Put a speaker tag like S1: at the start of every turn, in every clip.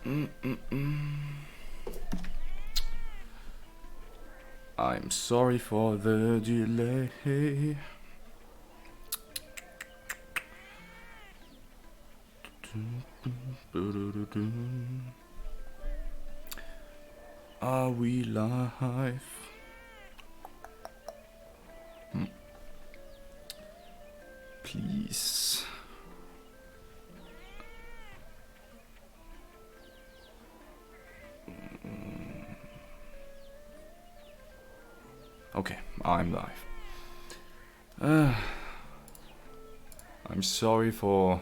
S1: I'm sorry for the delay. Are we live? Please. Okay, I'm live. I'm sorry for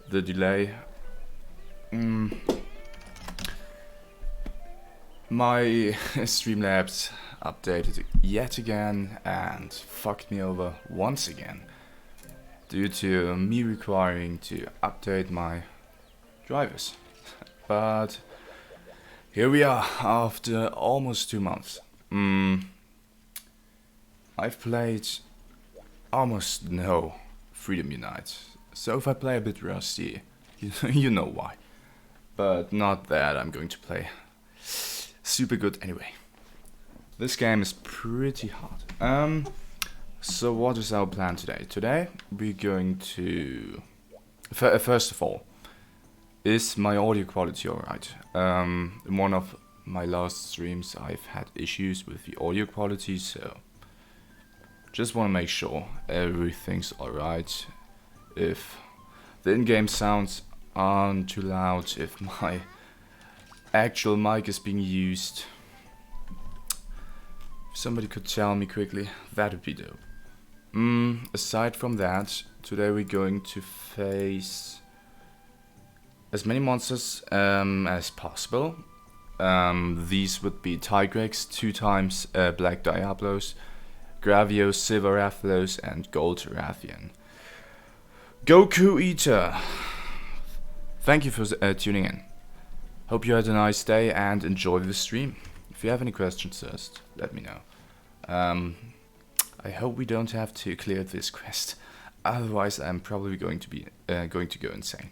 S1: the delay. My Streamlabs updated yet again and fucked me over once again due to me requiring to update my drivers. But here we are after almost 2 months. I've played almost no Freedom Unite, so if I play a bit rusty, you know why. But not that I'm going to play super good anyway. This game is pretty hard. So what is our plan today? Today we're going to... First of all, is my audio quality alright? In one of my last streams I've had issues with the audio quality, so just want to make sure everything's alright. If the in-game sounds aren't too loud, if my actual mic is being used, if somebody could tell me quickly, that would be dope. Aside from that, today we're going to face as many monsters as possible. These would be Tigrex, 2 times Black Diablos, Gravios, Silver Rathalos, and Gold Rathian. Goku Eater! Thank you for tuning in. Hope you had a nice day and enjoy the stream. If you have any questions, just let me know. I hope we don't have to clear this quest. Otherwise, I'm probably going to go insane.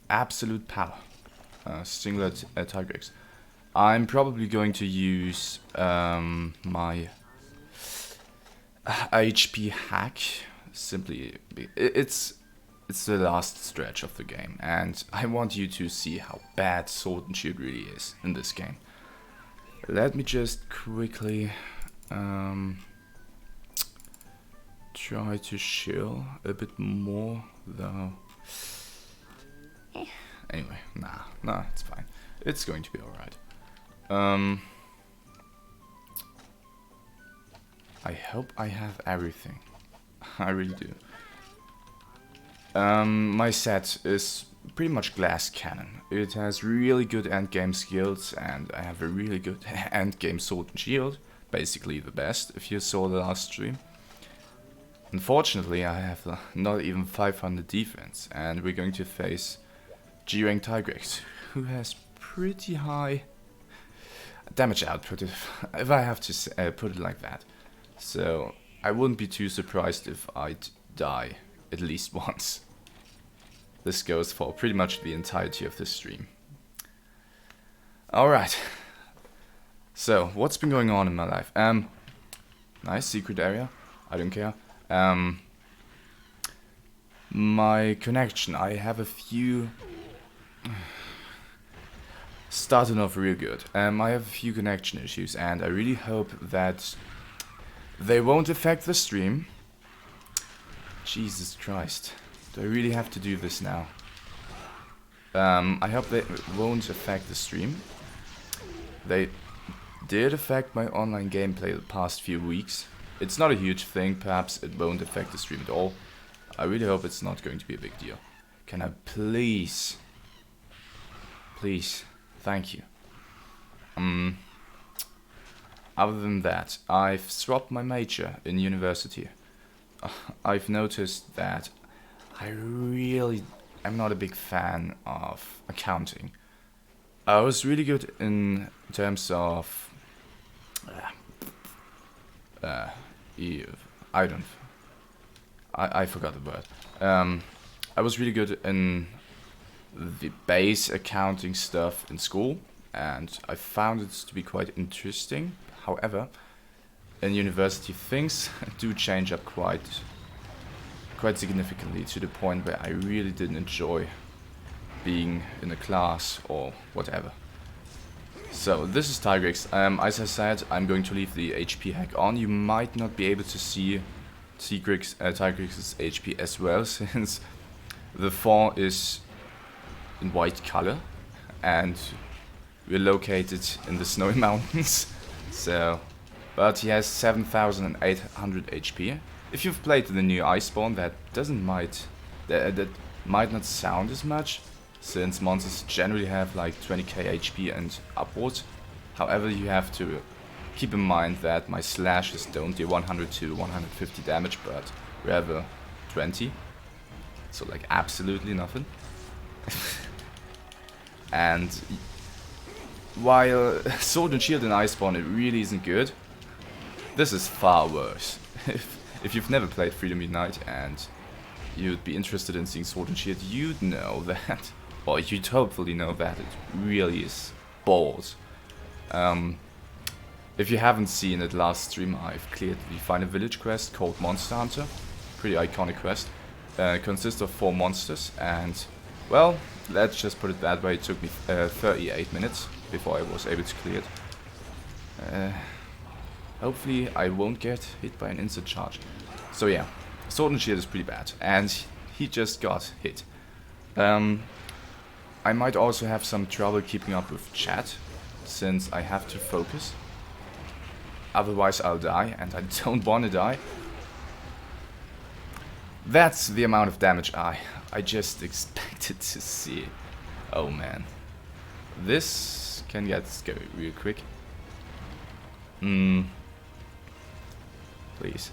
S1: Absolute power. Singular Tigrex. I'm probably going to use my HP hack. Simply, it's the last stretch of the game, and I want you to see how bad Sword and Shield really is in this game. Let me just quickly try to chill a bit more, though. Anyway, nah, it's fine. It's going to be alright. I hope I have everything. I really do. My set is pretty much glass cannon. It has really good endgame skills, and I have a really good endgame sword and shield. Basically the best, if you saw the last stream. Unfortunately, I have not even 500 defense, and we're going to face G-Rank Tigrex, who has pretty high damage output, if I have to put it like that. So I wouldn't be too surprised if I'd die at least once. This goes for pretty much the entirety of this stream. Alright. So, what's been going on in my life? Nice secret area. I don't care. My connection. I have a few... Starting off real good. I have a few connection issues, and I really hope that they won't affect the stream. Jesus Christ. Do I really have to do this now? I hope they won't affect the stream. They did affect my online gameplay the past few weeks. It's not a huge thing, perhaps it won't affect the stream at all. I really hope it's not going to be a big deal. Can I please... Please, thank you. Other than that, I've swapped my major in university. I've noticed that I really am not a big fan of accounting. I was really good in terms of... I forgot the word. I was really good in the base accounting stuff in school, and I found it to be quite interesting. However, in university things do change up quite significantly, to the point where I really didn't enjoy being in a class or whatever. So this is Tigrex. As I said, I'm going to leave the HP hack on. You might not be able to see Tigrex's HP as well, since the font is in white color and we're located in the snowy mountains. So, but he has 7,800 HP. If you've played the new Iceborne, that might not sound as much, since monsters generally have like 20k HP and upwards. However, you have to keep in mind that my slashes don't do 100 to 150 damage, but rather 20. So like absolutely nothing. And while Sword and Shield in Iceborne, it really isn't good, this is far worse. If you've never played Freedom Unite and you'd be interested in seeing Sword and Shield, you'd know that, or you'd hopefully know that it really is balls. If you haven't seen it, last stream I've cleared the final village quest called Monster Hunter. Pretty iconic quest. Consists of 4 monsters, and well, let's just put it that way, it took me 38 minutes before I was able to clear it. Hopefully I won't get hit by an instant charge. So yeah, Sword and Shield is pretty bad, and he just got hit. I might also have some trouble keeping up with chat, since I have to focus. Otherwise I'll die, and I don't want to die. That's the amount of damage I just expected to see. Oh man. This can get scary real quick. Please.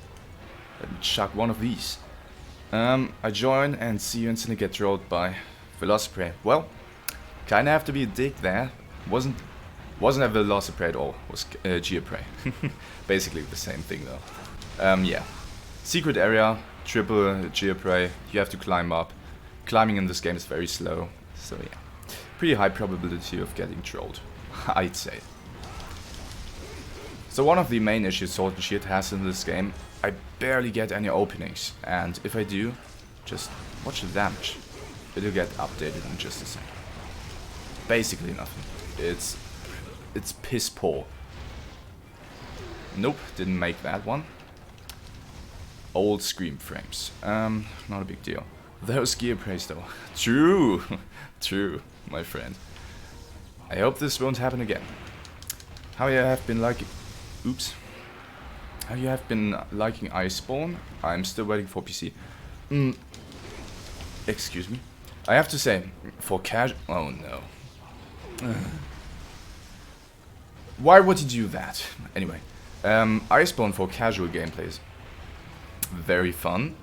S1: Let me chuck one of these. I join and see you instantly get trolled by Velociprey. Well, kinda have to be a dick there. Wasn't a Velociprey at all. Was Geoprey. Basically the same thing though. Yeah. Secret area, triple Geoprey. You have to climb up. Climbing in this game is very slow. So yeah. Pretty high probability of getting trolled, I'd say. So one of the main issues Sword and Shield has in this game, I barely get any openings, and if I do, just watch the damage. It'll get updated in just a second. Basically nothing. It's piss poor. Nope, didn't make that one. Old screen frames. Not a big deal. Those gear praise though. True, true, my friend. I hope this won't happen again. How you have been liking... Oops. How you have been liking Iceborne? I'm still waiting for PC. Excuse me. I have to say, for casual... Oh no. Why would you do that? Anyway. Iceborne for casual gameplay is very fun.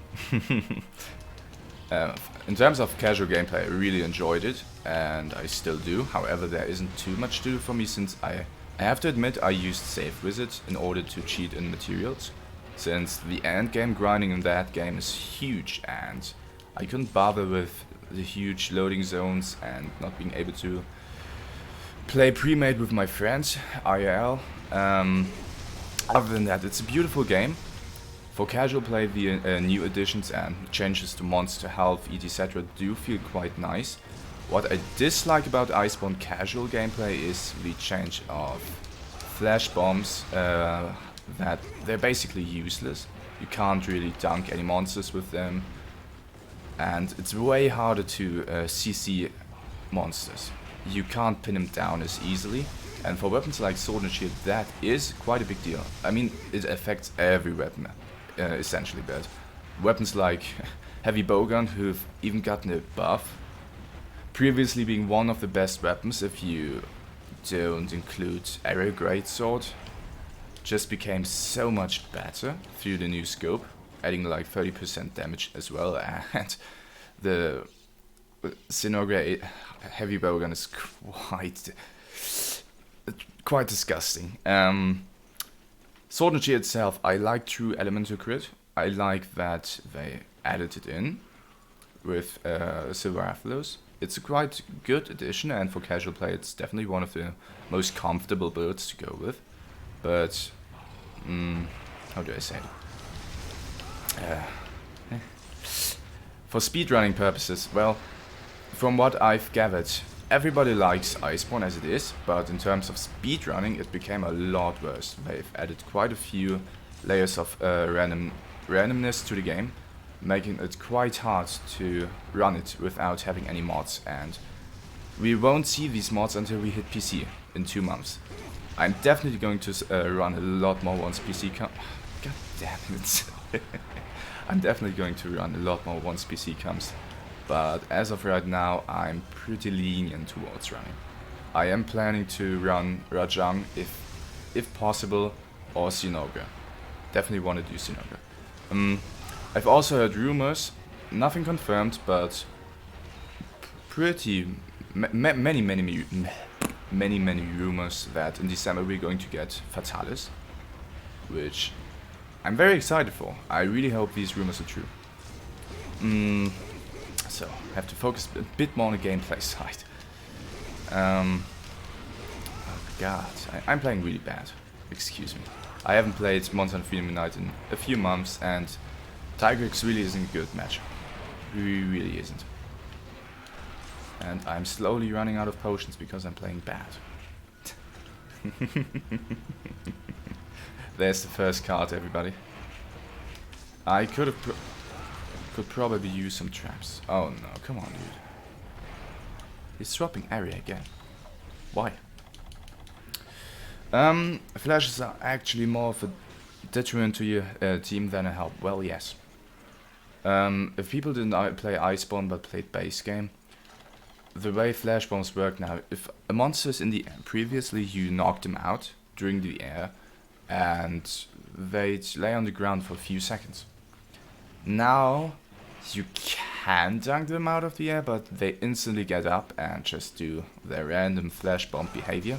S1: In terms of casual gameplay, I really enjoyed it, and I still do. However, there isn't too much to do for me, since I have to admit I used Save Wizard in order to cheat in materials, since the end game grinding in that game is huge, and I couldn't bother with the huge loading zones and not being able to play pre-made with my friends, IRL. Other than that, it's a beautiful game. For casual play, the new additions and changes to monster health, etc. do feel quite nice. What I dislike about Iceborne casual gameplay is the change of flash bombs, that they're basically useless. You can't really dunk any monsters with them, and it's way harder to CC monsters. You can't pin them down as easily, and for weapons like Sword and Shield, that is quite a big deal. I mean, it affects every weapon. Essentially, but weapons like Heavy Bowgun, who've even gotten a buff, previously being one of the best weapons if you don't include Arrow Greatsword, just became so much better through the new scope, adding like 30% damage as well, and the Sinogre Heavy Bowgun is quite disgusting. Sword and Shield itself, I like true elemental crit. I like that they added it in with Silver Athelos. it's a quite good addition, and for casual play it's definitely one of the most comfortable builds to go with. But, how do I say it? For speedrunning purposes, well, from what I've gathered, everybody likes Iceborne as it is, but in terms of speedrunning it became a lot worse. They've added quite a few layers of randomness to the game, making it quite hard to run it without having any mods, and we won't see these mods until we hit PC in 2 months. I'm definitely going to run a lot more once PC comes. God damn it. I'm definitely going to run a lot more once PC comes, but as of right now I'm pretty lenient towards running. I am planning to run Rajang if possible, or Sinoga. Definitely want to do Sinoga. I've also heard rumors, nothing confirmed, but pretty many rumors that in December we're going to get Fatalis, which I'm very excited for. I really hope these rumors are true. So I have to focus a bit more on the gameplay side. Oh god, I'm playing really bad. Excuse me. I haven't played Monster Hunter Freedom Unite in a few months, and Tigrex really isn't a good match. Really isn't. And I'm slowly running out of potions because I'm playing bad. There's the first card, everybody. I could probably use some traps. Oh no, come on, dude. He's swapping area again. Why? Flashes are actually more of a detriment to your team than a help. Well, yes. If people didn't play Iceborne but played base game, the way flash bombs work now, if a monster is in the air, previously you knocked them out during the air and they'd lay on the ground for a few seconds. Now you can dunk them out of the air, but they instantly get up and just do their random flash bomb behavior,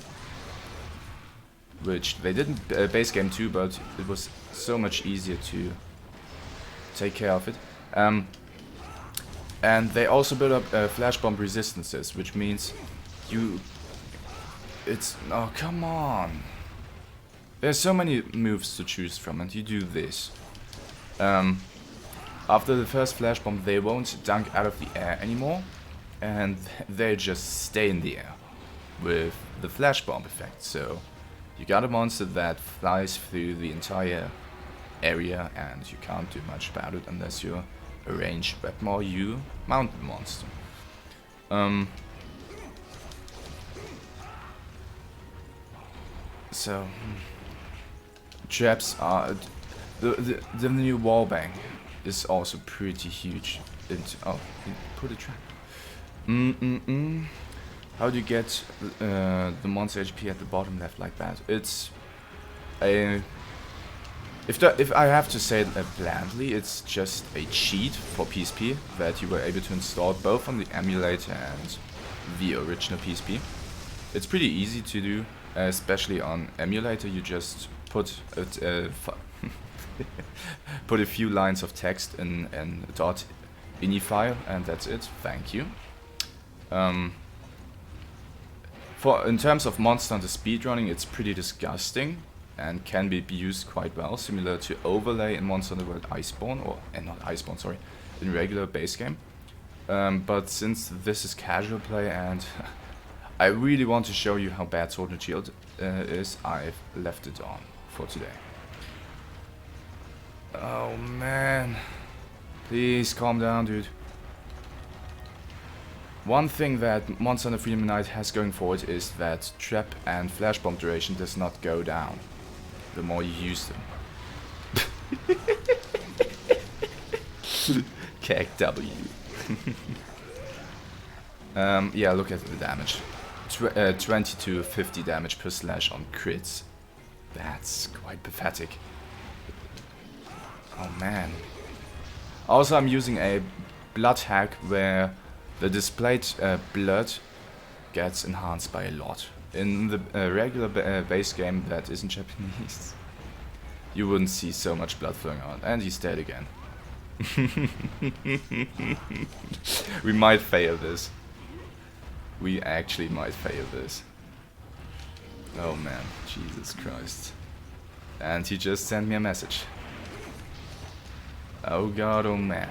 S1: which they did in base game too, but it was so much easier to take care of it. And they also build up flash bomb resistances, which means oh come on. There's so many moves to choose from, and you do this. After the first flash bomb, they won't dunk out of the air anymore, and they just stay in the air with the flash bomb effect. So you got a monster that flies through the entire area, and you can't do much about it unless you're a ranged weapon or you mount the monster. So traps are the new wallbang is also pretty huge. Oh, he put a trap. How do you get the monster HP at the bottom left like that? It's a if I have to say it blandly, it's just a cheat for PSP that you were able to install both on the emulator and the original PSP. It's pretty easy to do, especially on emulator. You just put it, put a few lines of text in a .ini file, and that's it. Thank you. In terms of Monster Hunter speedrunning, it's pretty disgusting and can be used quite well, similar to overlay in Monster Hunter World Iceborne, not Iceborne, sorry, in regular base game. But since this is casual play and I really want to show you how bad Sword and Shield is, I've left it on for today. Oh man, please calm down, dude. One thing that Monster Hunter Freedom Unite has going for it is that trap and flash bomb duration does not go down the more you use them. KW. Yeah, look at the damage. 20 to 50 damage per slash on crits. That's quite pathetic. Oh man. Also, I'm using a blood hack where the displayed blood gets enhanced by a lot. In the regular base game that isn't Japanese, you wouldn't see so much blood flowing out. And he's dead again. We might fail this. We actually might fail this. Oh man, Jesus Christ. And he just sent me a message. Oh god, oh man.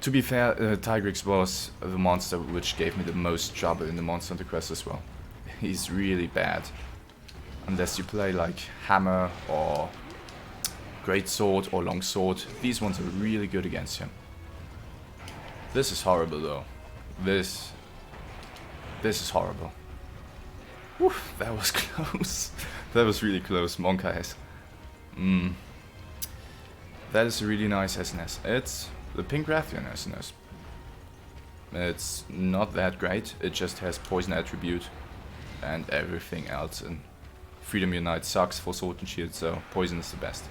S1: To be fair, Tigrex was the monster which gave me the most trouble in the Monster Hunter quest as well. He's really bad. Unless you play like Hammer or Great Sword or Long Sword, these ones are really good against him. This is horrible though. This is horrible. Whew, that was close. That was really close, Monk Eyes. That is a really nice SNS. It's the Pink Rathian SNS. It's not that great, it just has Poison Attribute and everything else, and Freedom Unite sucks for Sword and Shield, so Poison is the best.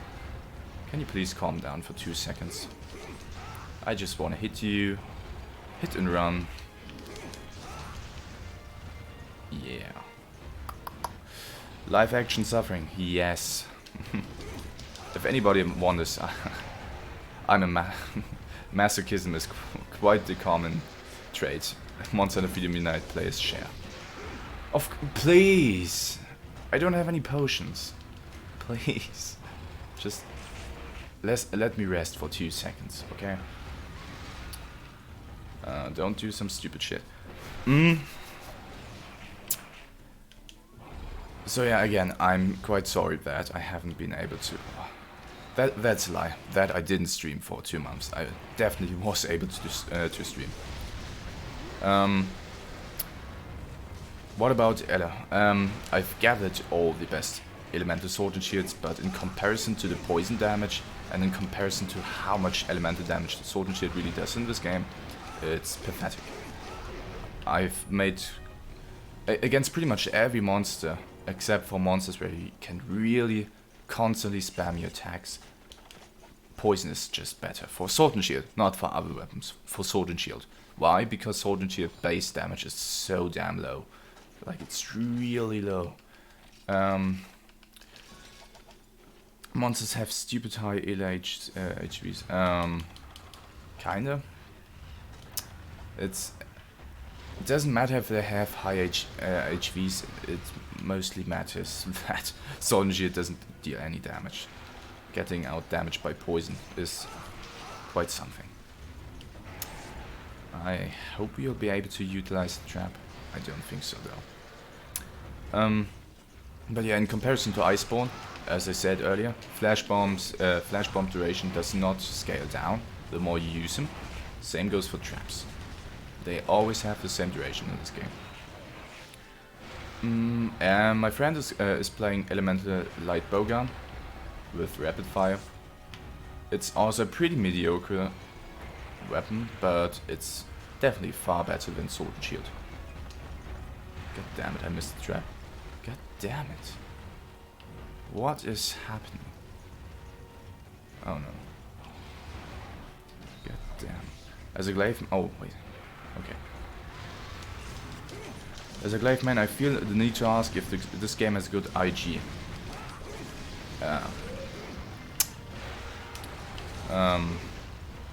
S1: Can you please calm down for 2 seconds? I just wanna hit you. Hit and run. Yeah. Live action suffering, yes. If anybody wonders, masochism is quite the common trait Monster Hunter Freedom Unite players share. Please! I don't have any potions. Please. Just let me rest for 2 seconds, okay? Don't do some stupid shit. So yeah, again, I'm quite sorry that I haven't been able to... That's a lie. That I didn't stream for 2 months. I definitely was able to stream. What about Ella? I've gathered all the best elemental sword and shields, but in comparison to the poison damage and in comparison to how much elemental damage the sword and shield really does in this game, it's pathetic. I've made against pretty much every monster, except for monsters where you can really constantly spam your attacks. Poison is just better for sword and shield, not for other weapons, for sword and shield. Why? Because sword and shield base damage is so damn low. Like, it's really low. Monsters have stupid high HVs. Kinda. It doesn't matter if they have high HVs, it mostly matters that sword and shield doesn't deal any damage. Getting out damaged by poison is quite something. I hope you'll be able to utilize the trap. I don't think so though. But yeah, in comparison to Iceborne, as I said earlier, flash bomb duration does not scale down the more you use them. Same goes for traps. They always have the same duration in this game. And my friend is playing Elemental Light Bowgun with rapid fire. It's also a pretty mediocre weapon, but it's definitely far better than sword and shield. God damn it, I missed the trap. God damn it. What is happening? Oh no. God damn. As a glaive... Oh, wait. Okay. As a glaive man, I feel the need to ask if this game has a good IG.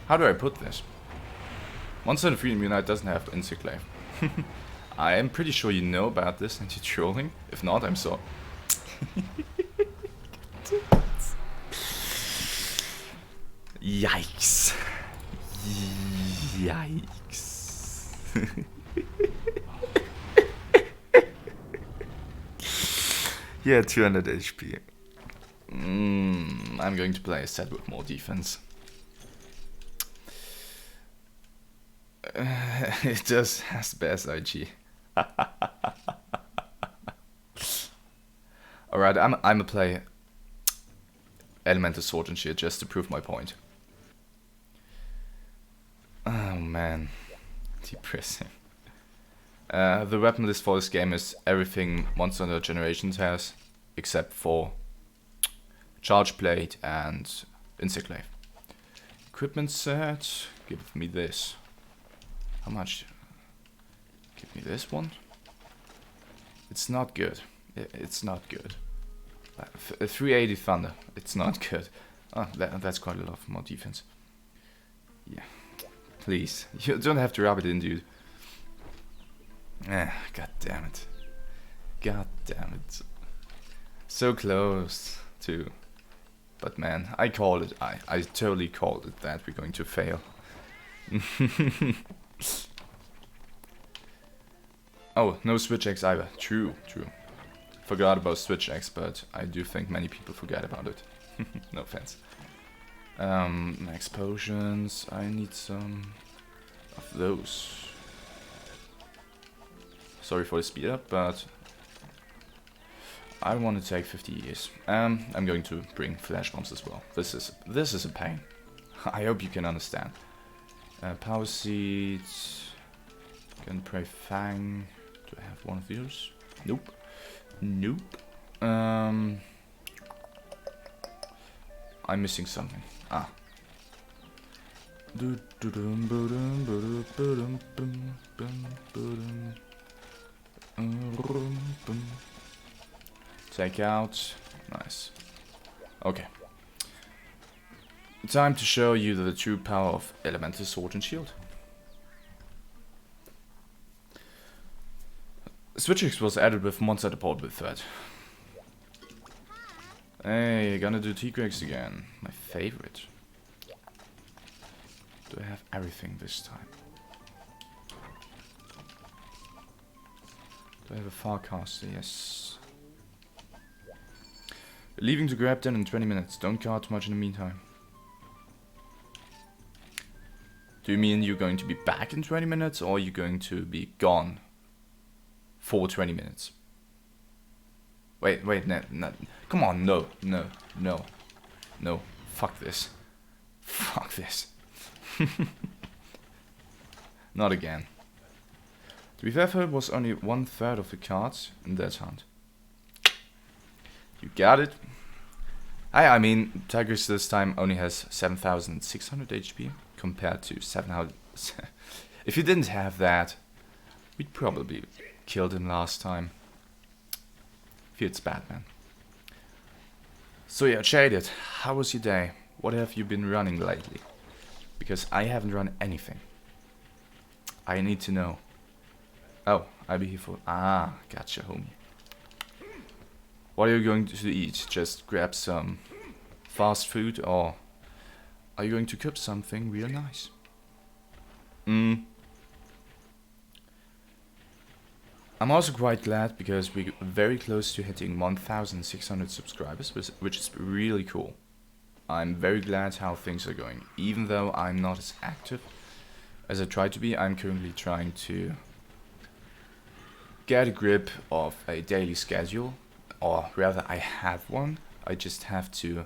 S1: How do I put this? Monster Hunter Freedom Unite doesn't have insect glaive. I am pretty sure you know about this and you're trolling. If not, I'm sorry. Yikes. Yikes. Yeah, 200 HP. I'm going to play a set with more defense. It just has best IG. Alright, I'm a play Elemental Sword and Shield just to prove my point. Oh man, depressing. The weapon list for this game is everything Monster Hunter Generations has, except for Charge Blade and Insect Glaive. Equipment set, give me this. How much? Give me this one. It's not good. It's not good. 380 Thunder. It's not good. Oh, that's quite a lot more defense. Yeah. Please. You don't have to rub it in, dude. God damn it. God damn it. So close to... But man, I called it. I totally called it that we're going to fail. Oh, no switch X either. True, true. Forgot about switch X, but I do think many people forget about it. No offense. Max potions. I need some of those. Sorry for the speed up, but I want to take 50 years. I'm going to bring flash bombs as well. This is a pain. I hope you can understand. Power seeds. Can pray Fang. Do I have one of these? Nope. Nope. I'm missing something. Ah. Take out. Nice. Okay. Time to show you the true power of Elemental Sword and Shield. Switchix was added with monster deportable threat. Hey, gonna do Tigrex again. My favorite. Do I have everything this time? Do I have a Farcaster? Yes. Leaving to grab den in 20 minutes. Don't guard too much in the meantime. Do you mean you're going to be back in 20 minutes or you're going to be gone for 20 minutes? Wait, no, come on, no. Fuck this. Fuck this. Not again. To be fair, it was only 1/3 of the cards in that hunt. You got it. I mean, Tigrex this time only has 7,600 HP compared to 700. If you didn't have that, we'd probably killed him last time. Feels bad, man. So yeah, Shaded, how was your day? What have you been running lately? Because I haven't run anything. I need to know. Oh, I'll be here for... Ah, gotcha, homie. What are you going to eat? Just grab some fast food, or are you going to cook something real nice? I'm also quite glad because we're very close to hitting 1,600 subscribers, which is really cool. I'm very glad how things are going. Even though I'm not as active as I try to be, I'm currently trying to get a grip of a daily schedule, or rather I have one. I just have to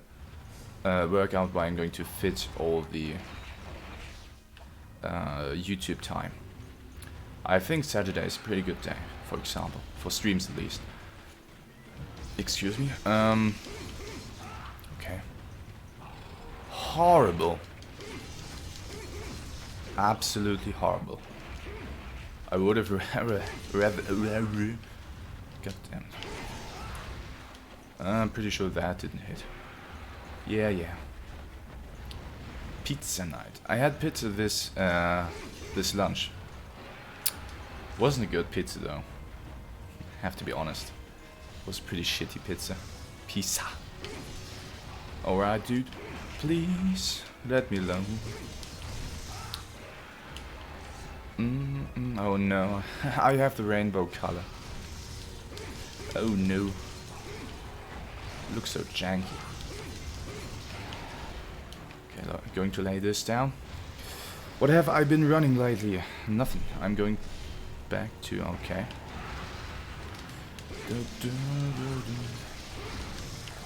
S1: work out where I'm going to fit all the YouTube time. I think Saturday is a pretty good day, for example, for streams at least. Excuse me. Okay. Horrible. Absolutely horrible. I would have rather. God damn it. I'm pretty sure that didn't hit. Yeah. Pizza night. I had pizza this lunch. Wasn't a good pizza though. Have to be honest. It was pretty shitty pizza. Pizza. Alright, dude. Please let me alone. Oh no. I have the rainbow color. Oh no. Looks so janky. Okay, going to lay this down. What have I been running lately? Nothing. I'm going back to... Okay.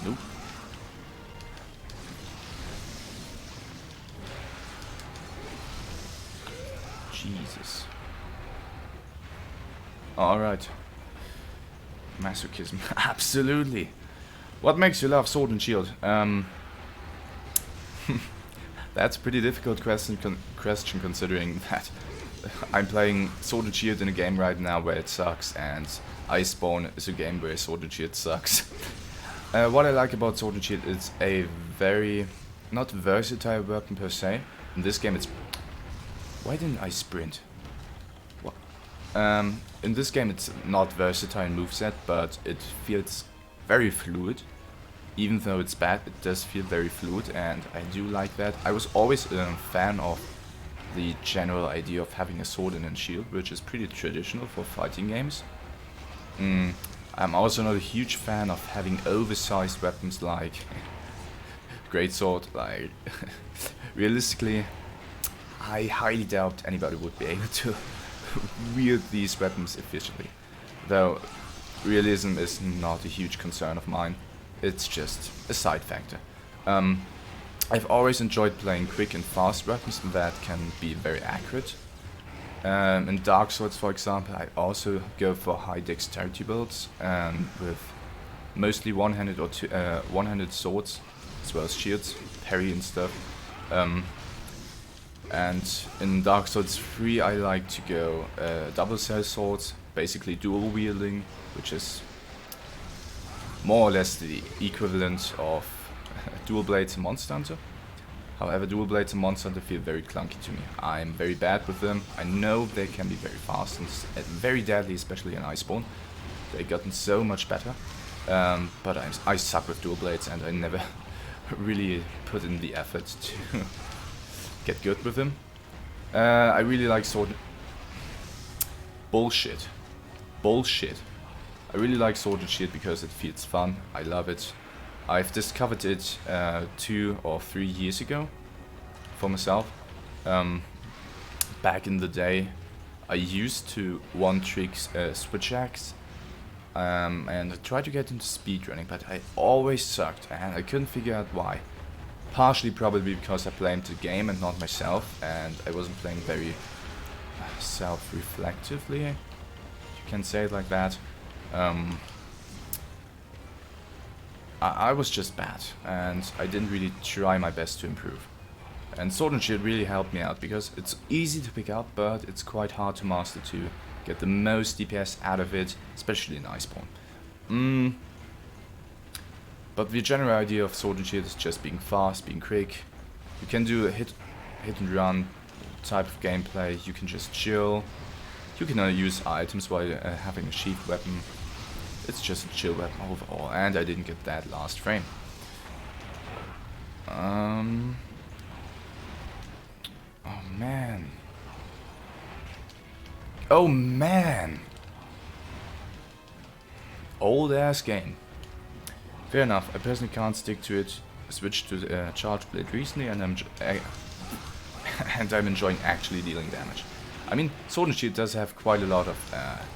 S1: Nope. Jesus. Alright. Masochism. Absolutely. What makes you love Sword and Shield? That's a pretty difficult question considering that I'm playing Sword and Shield in a game right now where it sucks, and Iceborne is a game where Sword and Shield sucks. What I like about Sword and Shield is a very, not versatile weapon per se. In this game it's... Why didn't I sprint? What? In this game it's not versatile in moveset, but it feels very fluid. Even though it's bad, it does feel very fluid, and I do like that. I was always a fan of the general idea of having a sword and a shield, which is pretty traditional for fighting games. I'm also not a huge fan of having oversized weapons like greatsword. Like realistically, I highly doubt anybody would be able to wield these weapons efficiently. Though realism is not a huge concern of mine. It's just a side factor. I've always enjoyed playing quick and fast weapons that can be very accurate. In Dark Souls, for example, I also go for high dexterity builds with mostly one-handed or one-handed swords, as well as shields, parry and stuff. And in Dark Souls 3, I like to go double cell swords, basically dual wielding, which is more or less the equivalent of dual blades in Monster Hunter. However, dual blades in Monster Hunter feel very clunky to me. I'm very bad with them. I know they can be very fast and very deadly, especially in Iceborne. They've gotten so much better. But I suck with dual blades, and I never really put in the effort to get good with them. I really like sword... Bullshit. I really like Sword and Shield because it feels fun. I love it. I've discovered it 2 or 3 years ago for myself. Back in the day, I used to one-trick switch axe and I tried to get into speedrunning, but I always sucked and I couldn't figure out why. Partially probably because I blamed the game and not myself, and I wasn't playing very self-reflectively, you can say it like that. I was just bad, and I didn't really try my best to improve. And Sword and Shield really helped me out, because it's easy to pick up, but it's quite hard to master to get the most DPS out of it, especially in Iceborne. But the general idea of Sword and Shield is just being fast, being quick. You can do a hit and run type of gameplay, you can just chill. You can use items while having a sheath weapon. It's just a chill weapon overall, and I didn't get that last frame. Oh man. Oh man! Old ass game. Fair enough, I personally can't stick to it. I switched to Charge Blade recently, and I'm enjoying actually dealing damage. I mean, Sword and Shield does have quite a lot of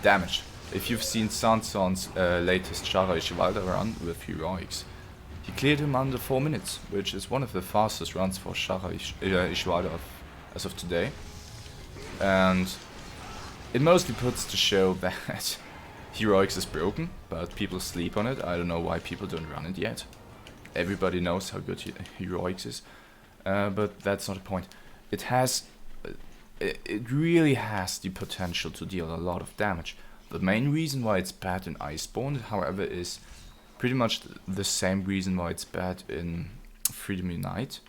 S1: damage. If you've seen Sanson's latest Shara Ishvalda run with Heroics, he cleared him under 4 minutes, which is one of the fastest runs for Shara Ishvalda as of today. And it mostly puts to show that Heroics is broken, but people sleep on it. I don't know why people don't run it yet. Everybody knows how good Heroics is, but that's not the point. It really has the potential to deal a lot of damage. The main reason why it's bad in Iceborne, however, is pretty much the same reason why it's bad in Freedom Unite.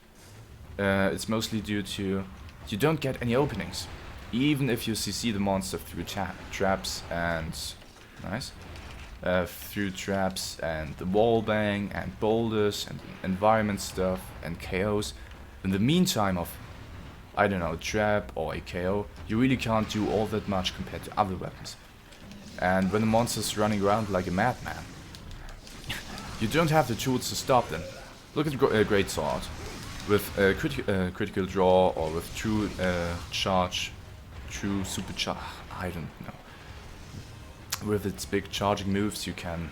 S1: It's mostly due to you don't get any openings. Even if you CC the monster through traps and... Nice. Through traps and the wall bang and boulders and environment stuff and KOs. In the meantime of, I don't know, a trap or a KO, you really can't do all that much compared to other weapons. And when the monster's running around like a madman, you don't have the tools to stop them. Look at Greatsword. With critical draw or with true charge, true super charge, I don't know. With its big charging moves you can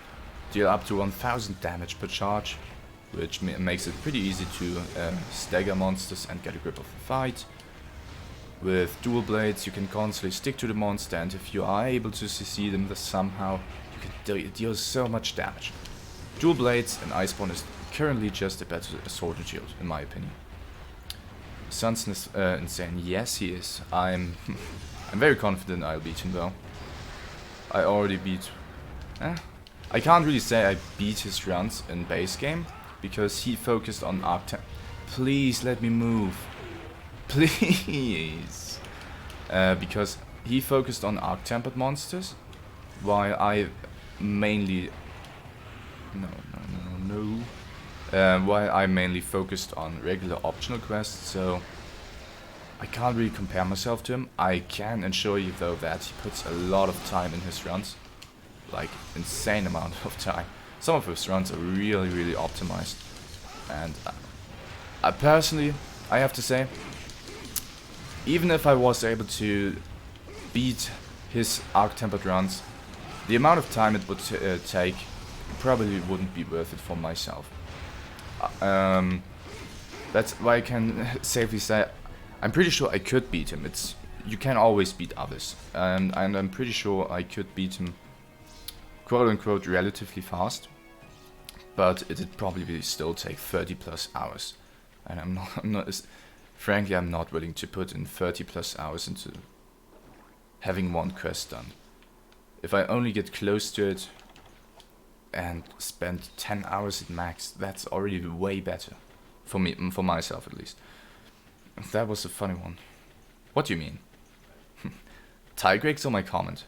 S1: deal up to 1000 damage per charge, which makes it pretty easy to stagger monsters and get a grip of the fight. With dual blades you can constantly stick to the monster, and if you are able to CC them somehow, you can deal so much damage. Dual blades in Iceborne is currently just a better Sword and Shield, in my opinion. Sunson is insane. Yes, he is. I'm very confident I'll beat him though. I already beat... I can't really say I beat his runs in base game, because he focused on Arc. Please let me move. Please. Because he focused on arc-tempered monsters, while I mainly... while I mainly focused on regular optional quests, so I can't really compare myself to him. I can assure you though that he puts a lot of time in his runs, like insane amount of time. Some of his runs are really, really optimized, and I personally, I have to say, even if I was able to beat his arc-tempered runs, the amount of time it would take probably wouldn't be worth it for myself. That's why I can safely say I'm pretty sure I could beat him. You can always beat others, and I'm pretty sure I could beat him, quote unquote, relatively fast. But it'd probably still take 30 plus hours, and frankly, I'm not willing to put in 30 plus hours into having one quest done. If I only get close to it and spend 10 hours at max, that's already way better. For me, for myself at least. That was a funny one. What do you mean? Tigrex or my comment?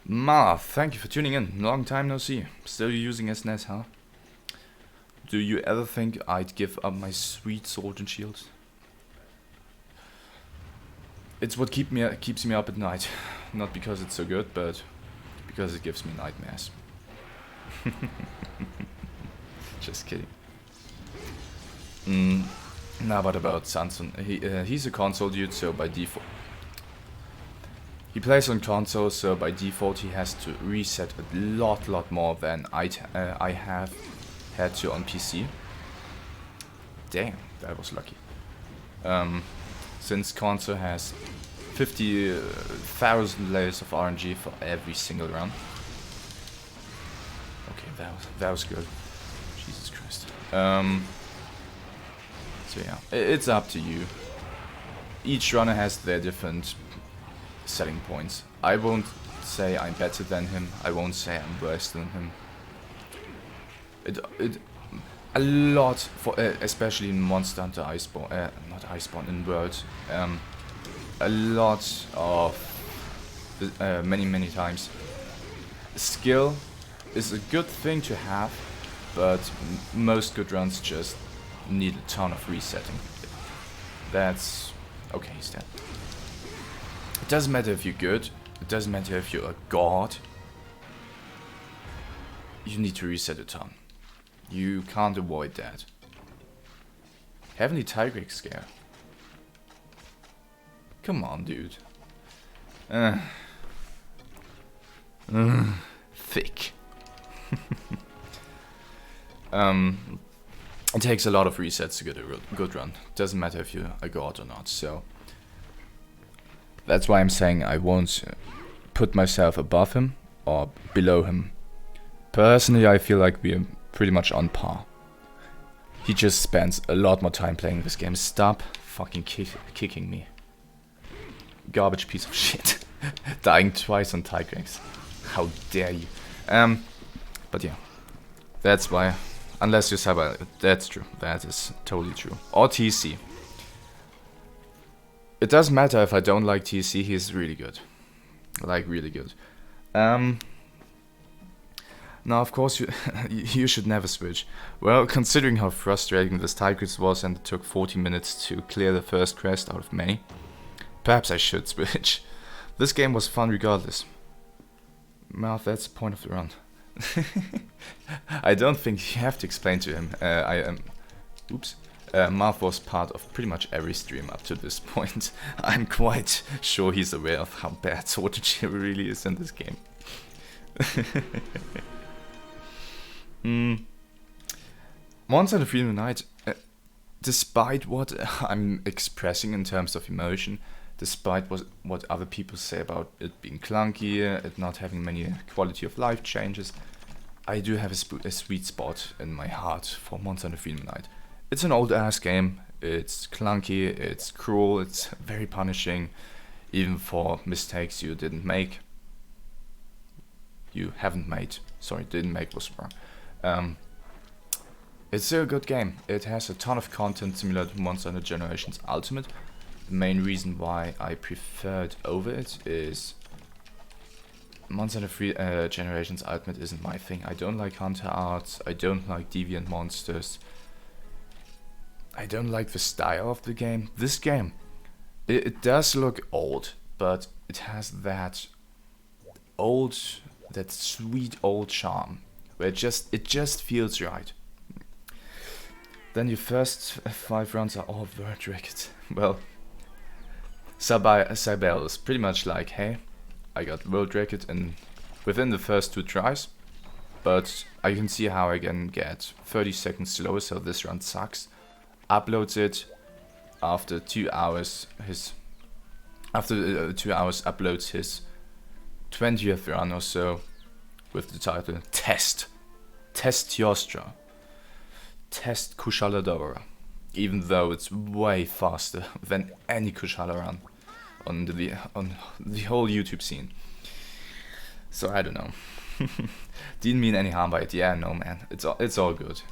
S1: Ma, thank you for tuning in. Long time no see. Still using SNES, huh? Do you ever think I'd give up my sweet sword and shield? It's what keeps me up at night. Not because it's so good, but because it gives me nightmares. Just kidding. Now what about Sanson? He's a console dude, so by default... He plays on console, so by default he has to reset a lot more than I have had to on PC. Damn, that was lucky. Since console has 50,000 layers of RNG for every single run. Okay, that was good. Jesus Christ. So yeah, it's up to you. Each runner has their different selling points. I won't say I'm better than him. I won't say I'm worse than him. A lot for especially in Monster Hunter Iceborne, not Iceborne, in World. A lot of many times. Skill is a good thing to have, but most good runs just need a ton of resetting. That's okay. He's dead. It doesn't matter if you're good. It doesn't matter if you're a god. You need to reset a ton. You can't avoid that. Heavenly Tigrex scare. Come on, dude. Thick. It takes a lot of resets to get a good run. Doesn't matter if you're a god or not. So that's why I'm saying I won't put myself above him or below him. Personally, I feel like we're pretty much on par. He just spends a lot more time playing this game. Stop fucking kicking me. Garbage piece of shit. Dying twice on Tigrex. How dare you. But yeah. That's why. Unless you cyber, that's true. That is totally true. Or TC. It doesn't matter if I don't like TC, he's really good. Like, really good. Now, of course, you should never switch. Well, considering how frustrating this Tigrex was and it took 40 minutes to clear the first quest out of many, perhaps I should switch. This game was fun regardless. Well, that's the point of the run. I don't think you have to explain to him. Marth was part of pretty much every stream up to this point. I'm quite sure he's aware of how bad Sword and Shield really is in this game. Monster Hunter Freedom Unite, despite what I'm expressing in terms of emotion, despite what other people say about it being clunky, it not having many quality of life changes, I do have a sweet spot in my heart for Monster Hunter Freedom Unite. It's an old ass game, it's clunky, it's cruel, it's very punishing, even for mistakes you didn't make. You haven't made, sorry, didn't make was wrong. It's still a good game. It has a ton of content similar to Monster Hunter Generations Ultimate, the main reason why I preferred over it is Monster Hunter 3 Generations Ultimate isn't my thing. I don't like Hunter arts, I don't like deviant monsters, I don't like the style of the game. This game, it does look old, but it has that sweet old charm, where it just feels right. Then your first 5 rounds are all word records. Well, Cybele is pretty much like, hey, I got world record within the first 2 tries, but I can see how I can get 30 seconds slower, so this run sucks. Uploads it after 2 hours. After 2 hours, uploads his 20th run or so with the title Test Yostra, Test Kushaladora, even though it's way faster than any Kushala run on the whole YouTube scene. So I don't know. Didn't mean any harm by it. Yeah, no man, it's all good.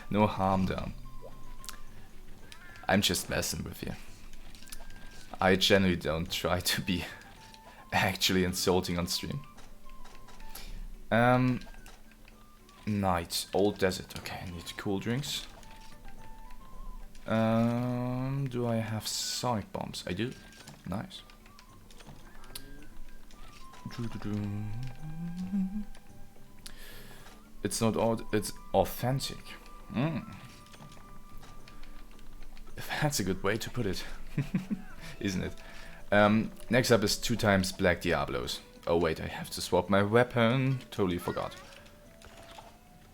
S1: No harm done. I'm just messing with you. I generally don't try to be actually insulting on stream. Night, old desert. Okay, I need cool drinks. Do I have sonic bombs? I do. Nice. It's not odd, it's authentic. That's a good way to put it, isn't it? Next up is 2 times Black Diablos. Oh wait, I have to swap my weapon. Totally forgot.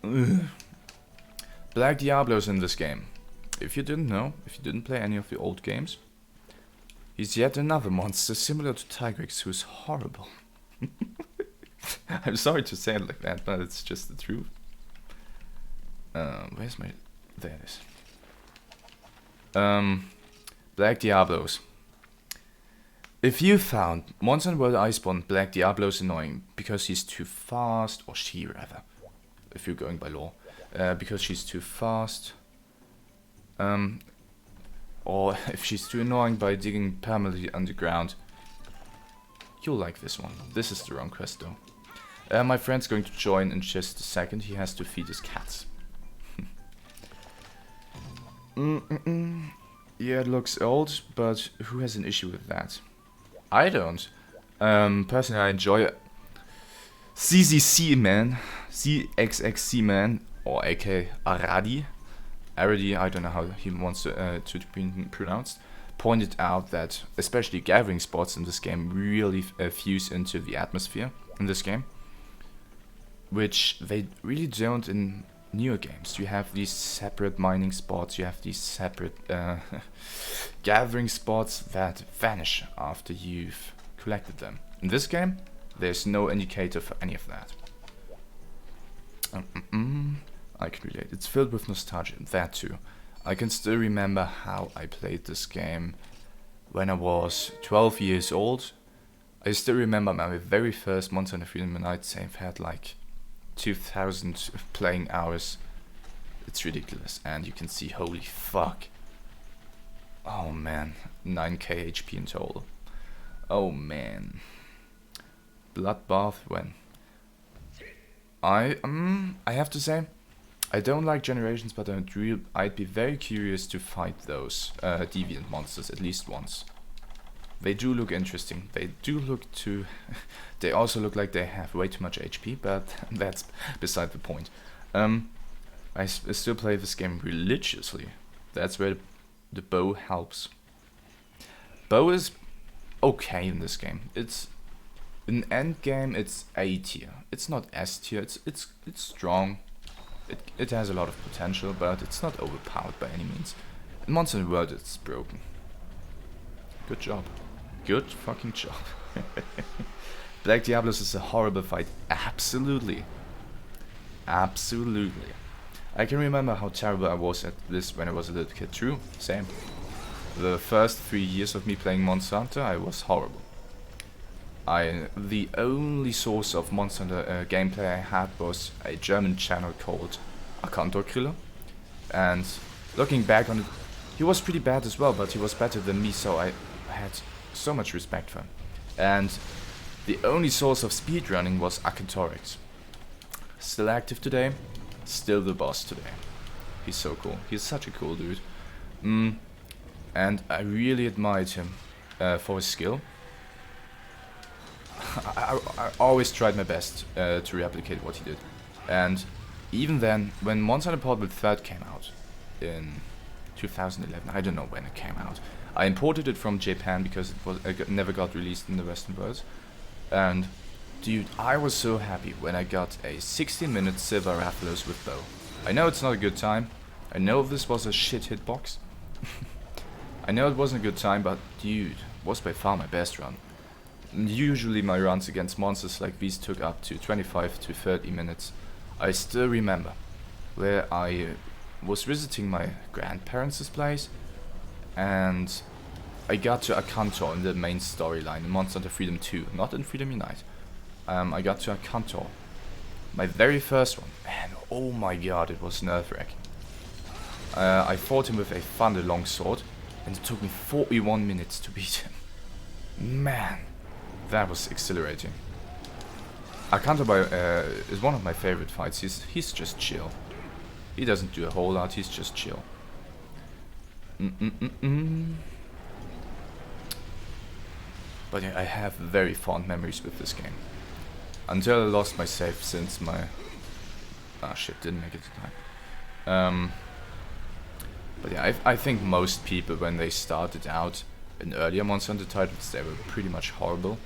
S1: Ugh. Black Diablos in this game. If you didn't know, if you didn't play any of the old games, he's yet another monster similar to Tigrex who's horrible. I'm sorry to say it like that, but it's just the truth. Where's my... There it is. Black Diablos. If you found Monster Hunter World Iceborne Black Diablos annoying because he's too fast, or she rather, if you're going by lore, because she's too fast, or if she's too annoying by digging permanently underground, you'll like this one. This is the wrong quest though. My friend's going to join in just a second. He has to feed his cats. Yeah, it looks old, but who has an issue with that? I don't. Personally, I enjoy it. CZC man, CXXC man, or AK Aradi, I don't know how he wants to be pronounced, pointed out that especially gathering spots in this game really fuse into the atmosphere in this game, which they really don't in newer games. You have these separate mining spots, you have these separate gathering spots that vanish after you've collected them. In this game, there's no indicator for any of that. I can relate. It's filled with nostalgia, that too. I can still remember how I played this game when I was 12 years old. I still remember my very first Monster Hunter Freedom Night save had like 2000 playing hours. It's ridiculous, and you can see, holy fuck. Oh man, 9k HP in total. Oh man. Bloodbath when? I have to say, I don't like Generations, but I'd be very curious to fight those deviant monsters at least once. They do look interesting. They do look too... they also look like they have way too much HP, but that's beside the point. I still play this game religiously. That's where the bow helps. Bow is okay in this game. It's in end game. It's A tier. It's not S tier. It's strong. It has a lot of potential, but it's not overpowered by any means. In Monster Hunter World, it's broken. Good job. Good fucking job. Black Diablos is a horrible fight. Absolutely. Absolutely. I can remember how terrible I was at this when I was a little kid. True, same. The first 3 years of me playing Monster Hunter, I was horrible. The only source of Monster Hunter gameplay I had was a German channel called Akantorkriller. And looking back on it, he was pretty bad as well, but he was better than me, so I had so much respect for him. And the only source of speedrunning was Tigrex. Still active today, still the boss today. He's so cool. He's such a cool dude. And I really admired him for his skill. I always tried my best to replicate what he did. And even then, when Monster Hunter Portable 3rd came out in 2011, I don't know when it came out. I imported it from Japan because it never got released in the Western world. And dude, I was so happy when I got a 16-minute silver Rathalos with bow. I know it's not a good time. I know this was a shit hitbox. I know it wasn't a good time, but dude, it was by far my best run. And usually my runs against monsters like these took up to 25 to 30 minutes. I still remember where I was visiting my grandparents' place, and I got to Ukanlos in the main storyline in Monster Hunter Freedom 2, not in Freedom Unite. I got to Ukanlos, my very first one, and oh my god, it was nerve-wracking. I fought him with a thunder longsword, and it took me 41 minutes to beat him. Man, that was exhilarating. Ukanlos is one of my favorite fights. He's just chill. He doesn't do a whole lot, he's just chill. But yeah, I have very fond memories with this game. Until I lost my save since my... Ah shit, didn't make it to time. But yeah, I think most people when they started out in earlier Monster Hunter titles, they were pretty much horrible.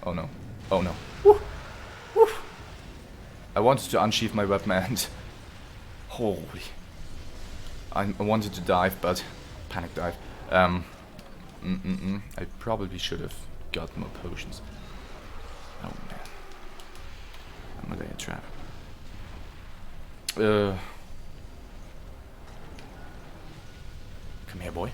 S1: Oh no. Oh no. Woo! Woo! I wanted to unsheath my weapon and... Holy. I wanted to dive, but... Panic dive. I probably should have got more potions. Oh man. I'm gonna get trapped. Come here, boy.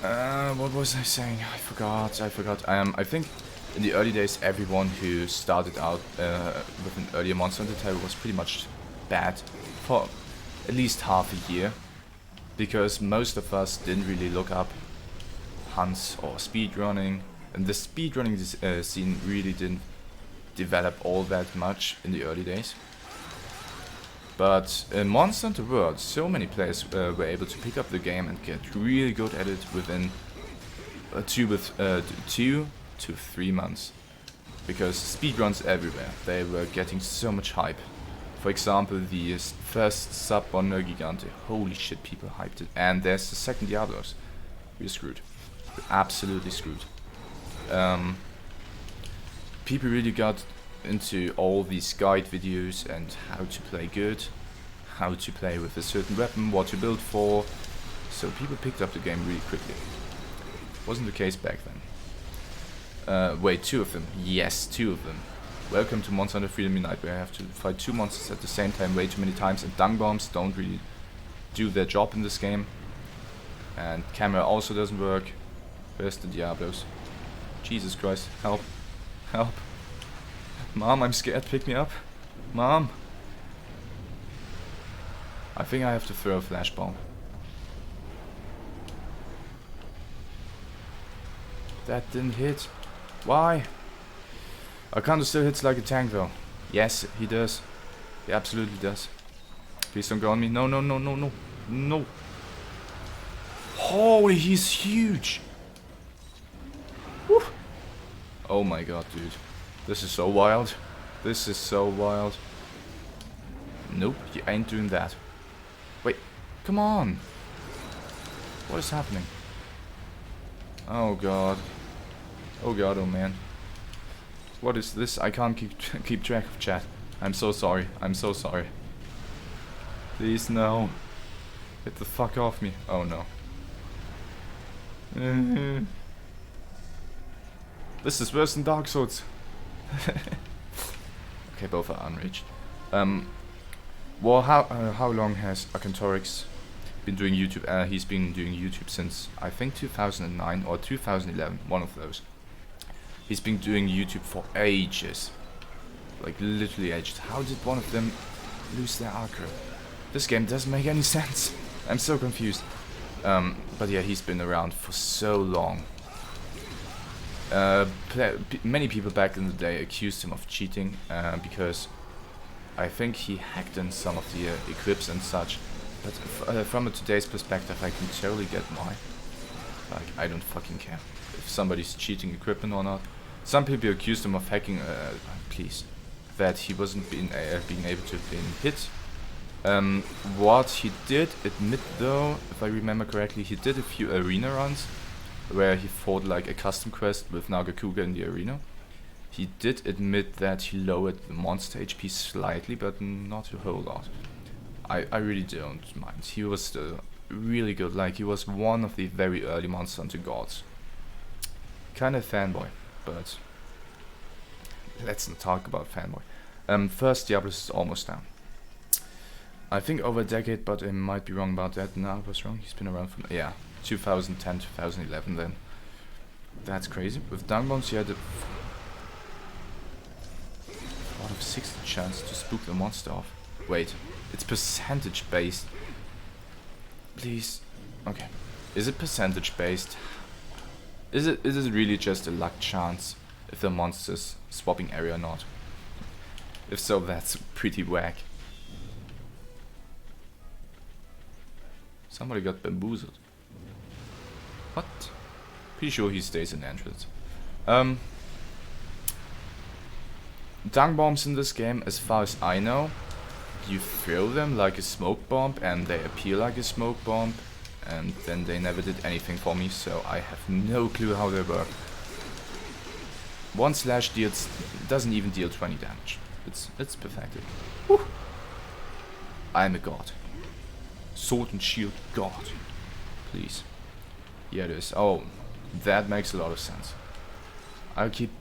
S1: What was I saying? I forgot. I think in the early days, everyone who started out with an earlier Monster Hunter title was pretty much bad for at least half a year, because most of us didn't really look up hunts or speedrunning, and the speedrunning scene really didn't develop all that much in the early days. But in Monster Hunter World, so many players were able to pick up the game and get really good at it within 2 to 3 months. Because speedruns everywhere, they were getting so much hype. For example, the first sub on Gigante, holy shit, people hyped it. And there's the second Diablos. We're screwed. We're absolutely screwed. People really got into all these guide videos and how to play good, how to play with a certain weapon, what to build for, so people picked up the game really quickly. Wasn't the case back then. Wait, 2 of them. Yes, 2 of them. Welcome to Monster Hunter Freedom Unite, where I have to fight 2 monsters at the same time way too many times, and dung bombs don't really do their job in this game. And camera also doesn't work. Where's the Diablos? Jesus Christ, help. Help. Mom, I'm scared, pick me up. Mom. I think I have to throw a flash bomb. That didn't hit. Why? Ukanlos still hits like a tank though. Yes, he does. He absolutely does. Please don't go on me. No, no, no, no, no. No. Holy, he's huge. Woo. Oh my god, dude. This is so wild. This is so wild. Nope, you ain't doing that. Wait, come on. What is happening? Oh god. Oh god, oh man. What is this? I can't keep track of chat. I'm so sorry. I'm so sorry. Please, no. Get the fuck off me. Oh no. This is worse than Dark Souls. Okay, both are unreached. Well, how long has Tigrex been doing YouTube? He's been doing YouTube since I think 2009 or 2011, one of those. He's been doing YouTube for ages, like literally ages. How did one of them lose their archer? This game doesn't make any sense. I'm so confused. But yeah, he's been around for so long. Many people back in the day accused him of cheating because I think he hacked in some of the equips and such. But from today's perspective, I can totally get why. Like, I don't fucking care if somebody's cheating equipment or not. Some people accused him of hacking, that he wasn't being able to hit. What he did admit though, if I remember correctly, he did a few arena runs where he fought like a custom quest with Nagakuga in the arena. He did admit that he lowered the monster HP slightly, but not a whole lot. I really don't mind. He was still really good, like he was one of the very early Monster Hunter gods. Kinda fanboy, but let's not talk about fanboy. First Diablos is almost down. I think over a decade, but I might be wrong about that. No, I was wrong. He's been around from 2010, 2011 then. That's crazy. With dung bombs you had a out of 60 chance to spook the monster off. Wait, it's percentage based. Please. Okay. Is it percentage based? Is it really just a luck chance if the monster's swapping area or not? If so, that's pretty whack. Somebody got bamboozled. What? Pretty sure he stays in entrance. Dung bombs in this game, as far as I know, you throw them like a smoke bomb and they appear like a smoke bomb, and then they never did anything for me, so I have no clue how they work. One slash doesn't even deal 20 damage. It's pathetic. Whew. I'm a god. Sword and shield god. Please. Yeah, it is. Oh, that makes a lot of sense. I keep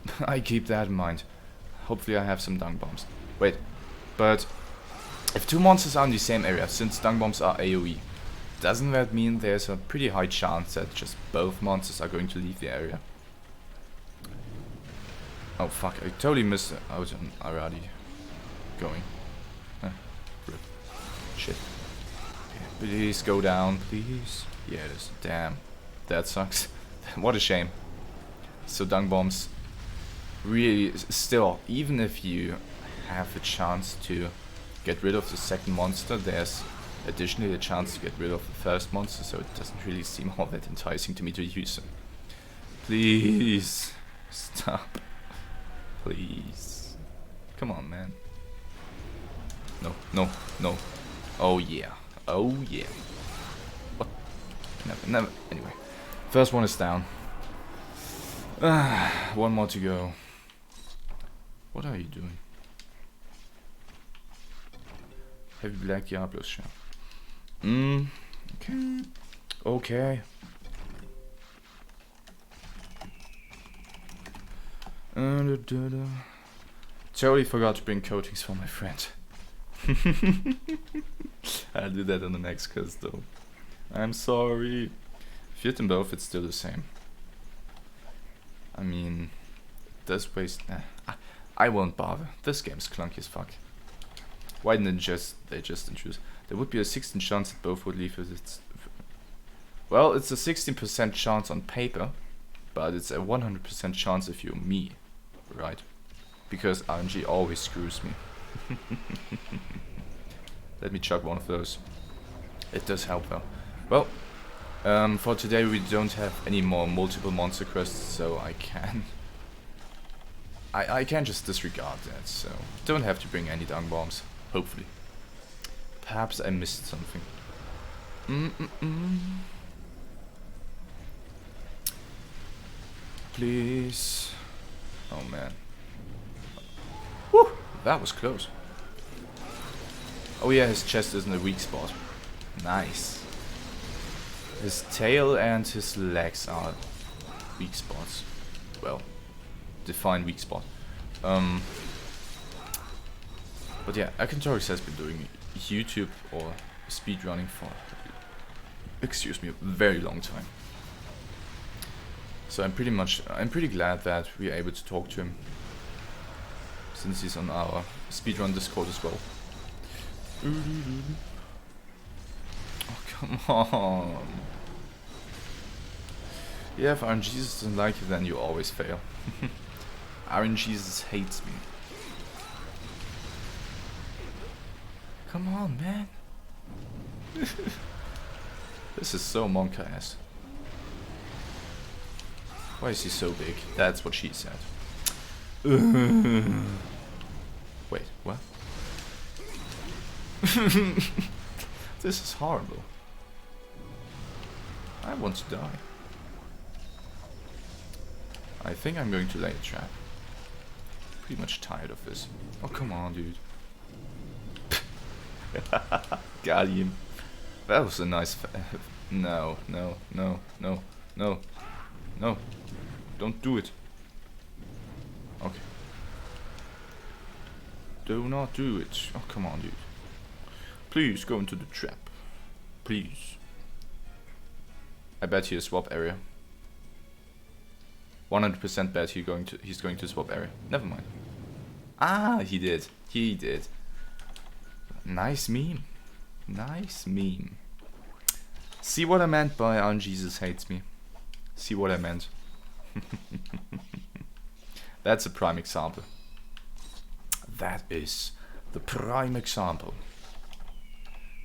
S1: that in mind. Hopefully I have some dung bombs. Wait, but if two monsters are in the same area, since dung bombs are AoE, doesn't that mean there's a pretty high chance that just both monsters are going to leave the area? Oh fuck, I totally missed out on Aradi going. Rip. Shit. Okay, please go down, please. Yeah, it is. Damn. That sucks. What a shame. So dung bombs really still, even if you have a chance to get rid of the second monster, there's additionally a chance to get rid of the first monster, so it doesn't really seem all that enticing to me to use them. Please stop. Please. Come on, man. No, no, no. Oh yeah. Oh yeah. What? Never. Anyway. First one is down. One more to go. What are you doing? Heavy Black Diablos, yeah. Okay. Okay. Totally forgot to bring coatings for my friend. I'll do that on the next quest though. I'm sorry. If you hit them both, it's still the same. I mean, this waste. I won't bother. This game's clunky as fuck. Why didn't they just introduce? There would be a 16% chance that both would leave with its. Well, it's a 16% chance on paper, but it's a 100% chance if you're me, right? Because RNG always screws me. Let me chuck one of those. It does help though. Well, for today we don't have any more multiple monster quests, so I can just disregard that, so don't have to bring any dung bombs, hopefully. Perhaps I missed something. Please. Oh man. Whew, that was close. Oh yeah, his chest isn't a weak spot. Nice. His tail and his legs are weak spots. Well, define weak spot. But yeah, Tigrex has been doing YouTube or speedrunning for, excuse me, a very long time. So I'm pretty glad that we're able to talk to him, since he's on our speedrun Discord as well. Come on. Yeah, if Iron Jesus doesn't like you, then you always fail. Iron Jesus hates me. Come on, man. This is so monk-ass. Why is he so big? That's what she said. Wait, what? This is horrible. I want to die. I think I'm going to lay a trap. Pretty much tired of this. Oh, come on, dude. Got him. That was a nice no, no, no, no, no, no. Don't do it. Okay. Do not do it. Oh, come on, dude. Please go into the trap. Please. I bet you a swap area. 100% bet he's going to swap area. Never mind. Ah, he did. He did. Nice meme. Nice meme. See what I meant by Iron Jesus hates me. See what I meant. That's a prime example. That is the prime example.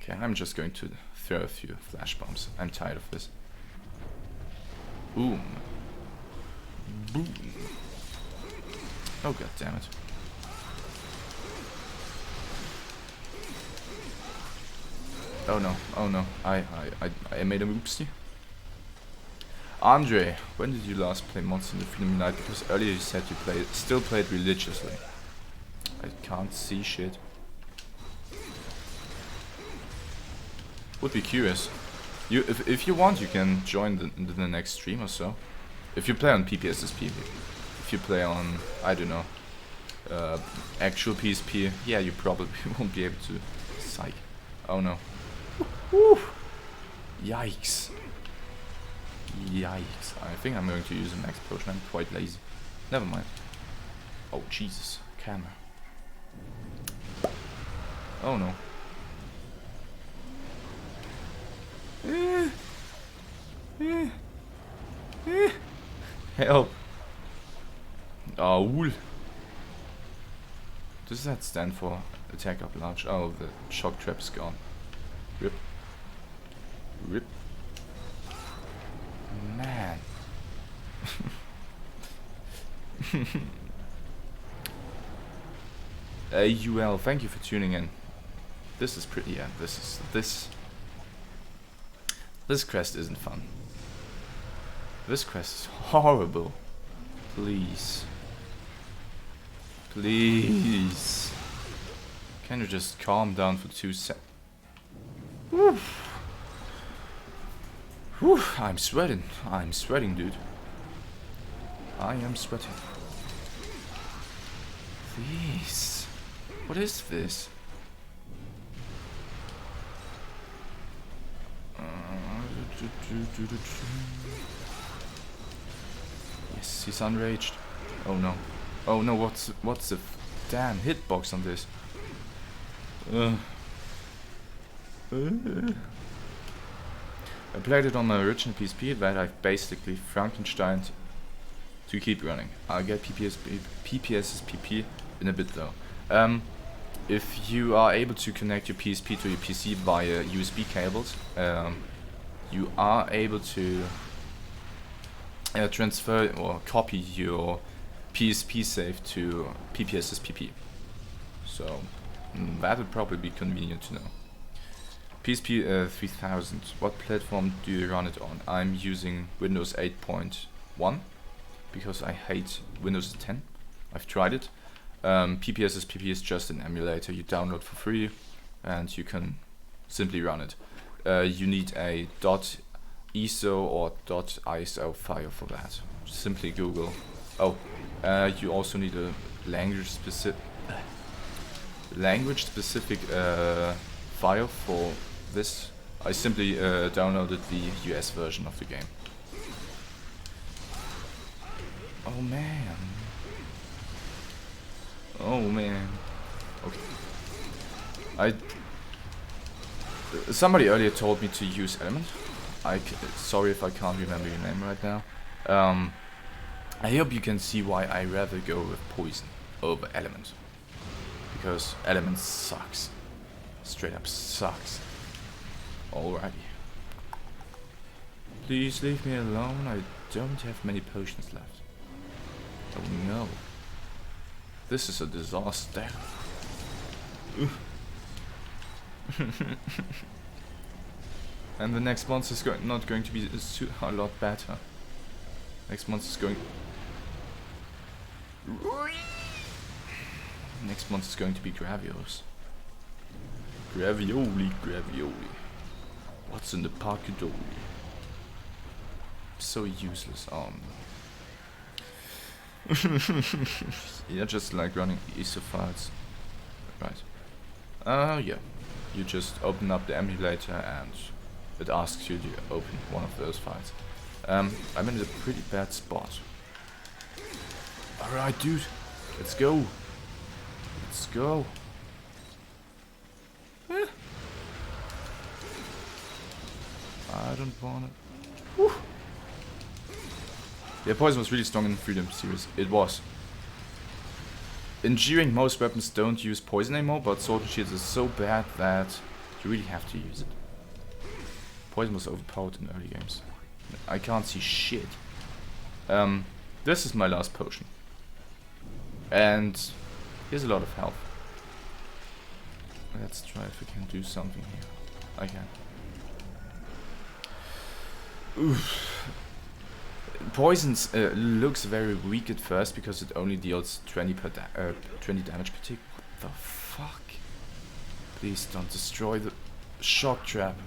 S1: Okay, I'm just going to throw a few flash bombs. I'm tired of this. Boom. Boom. Oh, god damn it. Oh no, oh no. I made a oopsie. Andre, when did you last play Monster in the Freedom Unite? Because earlier you said you still played religiously. I can't see shit. Would be curious. If you want, you can join the next stream or so. If you play on PPSSP. If you play on, I don't know, actual PSP, yeah, you probably won't be able to. Psych. Oh no. Woo. Yikes. Yikes. I think I'm going to use a max potion. I'm quite lazy. Never mind. Oh Jesus. Camera. Oh no. Help. Oh, wool. Does that stand for attack up large? Oh, the shock trap is gone. Rip. Rip. Man. UL, thank you for tuning in. This is pretty, yeah, this quest isn't fun. This quest is horrible. Please. Please. Can you just calm down for 2 seconds? Whew. Whew, I'm sweating. I'm sweating, dude. I am sweating. Please. What is this? Yes, he's unraged. Oh no. Oh no, what's the damn hitbox on this? I played it on my original PSP that I've basically Frankensteined to keep running. I'll get PPSSP in a bit though. If you are able to connect your PSP to your PC via USB cables, you are able to transfer or copy your PSP save to PPSSP. So that would probably be convenient to know. PSP 3000, what platform do you run it on? I'm using Windows 8.1 because I hate Windows 10. I've tried it. PPSSP is just an emulator you download for free and you can simply run it. You need a .iso or .iso file for that. Simply Google. Oh, you also need a language specific file for this. I simply downloaded the US version of the game. Oh man. Oh man. Okay. Somebody earlier told me to use element. Sorry if I can't remember your name right now. I hope you can see why I rather go with poison over element. Because element sucks. Straight up sucks. Alrighty. Please leave me alone. I don't have many potions left. Oh no. This is a disaster. And the next monster is not going to be a lot better. Next monster is going... Next monster is going to be Gravios. Gravioli, gravioli. What's in the pocketoli? So useless. Yeah, just like running ESO files. Right. Yeah. You just open up the emulator and it asks you to open one of those files. I'm in a pretty bad spot. Alright, dude. Let's go. Let's go. I don't want it. Whew. Yeah, poison was really strong in the Freedom series. It was. In G-Rank, most weapons don't use poison anymore, but Sword and Shield is so bad that you really have to use it. Poison was overpowered in early games. I can't see shit. This is my last potion. And here's a lot of health. Let's try if we can do something here. I can. Oof. Poisons looks very weak at first because it only deals 20 damage per tick. What the fuck? Please don't destroy the shock trap.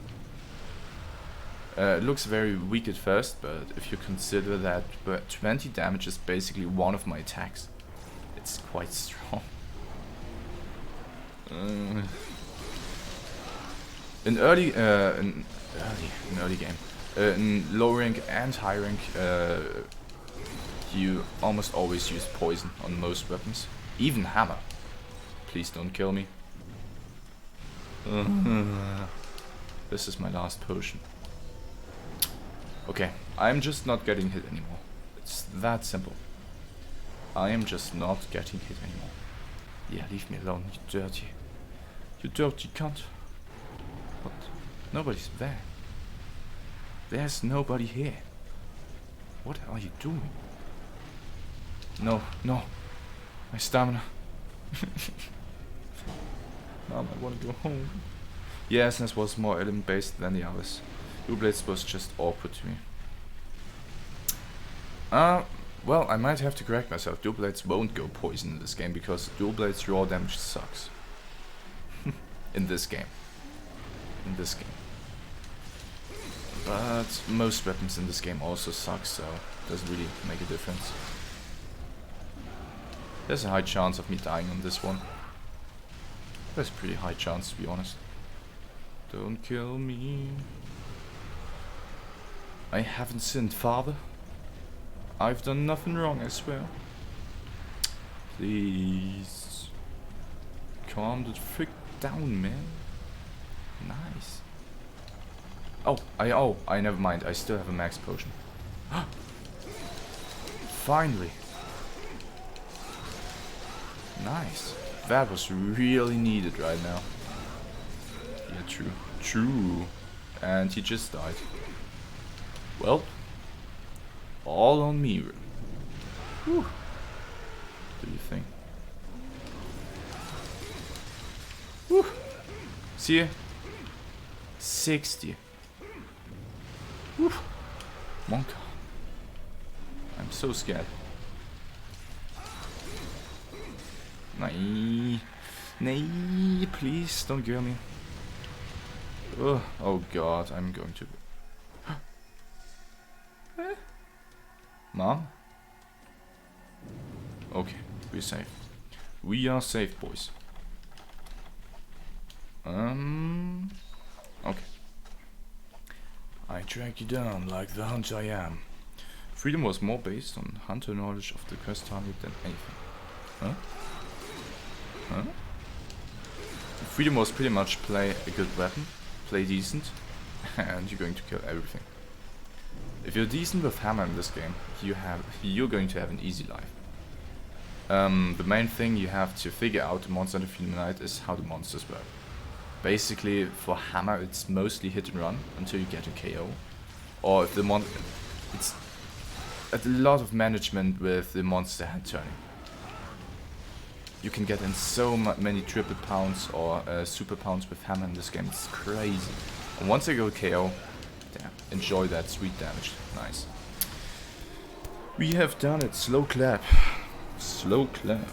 S1: It looks very weak at first, but if you consider that 20 damage is basically one of my attacks, it's quite strong. In early game. In low rank and high rank, you almost always use poison on most weapons. Even hammer. Please don't kill me. This is my last potion. Okay, I'm just not getting hit anymore. It's that simple. I am just not getting hit anymore. Yeah, leave me alone, you dirty cunt. What? Nobody's there. There's nobody here. What are you doing? No, no. My stamina. Mom, I want to go home. Yeah, Essence was more element based than the others. Dual Blades was just awkward to me. Well, I might have to correct myself. Dual Blades won't go poison in this game because Dual Blades raw damage sucks. In this game. But most weapons in this game also suck, so it doesn't really make a difference. There's a high chance of me dying on this one. There's a pretty high chance, to be honest. Don't kill me. I haven't sinned, Father. I've done nothing wrong, I swear. Please. Calm the frick down, man. Nice. I never mind. I still have a max potion. Finally. Nice. That was really needed right now. Yeah, true. And he just died. Well, all on me. Whew. What do you think? Whew. See ya. 60. Whew. Monka. I'm so scared. Nay, please don't kill me. Oh god, I'm going to. Mom? Okay, we're safe. We are safe, boys. Okay. I track you down like the hunter I am. Freedom was more based on hunter knowledge of the quest target than anything. Huh? Freedom was pretty much play a good weapon, play decent, and you're going to kill everything. If you're decent with hammer in this game, you're going to have an easy life. The main thing you have to figure out the monster and the Freedom Unite is how the monsters work. Basically, for hammer, it's mostly hit and run until you get a KO, or if the it's a lot of management with the monster hand turning. You can get in so many triple pounds or super pounds with hammer in this game. It's crazy. And once I go KO, damn, enjoy that sweet damage. Nice. We have done it. Slow clap. Slow clap.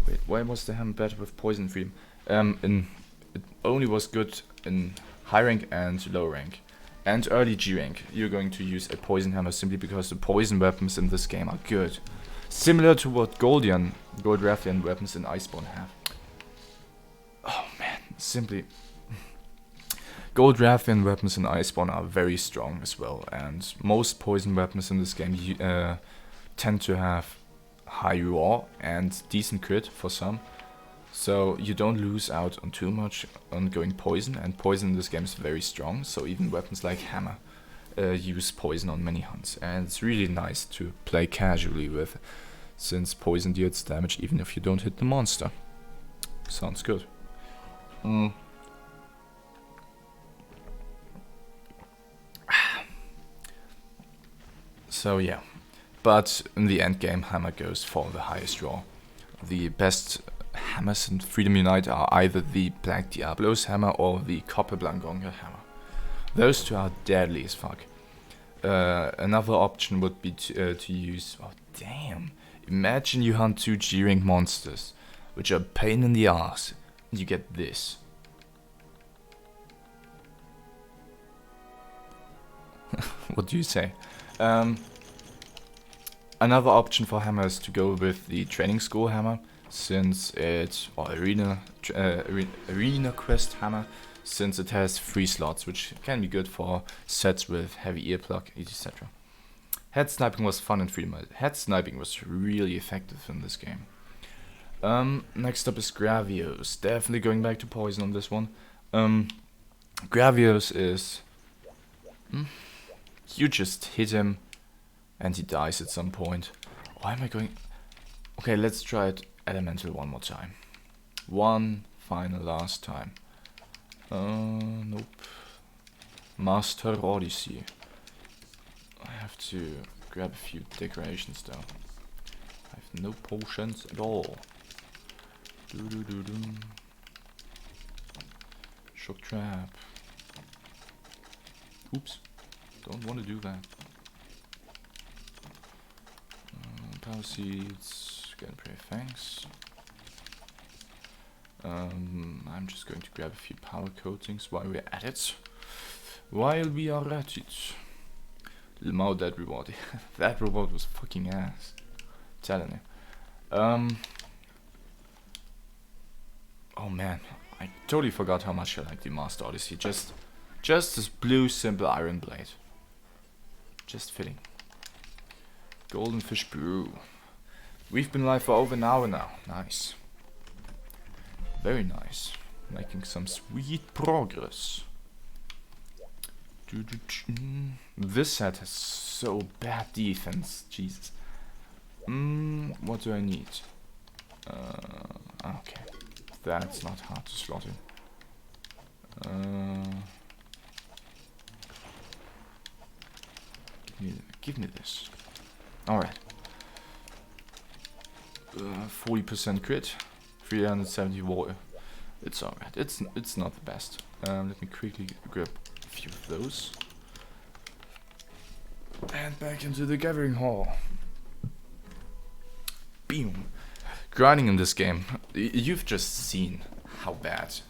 S1: Wait, why was the hammer better with poison freedom? It only was good in high rank and low rank. And early G rank. You're going to use a poison hammer simply because the poison weapons in this game are good. Similar to what Gold Rathian weapons in Iceborne have. Oh man, simply. Gold Rathian weapons in Iceborne are very strong as well, and most poison weapons in this game tend to have high raw and decent crit for some. So you don't lose out on too much on going poison, and poison in this game is very strong, so even weapons like hammer use poison on many hunts, and it's really nice to play casually with, since poison deals damage even if you don't hit the monster. Sounds good. So yeah, but in the end game, hammer goes for the highest raw. The best hammers in Freedom Unite are either the Black Diablos hammer or the Copper Blangonga hammer. Those two are deadly as fuck. Another option would be to use... Oh damn! Imagine you hunt 2 G-rank monsters, which are a pain in the ass, and you get this. What do you say? Another option for hammer is to go with the training school hammer, since it... or arena quest hammer, since it has 3 slots, which can be good for sets with heavy earplug, etc. Head sniping was fun in Freedom Unite. Head sniping was really effective in this game. Next up is Gravios. Definitely going back to poison on this one. Gravios is... you just hit him and he dies at some point. Why am I going... Okay, let's try it elemental one more time. One final last time. Nope. Master Odyssey. I have to grab a few decorations though. I have no potions at all. Shock trap. Oops. Don't want to do that. Power seeds. Again, pray thanks. I'm just going to grab a few power coatings while we're at it. While we are at it. Lamau that reward. That reward was fucking ass. Telling you. Oh man, I totally forgot how much I like the Master Odyssey. Just this blue simple iron blade. Just fitting. Golden Fish Brew. We've been live for over an hour now. Nice. Very nice. Making some sweet progress. This set has so bad defense. Jesus. What do I need? Okay. That's not hard to slot in. Give me this. Alright. 40% crit. 370 water. It's alright. It's not the best. Let me quickly grab a few of those. And back into the gathering hall. Boom. Grinding in this game. You've just seen how bad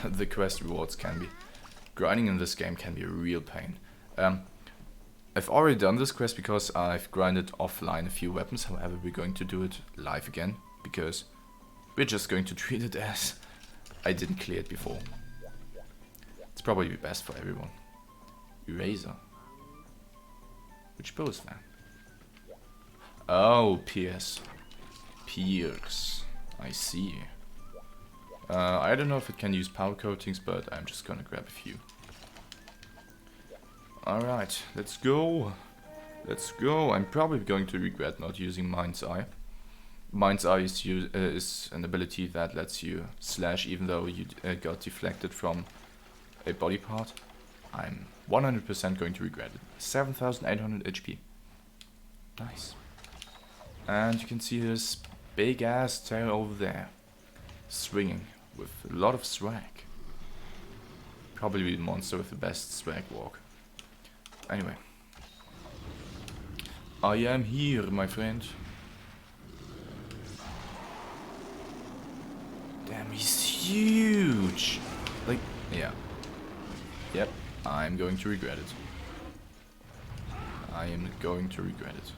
S1: the quest rewards can be. Grinding in this game can be a real pain. I've already done this quest because I've grinded offline a few weapons. However, we're going to do it live again because we're just going to treat it as I didn't clear it before. It's probably best for everyone. Eraser. Which bow is that? Oh, Pierce. Pierce. I see. I don't know if it can use power coatings, but I'm just gonna grab a few. Alright, let's go. Let's go. I'm probably going to regret not using Mind's Eye. Mind's Eye is an ability that lets you slash even though you got deflected from a body part. I'm 100% going to regret it. 7,800 HP. Nice. And you can see this big ass tail over there. Swinging with a lot of swag. Probably the monster with the best swag walk. Anyway. I am here, my friend. Damn, he's huge! Like, yeah. Yep, I'm going to regret it. I am going to regret it.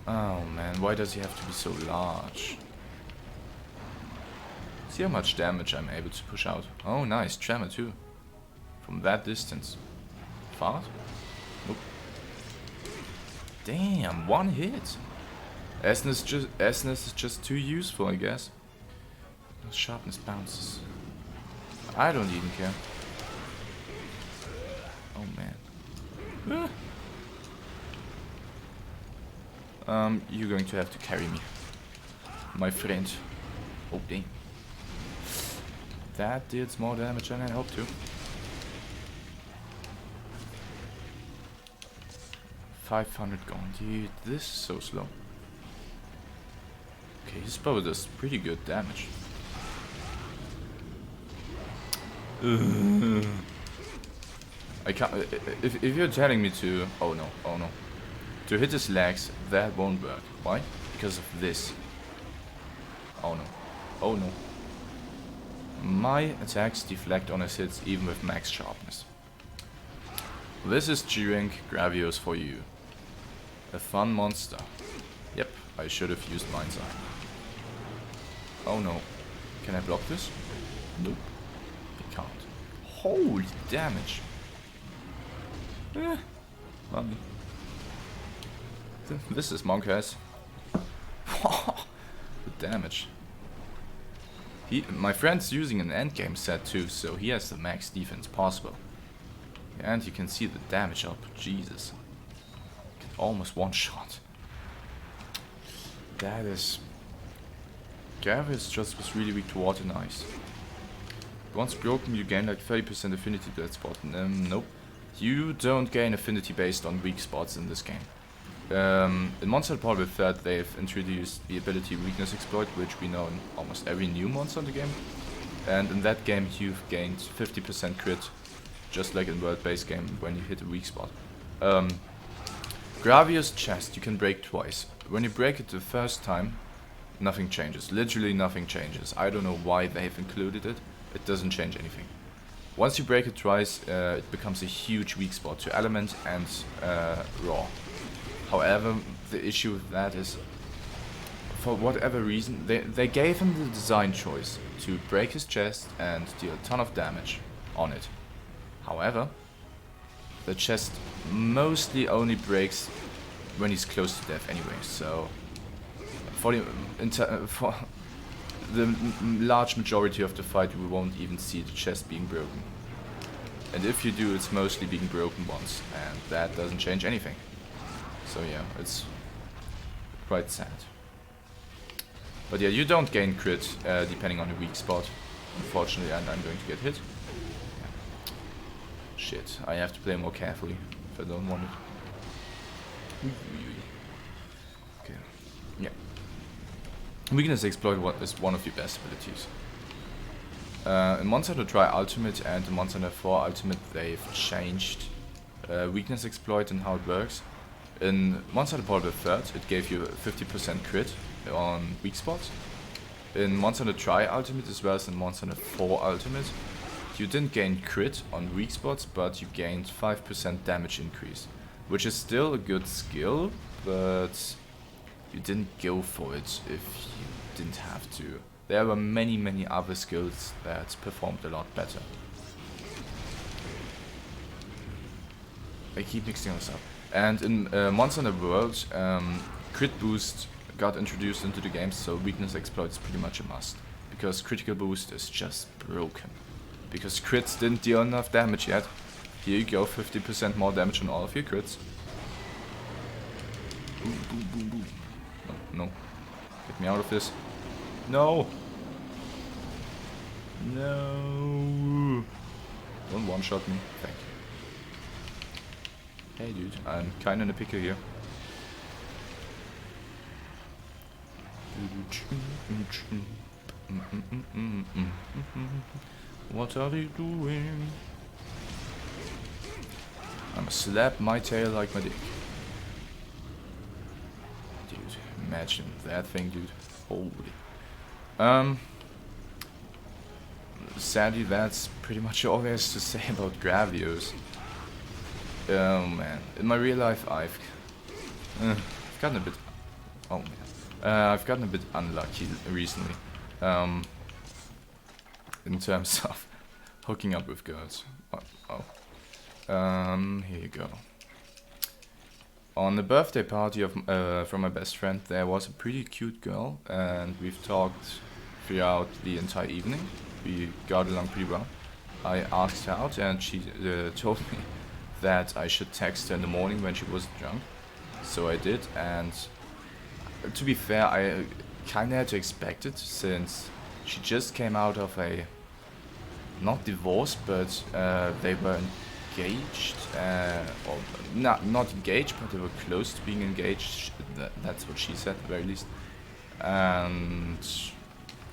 S1: Oh man, why does he have to be so large? See how much damage I'm able to push out. Oh nice, tremor too. From that distance. Fart? Nope. Damn, one hit. Essence is just too useful, I guess. Sharpness bounces. I don't even care. Oh man. You're going to have to carry me, my friend. Oh dang. That did more damage than I hoped to. 500 gone. Dude, this is so slow. Okay, his bow does pretty good damage. I can't. If you're telling me to, oh no, to hit his legs, that won't work. Why? Because of this. Oh no, oh no. My attacks deflect on his hits even with max sharpness. This is G-Rank Gravios for you. A fun monster. Yep, I should have used Mind's Eye. Oh no. Can I block this? Nope. I can't. Holy damage. Lovely. This is Monkey's. The damage. My friend's using an endgame set too, so he has the max defense possible. And you can see the damage up. Jesus. Almost one shot. That is... Gravius just was really weak to water and ice. Once broken, you gain like 30% affinity to that spot. Nope. You don't gain affinity based on weak spots in this game. In Monster Hunter with that, they've introduced the ability Weakness Exploit, which we know in almost every new monster in the game. And in that game, you've gained 50% crit, just like in world-based game when you hit a weak spot. Gravius chest you can break twice. When you break it the first time, nothing changes. Literally nothing changes. I don't know why they've included it. It doesn't change anything. Once you break it twice, it becomes a huge weak spot to element and raw. However, the issue with that is, for whatever reason, they gave him the design choice to break his chest and deal a ton of damage on it. However, the chest mostly only breaks when he's close to death anyway, so for the large majority of the fight we won't even see the chest being broken. And if you do, it's mostly being broken once, and that doesn't change anything. So yeah, it's quite sad. But yeah, you don't gain crit depending on the weak spot, unfortunately, and I'm going to get hit. Yeah. Shit, I have to play more carefully if I don't want it. Okay, yeah. Weakness Exploit is one of the best abilities. In Monster Hunter Tri Ultimate and in Monster Hunter 4 Ultimate, they've changed Weakness Exploit and how it works. In Monster Hunter Portal 3rd, it gave you 50% crit on weak spots. In Monster Hunter Tri Ultimate as well as in Monster Hunter 4 Ultimate, you didn't gain crit on weak spots, but you gained 5% damage increase, which is still a good skill, but you didn't go for it if you didn't have to. There were many other skills that performed a lot better. I keep mixing this up. And in Monster Hunter World, crit boost got introduced into the game, so weakness exploit is pretty much a must. Because critical boost is just broken. Because crits didn't deal enough damage yet. Here you go, 50% more damage on all of your crits. Boom, boom, boom, boom. No, no. Get me out of this. No! No! Don't one-shot me. Thank you. Hey dude, I'm kinda in a pickle here. What are they doing? I'ma slap my tail like my dick. Dude, imagine that thing, dude. Holy. Sadly, that's pretty much all there is to say about Gravios. Oh man, in my real life, I've gotten a bit. Oh man. I've gotten a bit unlucky recently, in terms of hooking up with girls. Here you go. On the birthday party of from my best friend, there was a pretty cute girl, and we've talked throughout the entire evening. We got along pretty well. I asked her out, and she told me that I should text her in the morning when she wasn't drunk. So I did, and to be fair, I kinda had to expect it, since she just came out of a, not divorce, but they were engaged, or not engaged, but they were close to being engaged. That's what she said, at the very least. And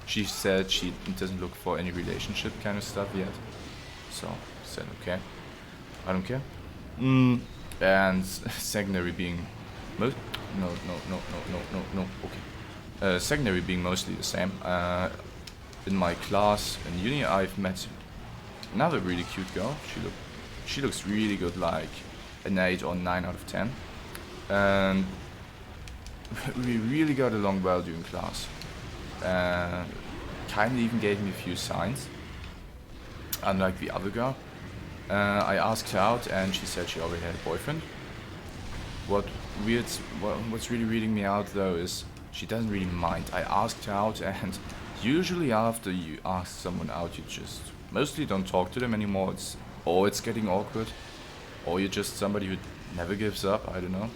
S1: she said she doesn't look for any relationship kind of stuff yet. So I said, okay, I don't care. And secondary being most. No. Okay. Secondary being mostly the same. In my class in uni, I've met another really cute girl. She looks really good, like an 8 or 9 out of 10. And we really got along well during class. Kinda even gave me a few signs. Unlike the other girl. I asked her out, and she said she already had a boyfriend. What's really reading me out though is she doesn't really mind. I asked her out, and usually after you ask someone out, you just mostly don't talk to them anymore. It's getting awkward, or you're just somebody who never gives up. I don't know.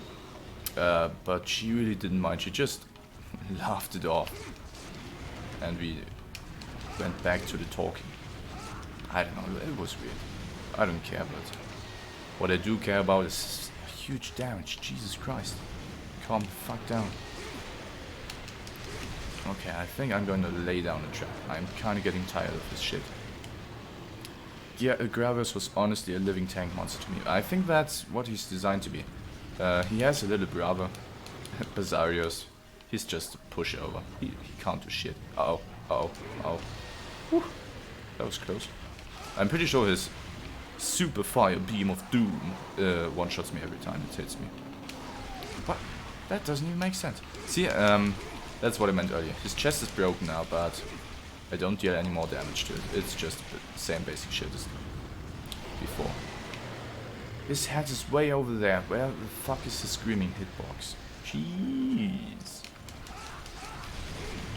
S1: But she really didn't mind. She just laughed it off, and we went back to the talking. I don't know. It was weird. I don't care, but what I do care about is huge damage. Jesus Christ. Calm the fuck down. Okay, I think I'm going to lay down a trap. I'm kind of getting tired of this shit. Yeah, Gravios was honestly a living tank monster to me. I think that's what he's designed to be. He has a little brother, Bazarios. He's just a pushover. He can't do shit. Uh oh. Whew. That was close. I'm pretty sure his super fire beam of doom one-shots me every time it hits me. What? That doesn't even make sense. See, that's what I meant earlier. His chest is broken now, but I don't deal any more damage to it. It's just the same basic shit as before. His head is way over there. Where the fuck is the screaming hitbox? Jeez.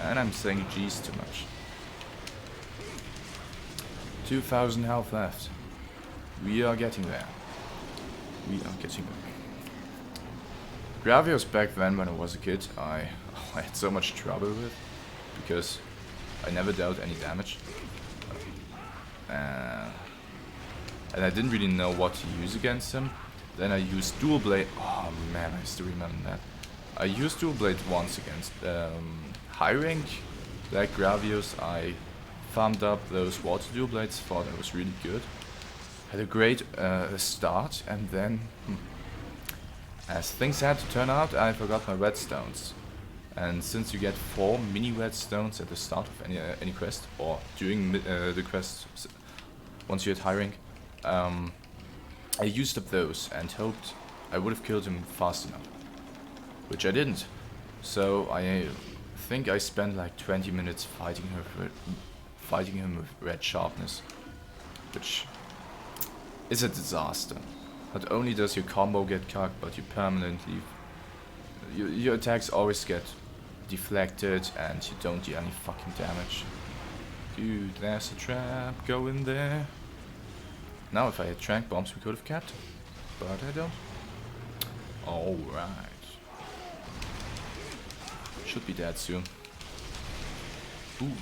S1: And I'm saying jeez too much. 2000 health left. We are getting there. Gravios back then, when I was a kid, I had so much trouble with, because I never dealt any damage. And I didn't really know what to use against him. Then I used dual blade. Oh man, I still remember that. I used dual blade once against high rank Black Gravios. I farmed up those water dual blades, thought I was really good. Had a great start, and then as things had to turn out, I forgot my redstones. And since you get 4 mini redstones at the start of any quest, or during the quest, once you're at high rank, I used up those and hoped I would have killed him fast enough, which I didn't. So I think I spent like 20 minutes fighting him with red sharpness, which is a disaster. Not only does your combo get cucked, but you permanently... Your attacks always get deflected and you don't do any fucking damage. Dude, there's a trap, go in there. Now if I had trank bombs we could have kept him, but I don't. Alright. Should be dead soon. Ooh.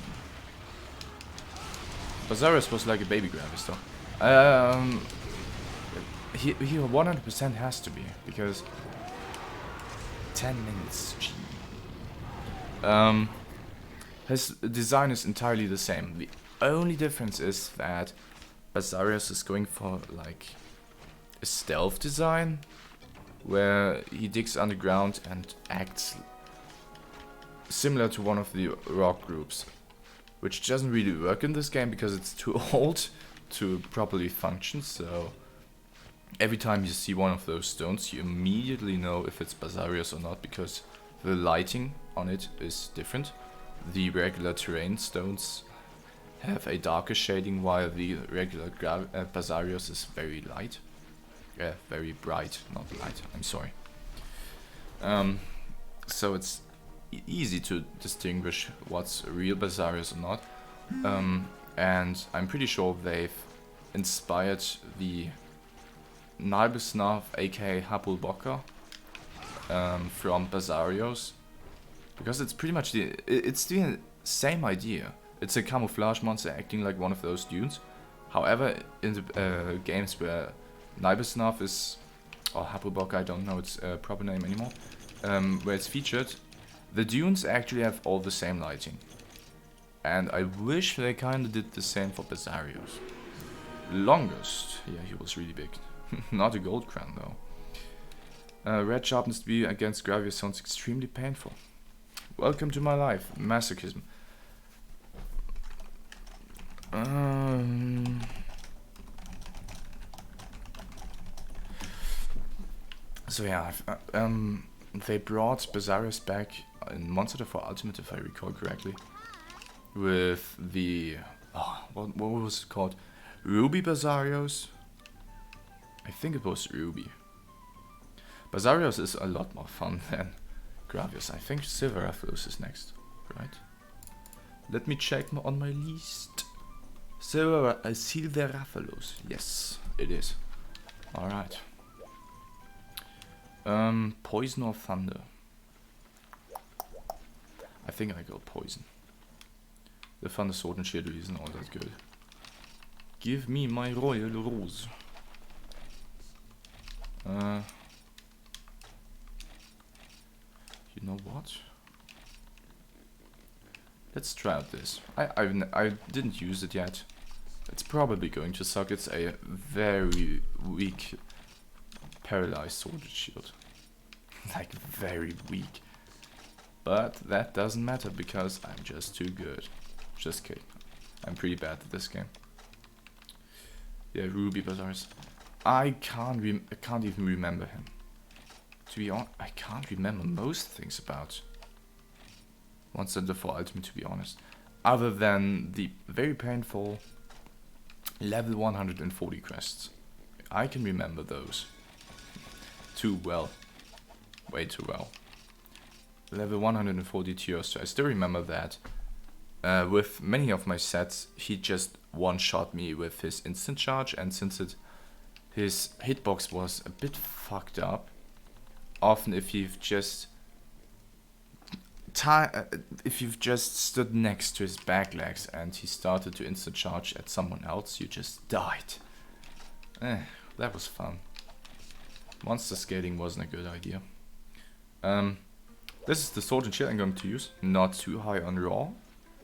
S1: Bazarius was like a baby Gravis though. He 100% has to be, because 10 minutes, gee. His design is entirely the same. The only difference is that Bazarius is going for like a stealth design, where he digs underground and acts similar to one of the rock groups, which doesn't really work in this game because it's too old to properly function. So every time you see one of those stones, you immediately know if it's Bazarius or not, because the lighting on it is different. The regular terrain stones have a darker shading, while the regular Bazarius is very light. Very bright, not light, I'm sorry. So it's easy to distinguish what's real Bazarius or not. And I'm pretty sure they've inspired the Nibelsnav aka Hapulboka from Bazarios, because it's pretty much it's the same idea. It's a camouflage monster acting like one of those dunes. However, in the games where Nibelsnav is, or Hapulboka, I don't know its proper name anymore, where it's featured, the dunes actually have all the same lighting. And I wish they kinda did the same for Bazarios. Longest, yeah, he was really big. Not a gold crown though. Red sharpness to be against Gravius sounds extremely painful. Welcome to my life, masochism. So yeah, they brought Bazarius back in Monster 4 Ultimate, if I recall correctly, with the what was it called? Ruby Bazarios? I think it was Ruby. Bazarios is a lot more fun than Gravius. I think Silver Rathalos is next, right? Let me check on my list. Silver Rathalos. Yes, it is. Alright. Poison or Thunder? I think I go Poison. The Thunder Sword and Shield isn't all that good. Give me my Royal Rose. You know what? Let's try out this. I didn't use it yet. It's probably going to suck. It's a very weak paralyzed sword and shield. Like very weak. But that doesn't matter because I'm just too good. Just kidding. I'm pretty bad at this game. Yeah, Ruby Bazars. I can't even remember him. To be honest, I can't remember most things about Monster 4 Ultimate, to be honest. Other than the very painful level 140 quests. I can remember those. Too well. Way too well. Level 140 Tiosto. I still remember that. With many of my sets, he just one-shot me with his instant charge, and since his hitbox was a bit fucked up, often if you've just stood next to his back legs and he started to instant charge at someone else, you just died. That was fun. Monster scaling wasn't a good idea. This is the sword and shield I'm going to use. Not too high on raw,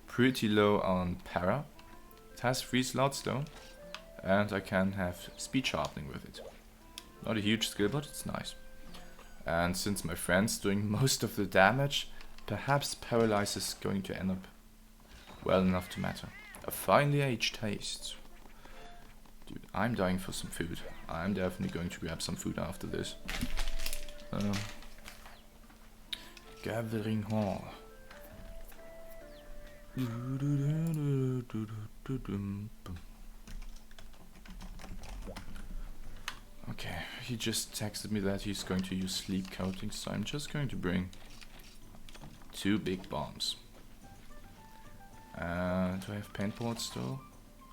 S1: pretty low on para. It has 3 slots though, and I can have speed sharpening with it. Not a huge skill, but it's nice. And since my friend's doing most of the damage, perhaps Paralyze is going to end up well enough to matter. A finely aged taste. Dude, I'm dying for some food. I'm definitely going to grab some food after this. Gathering Hall. Okay, he just texted me that he's going to use sleep coating, so I'm just going to bring 2 big bombs. Do I have paintboards still?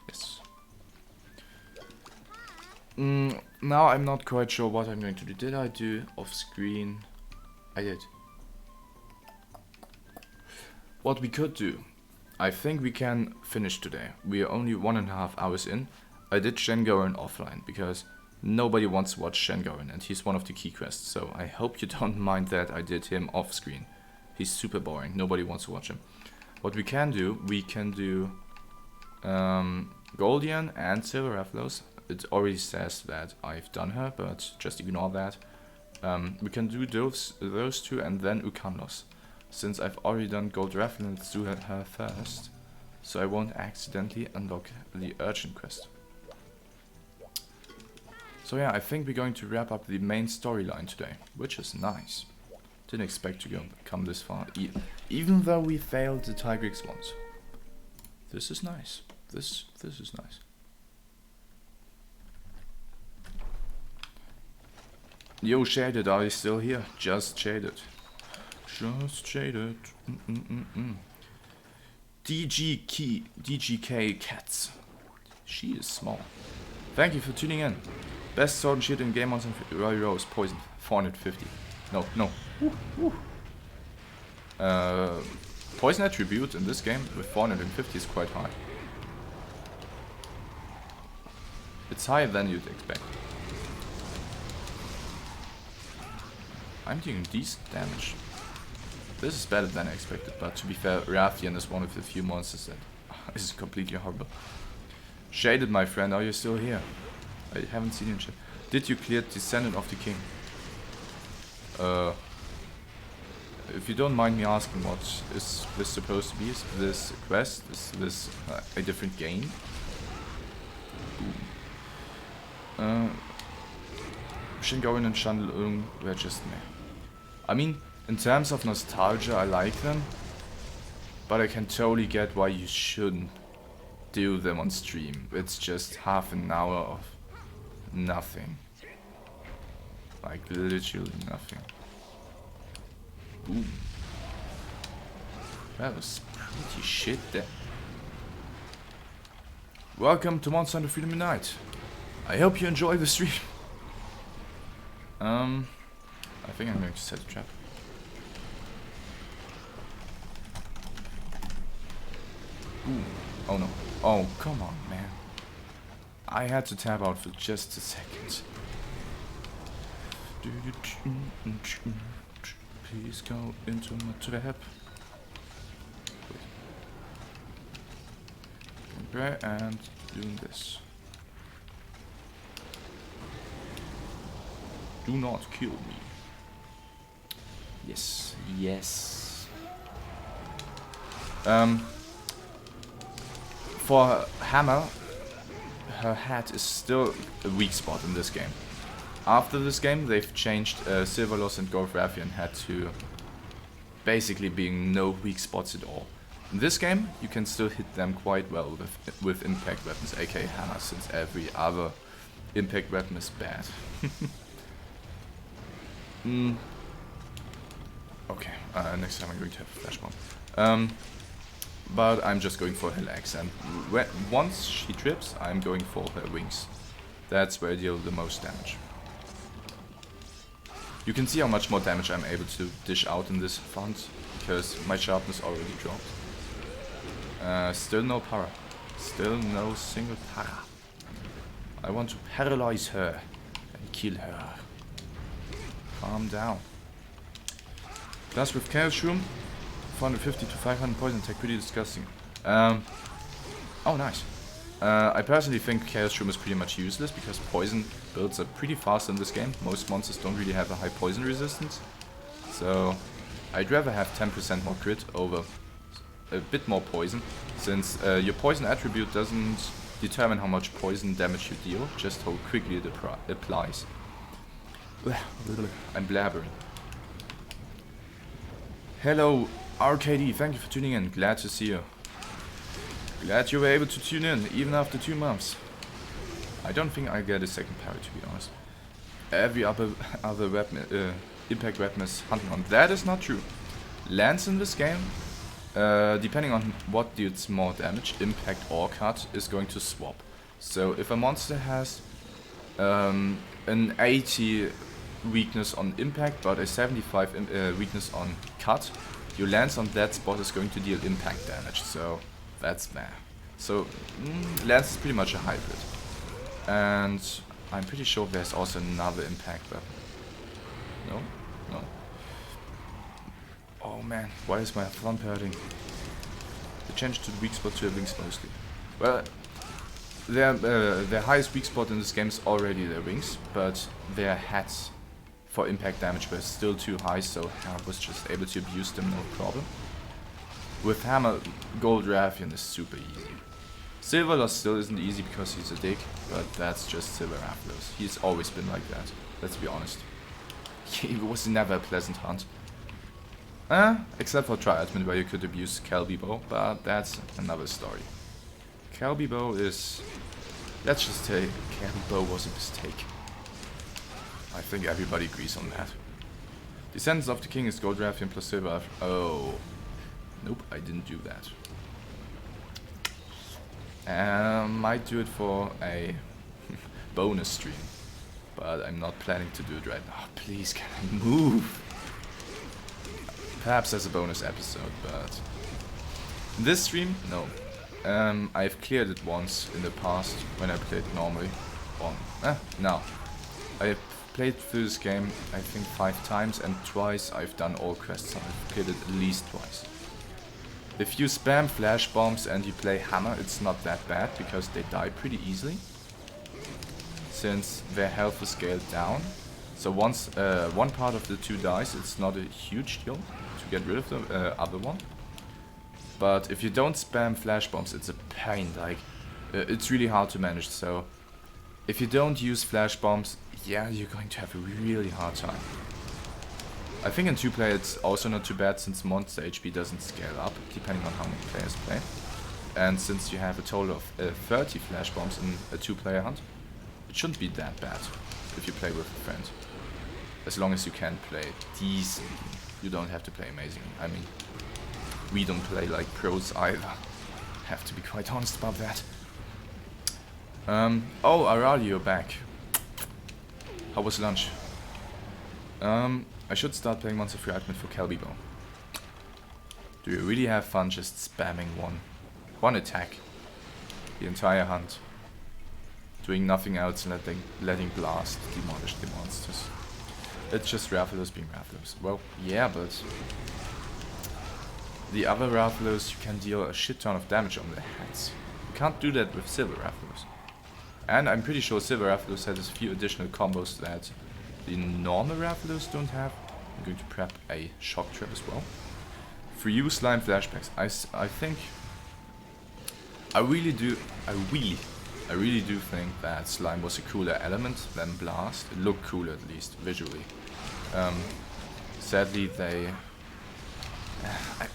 S1: Yes. Now I'm not quite sure what I'm going to do. Did I do off screen? I did. What we could do, I think we can finish today. We are only 1.5 hours in. I did Shengoran offline because nobody wants to watch Shengoran and he's one of the key quests. So I hope you don't mind that I did him off screen. He's super boring. Nobody wants to watch him. What we can do Goldian and Silver Rafflos. It already says that I've done her, but just ignore that. We can do those 2 and then Ukanlos. Since I've already done Gold Raffle, let's do her first. So I won't accidentally unlock the urgent quest. So yeah, I think we're going to wrap up the main storyline today, which is nice. Didn't expect to come this far, even though we failed the Tigrex once. This is nice. This is nice. Yo, Shaded, are you still here? Just Shaded. Just Shaded. DGK Cats. She is small. Thank you for tuning in. Best sword and shield in game on Roy Rose. Poison. 450. No. Poison attribute in this game with 450 is quite high. It's higher than you'd expect. I'm doing decent damage. This is better than I expected, but to be fair, Rathian is one of the few monsters that is completely horrible. Shaded, my friend, are you still here? I haven't seen you in chat. Did you clear Descendant of the King? If you don't mind me asking, what is this supposed to be? Is this a quest? Is this a different game? Shingoran and Shandlung were just meh. I mean, in terms of nostalgia, I like them, but I can totally get why you shouldn't do them on stream. It's just half an hour of nothing. Like, literally nothing. Boom. That was pretty shit there. Welcome to Monster Hunter Freedom Unite. I hope you enjoy the stream. I think I'm going to set a trap. Ooh. Oh no. Oh, come on, man. I had to tap out for just a second. Please go into my trap. Okay, and doing this. Do not kill me. Yes, yes. For Hammer, her hat is still a weak spot in this game. After this game, they've changed Silverlos and Gold Rathian hat to basically being no weak spots at all. In this game, you can still hit them quite well with impact weapons, aka Hammer, since every other impact weapon is bad. Okay, next time I'm going to have a flash bomb. But I'm just going for her legs, and once she trips, I'm going for her wings. That's where I deal the most damage. You can see how much more damage I'm able to dish out in this font, because my sharpness already dropped. Still no para. Still no single para. I want to paralyze her and kill her. Calm down. Plus with Chaos Shroom, 450 to 500 poison attack, pretty disgusting. Oh, nice. I personally think Chaos Shroom is pretty much useless because poison builds up pretty fast in this game. Most monsters don't really have a high poison resistance. So I'd rather have 10% more crit over a bit more poison, since your poison attribute doesn't determine how much poison damage you deal, just how quickly it applies. I'm blabbering. Hello, RKD, thank you for tuning in. Glad to see you. Glad you were able to tune in, even after 2 months. I don't think I get a second parry, to be honest. Every other weapon, impact weapon is hunting on. That is not true. Lance in this game, depending on what deals more damage, impact or cut, is going to swap. So if a monster has an 80 weakness on impact but a 75 weakness on cut, your Lance on that spot is going to deal impact damage, so that's there. So Lance is pretty much a hybrid. And I'm pretty sure there's also another impact weapon. No? No. Oh man, why is my thumb hurting? They changed to the weak spot to a wings mostly. Well, their highest weak spot in this game is already their wings, but their hats for impact damage were still too high, so I was just able to abuse them no problem. With Hammer, Gold Rathian is super easy. Silverloss still isn't easy because he's a dick, but that's just Silver Rathalos. He's always been like that, let's be honest. He was never a pleasant hunt. Except for Triadmin where you could abuse Kelbibo, but that's another story. Kelbibo is... let's just say Kelbibo was a mistake. I think everybody agrees on that. Descendants of the King is Gold Rathian plus Silver. Oh. Nope, I didn't do that. Might do it for a bonus stream, but I'm not planning to do it right now. Oh, please, can I move? Perhaps as a bonus episode, but this stream, no. I've cleared it once in the past when I played normally. No. I've played through this game I think 5 times, and twice I've done all quests. I've cleared it at least twice. If you spam flash bombs and you play Hammer, it's not that bad because they die pretty easily, since their health is scaled down. So once one part of the 2 dies, it's not a huge deal to get rid of the other one. But if you don't spam flash bombs, it's a pain. Like it's really hard to manage. So if you don't use flash bombs, yeah, you're going to have a really hard time. I think in 2-player it's also not too bad, since monster HP doesn't scale up depending on how many players play. And since you have a total of 30 flash bombs in a 2-player hunt, it shouldn't be that bad if you play with a friend. As long as you can play decently. You don't have to play amazingly. I mean, we don't play like pros either. Have to be quite honest about that. Oh, Arali, you're back. How was lunch? I should start playing Monster Free Ultimate for Kelbibo. Do you really have fun just spamming one attack the entire hunt, doing nothing else and letting Blast demolish the monsters? It's just Rathalos being Rathalos. Well, yeah, but the other Rathalos you can deal a shit ton of damage on their heads. You can't do that with Silver Rathalos. And I'm pretty sure Silver Rathalos has a few additional combos that the normal Rathalos don't have. I'm going to prep a shock trap as well. For you, slime flashbacks. I think I really do think that slime was a cooler element than blast. It looked cooler, at least visually. Sadly,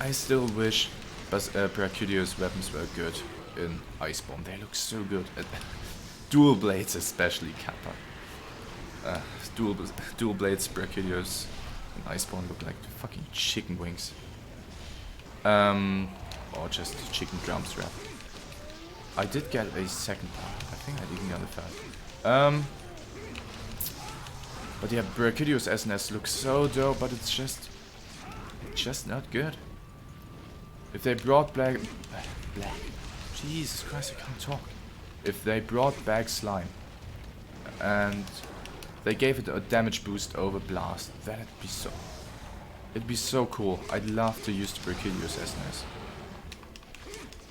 S1: I still wish Brachydio's weapons were good in Iceborne. They look so good. Dual blades, especially Kappa. Dual blades, Brachydio's and Iceborne look like fucking chicken wings. Or just chicken drums wrap. I did get a second part. I think I didn't get a third. But yeah, Brachydio's SNS looks so dope, but it's just not good. If they brought black, Jesus Christ, I can't talk. If they brought back slime and they gave it a damage boost over blast, then it'd be so cool. I'd love to use the Brachydio's SNS.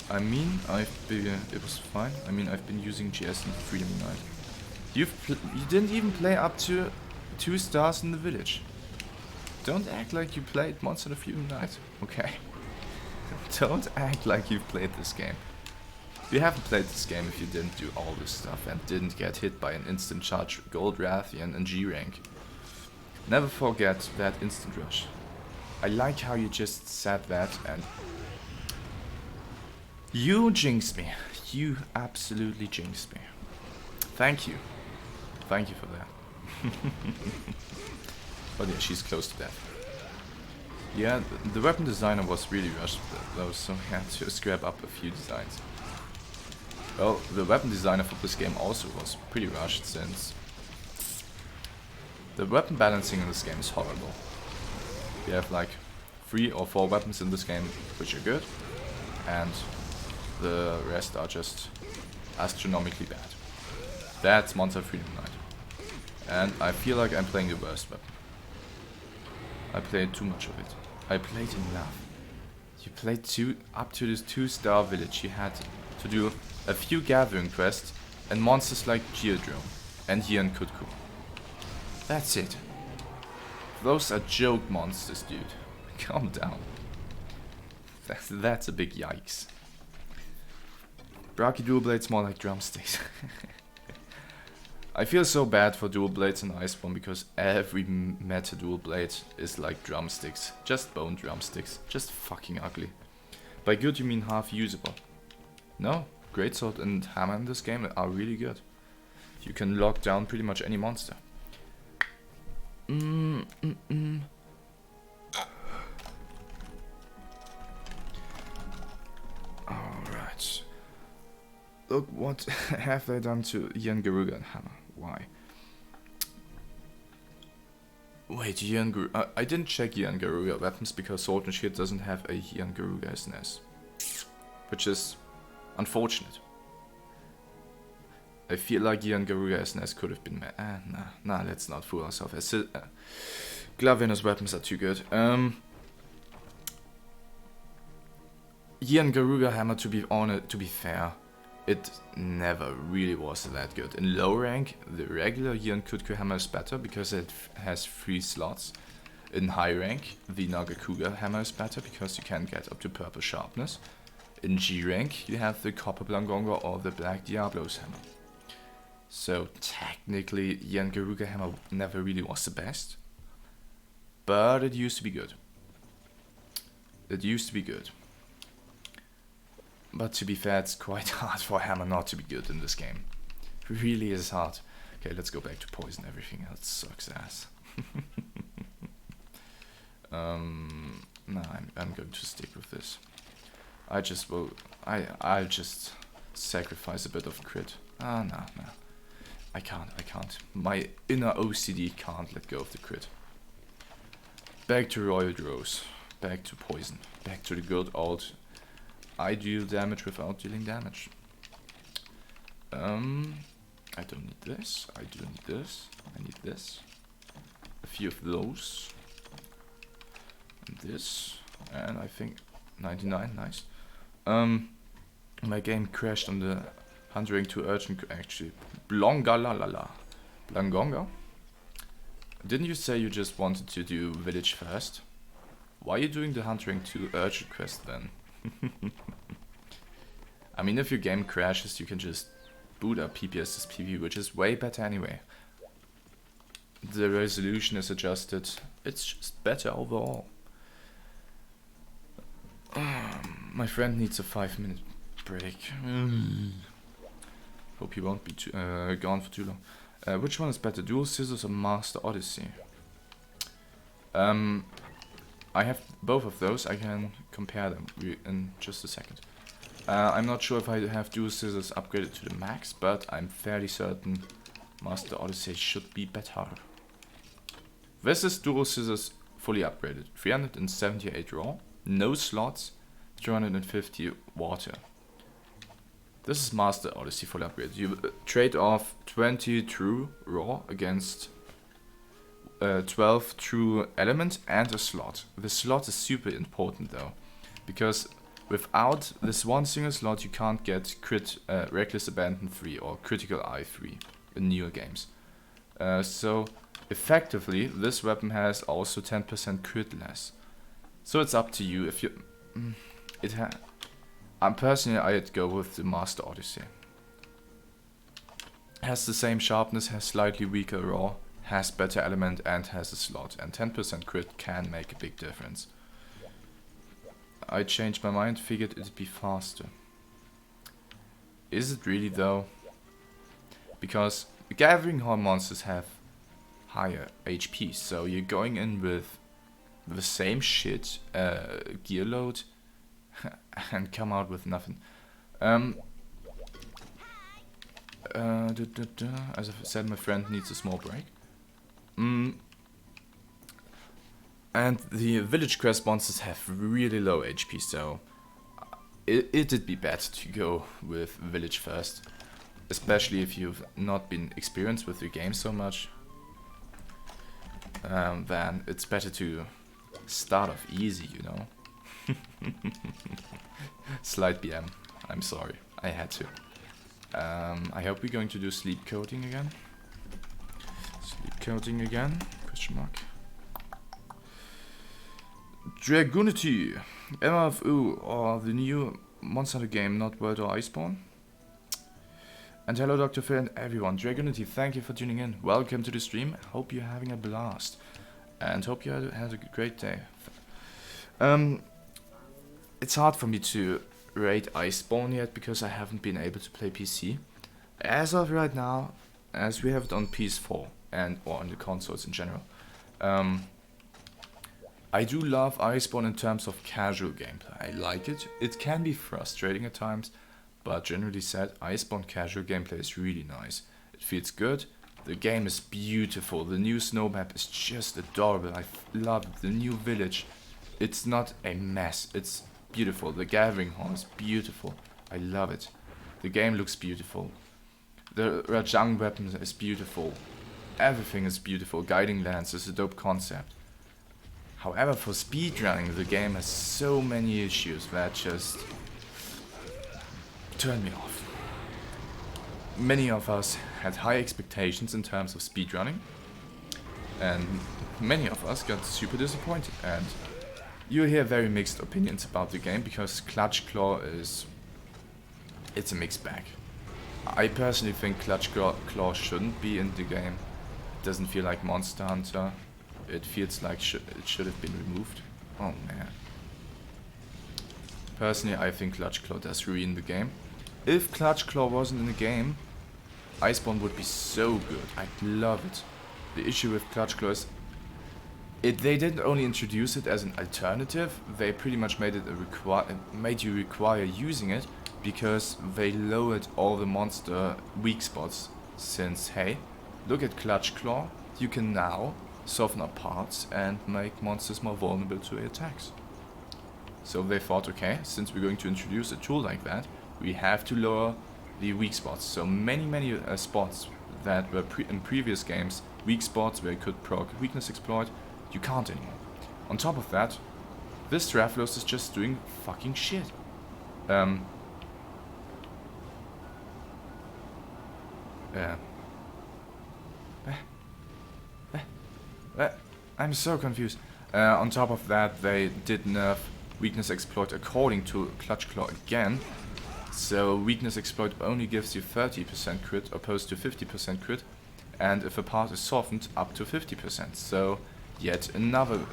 S1: I mean, it was fine. I mean, I've been using GS in Freedom Unite. You didn't even play up to 2 stars in the village. Don't act like you played Monster of Unite, okay? Don't act like you've played this game. You haven't played this game if you didn't do all this stuff and didn't get hit by an instant charge Gold Rathian and G rank. Never forget that instant rush. I like how you just said that, and you jinxed me. You absolutely jinxed me. Thank you. Thank you for that. But yeah, she's close to death. Yeah, the weapon designer was really rushed though, so I had to scrap up a few designs. Well, the weapon designer for this game also was pretty rushed, since the weapon balancing in this game is horrible. You have like 3 or 4 weapons in this game which are good, and the rest are just astronomically bad. That's Monster Freedom Knight. And I feel like I'm playing the worst weapon. I played too much of it. I played in love. You played up to this 2-star village. You had to do a few gathering quests and monsters like Geodrome and Yian Kutku. That's it. Those are joke monsters, dude. Calm down. That's a big yikes. Braki dual blades more like drumsticks. I feel so bad for dual blades in Iceborne because every meta dual blade is like drumsticks. Just bone drumsticks. Just fucking ugly. By good you mean half usable. No, greatsword and hammer in this game are really good. You can lock down pretty much any monster. Alright. Look what have they done to Yian Garuga and hammer. Why? Wait, Yian Garuga... I didn't check Yian Garuga weapons because Sword and Shield doesn't have a Yian Garuga SNS. Which is unfortunate. I feel like Yian Garuga SNS could have been... Nah, let's not fool ourselves. Glavinus weapons are too good. Yian Garuga hammer, to be fair, it never really was that good. In low rank, the regular Yian Kutku hammer is better because it has 3 slots. In high rank, the Nagakuga hammer is better because you can get up to purple sharpness. In G rank, you have the Copper Blangonga or the Black Diablos hammer. So technically, Yian Garuga hammer never really was the best. But it used to be good. It used to be good. But to be fair, it's quite hard for a hammer not to be good in this game. It really is hard. Okay, let's go back to poison. Everything else sucks ass. Nah, I'm going to stick with this. I'll just sacrifice a bit of crit. No. I can't. My inner OCD can't let go of the crit. Back to Royal Rose. Back to poison. Back to the good old... I deal damage without dealing damage. I don't need this. I do need this. I need this. A few of those. And this. And I think 99. Nice. My game crashed on the Huntering to Urgent. Actually, Blongalalala. Blangonga? Didn't you say you just wanted to do village first? Why are you doing the Huntering to Urgent quest then? I mean, if your game crashes, you can just boot up PPS's PV, which is way better anyway. The resolution is adjusted. It's just better overall. My friend needs a 5-minute break. Hope he won't be gone for too long. Which one is better, Dual Scissors or Master Odyssey? I have both of those. I can compare them in just a second. I'm not sure if I have Dual Scissors upgraded to the max, but I'm fairly certain Master Odyssey should be better. This is Dual Scissors fully upgraded. 378 raw, no slots, 350 water. This is Master Odyssey fully upgraded. You trade off 20 true raw against 12 true elements and a slot. The slot is super important though, because without this one single slot you can't get Reckless Abandon 3 or Critical Eye 3 in newer games. So effectively this weapon has also 10% crit less. So it's up to you if you... personally I'd go with the Master Odyssey. Has the same sharpness, has slightly weaker raw, has better element and has a slot, and 10% crit can make a big difference. I changed my mind, figured it'd be faster. Is it really though? Because Gathering Horn monsters have higher HP, so you're going in with the same shit gear load and come out with nothing. As I said, my friend needs a small break. And the village quest monsters have really low HP, so it'd be better to go with village first. Especially if you've not been experienced with the game so much. Then it's better to start off easy, you know. Slight BM, I'm sorry, I had to. I hope we're going to do sleep coating again. Sleep coating again? Question mark. Dragunity, MFU, or the new Monster Hunter game, not World or Iceborne. And hello Dr. Phil and everyone. Dragunity, thank you for tuning in. Welcome to the stream. Hope you're having a blast. And hope you had a great day. It's hard for me to rate Iceborne yet because I haven't been able to play PC. As of right now, as we have it on PS4 or on the consoles in general. I do love Iceborne in terms of casual gameplay. I like it. It can be frustrating at times, but generally said, Iceborne casual gameplay is really nice. It feels good. The game is beautiful. The new snow map is just adorable. I love it. The new village. It's not a mess. It's beautiful. The gathering hall is beautiful. I love it. The game looks beautiful. The Rajang weapon is beautiful. Everything is beautiful. Guiding lance is a dope concept. However, for speedrunning, the game has so many issues that just turn me off. Many of us had high expectations in terms of speedrunning, and many of us got super disappointed. And you hear very mixed opinions about the game because Clutch Claw it's a mixed bag. I personally think Clutch Claw shouldn't be in the game. It doesn't feel like Monster Hunter. It feels like it should have been removed. Oh man. Personally, I think Clutch Claw does ruin the game. If Clutch Claw wasn't in the game, Iceborne would be so good. I'd love it. The issue with Clutch Claw is they didn't only introduce it as an alternative, they pretty much made it made you require using it because they lowered all the monster weak spots. Since hey, look at Clutch Claw, you can now soften up parts and make monsters more vulnerable to attacks. So they thought, okay, since we're going to introduce a tool like that, we have to lower the weak spots. So many spots that were in previous games, weak spots where you could proc weakness exploit, you can't anymore. On top of that, this Rathalos is just doing fucking shit. I'm so confused. On top of that, they did nerf weakness exploit according to Clutch Claw again. So weakness exploit only gives you 30% crit opposed to 50% crit, and if a part is softened, up to 50%. So yet another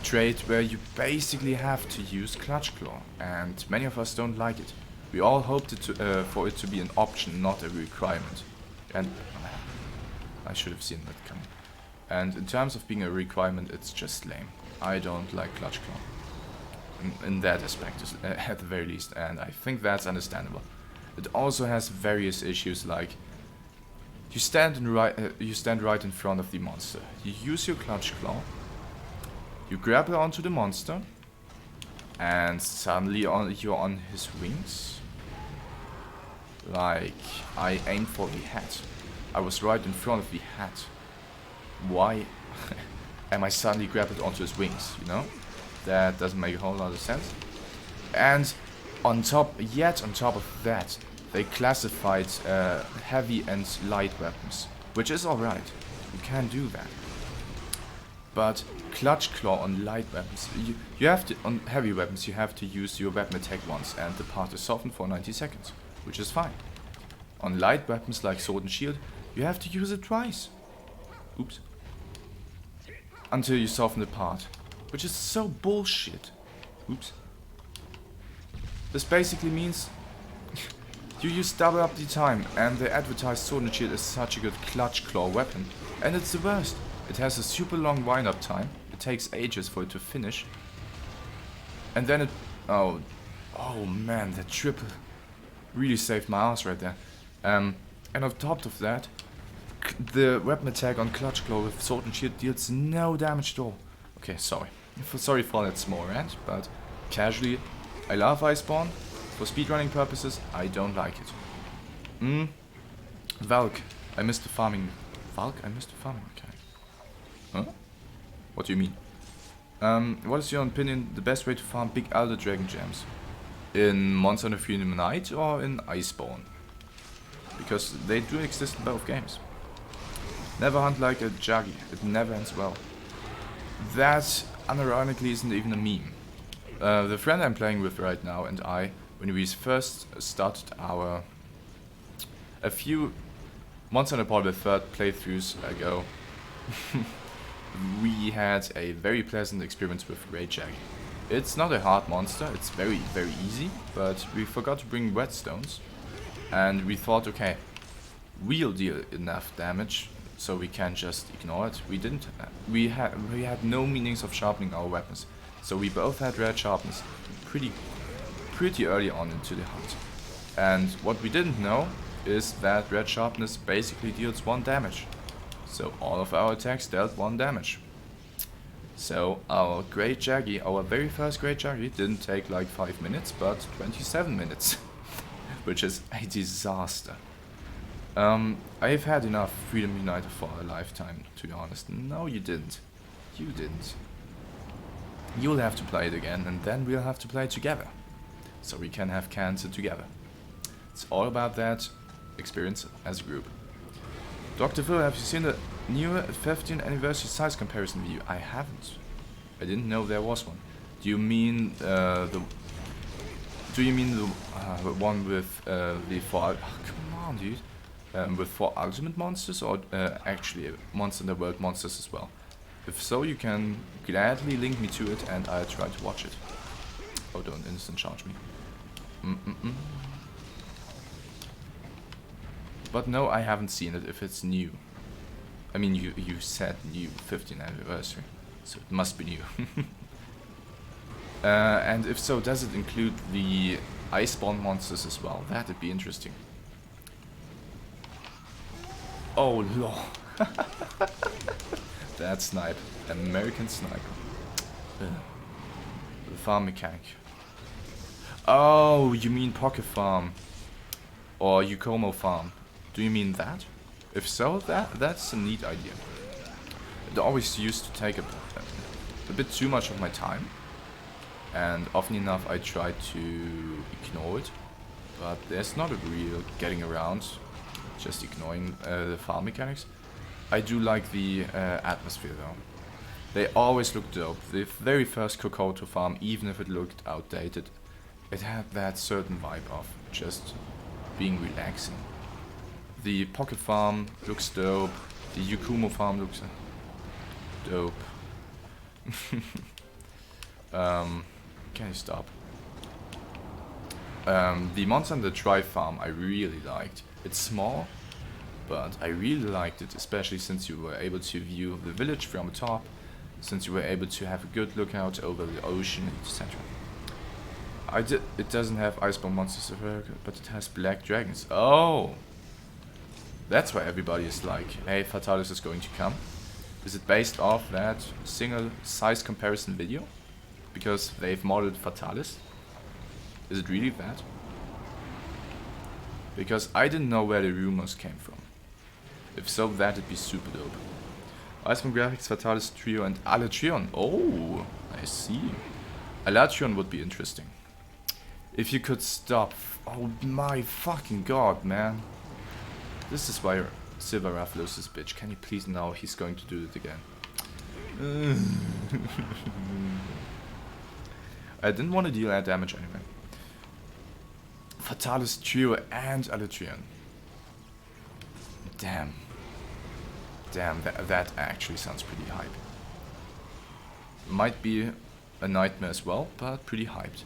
S1: trait where you basically have to use Clutch Claw, and many of us don't like it. We all hoped for it to be an option, not a requirement. And I should have seen that coming. And in terms of being a requirement, it's just lame. I don't like Clutch Claw. In that aspect, at the very least, and I think that's understandable. It also has various issues, like you stand right in front of the monster. You use your Clutch Claw, you grab onto the monster, and suddenly you're on his wings. Like I aimed for the hat. I was right in front of the hat. Why am I suddenly grabbed onto his wings? You know? That doesn't make a whole lot of sense. And on top of that, they classified heavy and light weapons, which is alright. You can do that. But Clutch Claw on light weapons, you have to, on heavy weapons, you have to use your weapon attack once, and the part is softened for 90 seconds, which is fine. On light weapons like sword and shield, you have to use it twice. Oops. Until you soften the part. Which is so bullshit. Oops. This basically means you use double up the time, and they advertise Sword and Shield as such a good Clutch Claw weapon. And it's the worst. It has a super long wind-up time. it takes ages for it to finish. And then it... Oh man, that triple really saved my ass right there. And on top of that, the weapon attack on Clutch Claw with Sword and Shield deals no damage at all. Okay, sorry. Sorry for that small rant, but casually, I love Iceborne. For speedrunning purposes, I don't like it. Valk, I missed the farming. Valk, I missed the farming mechanic. Huh? What do you mean? What is your opinion the best way to farm big Elder Dragon gems? In Monster Hunter Freedom Unite or in Iceborne? Because they do exist in both games. Never hunt like a Jaggy, it never ends well. That, unironically, isn't even a meme. The friend I'm playing with right now and I, when we first started a few Monster Hunter Portable 3rd playthroughs ago, we had a very pleasant experience with Great Jaggy. It's not a hard monster, it's very, very easy, but we forgot to bring whetstones, and we thought, okay, we'll deal enough damage so we can just ignore it. We didn't. We had no meanings of sharpening our weapons, so we both had red sharpness pretty early on into the hunt. And what we didn't know is that red sharpness basically deals 1 damage. So all of our attacks dealt 1 damage. So our Great Jaggy, our very first Great Jaggy, didn't take like 5 minutes, but 27 minutes, which is a disaster. I've had enough Freedom United for a lifetime, to be honest. No, you didn't. You didn't. You'll have to play it again, and then we'll have to play it together. So we can have cancer together. It's all about that experience as a group. Dr. Phil, have you seen the new 15th anniversary size comparison video? I haven't. I didn't know there was one. Do you mean the one with the 4? Oh, come on, dude. With 4 ultimate monsters, or actually Monster in the World monsters as well? If so, you can gladly link me to it, and I'll try to watch it. Oh, don't instant charge me. But no, I haven't seen it if it's new. I mean, you said new 15th anniversary, so it must be new. And if so, does it include the Iceborne monsters as well? That'd be interesting. Oh lol. That snipe. American sniper. The farm mechanic. Oh, you mean Pocket Farm. Or Ukomo Farm. Do you mean that? If so, that's a neat idea. It always used to take a bit too much of my time. And often enough I try to ignore it. But there's not a real getting around just ignoring the farm mechanics. I do like the atmosphere though. They always look dope. The very first Kokoto farm, even if it looked outdated, it had that certain vibe of just being relaxing. The Pocket Farm looks dope. The Yukumo Farm looks dope. Can you stop? The Monster and the Tri Farm I really liked. It's small, but I really liked it, especially since you were able to view the village from the top, since you were able to have a good lookout over the ocean, etc. It doesn't have Iceborne monsters, but it has black dragons. Oh! That's why everybody is like, hey, Fatalis is going to come. Is it based off that single size comparison video? Because they've modeled Fatalis? Is it really that? Because I didn't know where the rumors came from. If so, that'd be super dope. Iceborne graphics, Fatalis, Trio, and Alatreon. Oh, I see. Alatreon would be interesting. If you could stop. Oh my fucking god, man. This is why Silver Rathalos is bitch. Can you please now? He's going to do it again. I didn't want to deal that damage anyway. Fatalis, Trio, and Alatreon. Damn. Damn, that actually sounds pretty hype. Might be a nightmare as well, but pretty hyped.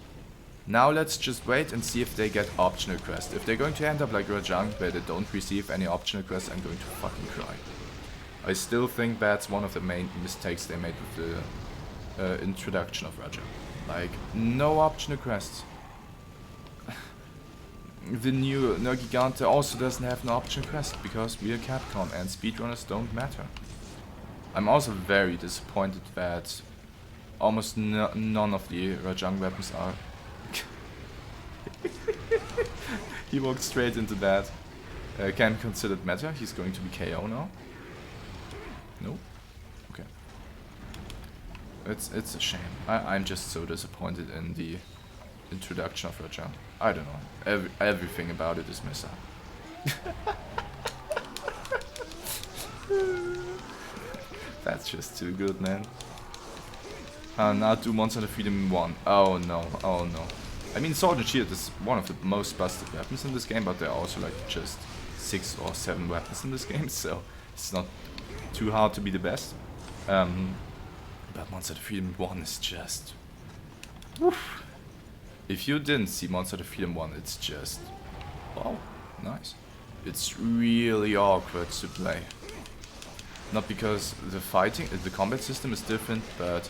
S1: Now let's just wait and see if they get optional quests. If they're going to end up like Rajang, where they don't receive any optional quests, I'm going to fucking cry. I still think that's one of the main mistakes they made with the introduction of Raja. Like, no optional quests. The new Nergigante also doesn't have an optional quest because we are Capcom and speedrunners don't matter. I'm also very disappointed that almost none of the Rajang weapons are... He walked straight into that. Can be considered meta. He's going to be KO now. No? Okay. It's a shame. I'm just so disappointed in the introduction of Rajang. I don't know. Everything about it is messed up. That's just too good, man. Now do Monster Defeat him in 1. Oh no, oh no. I mean, Sword and Shield is one of the most busted weapons in this game, but there are also like just 6 or 7 weapons in this game, so it's not too hard to be the best. But Monster Defeat him in 1 is just... Woof. If you didn't see Monster Defeat him 1, it's just... Wow, nice. It's really awkward to play. Not because the combat system is different, but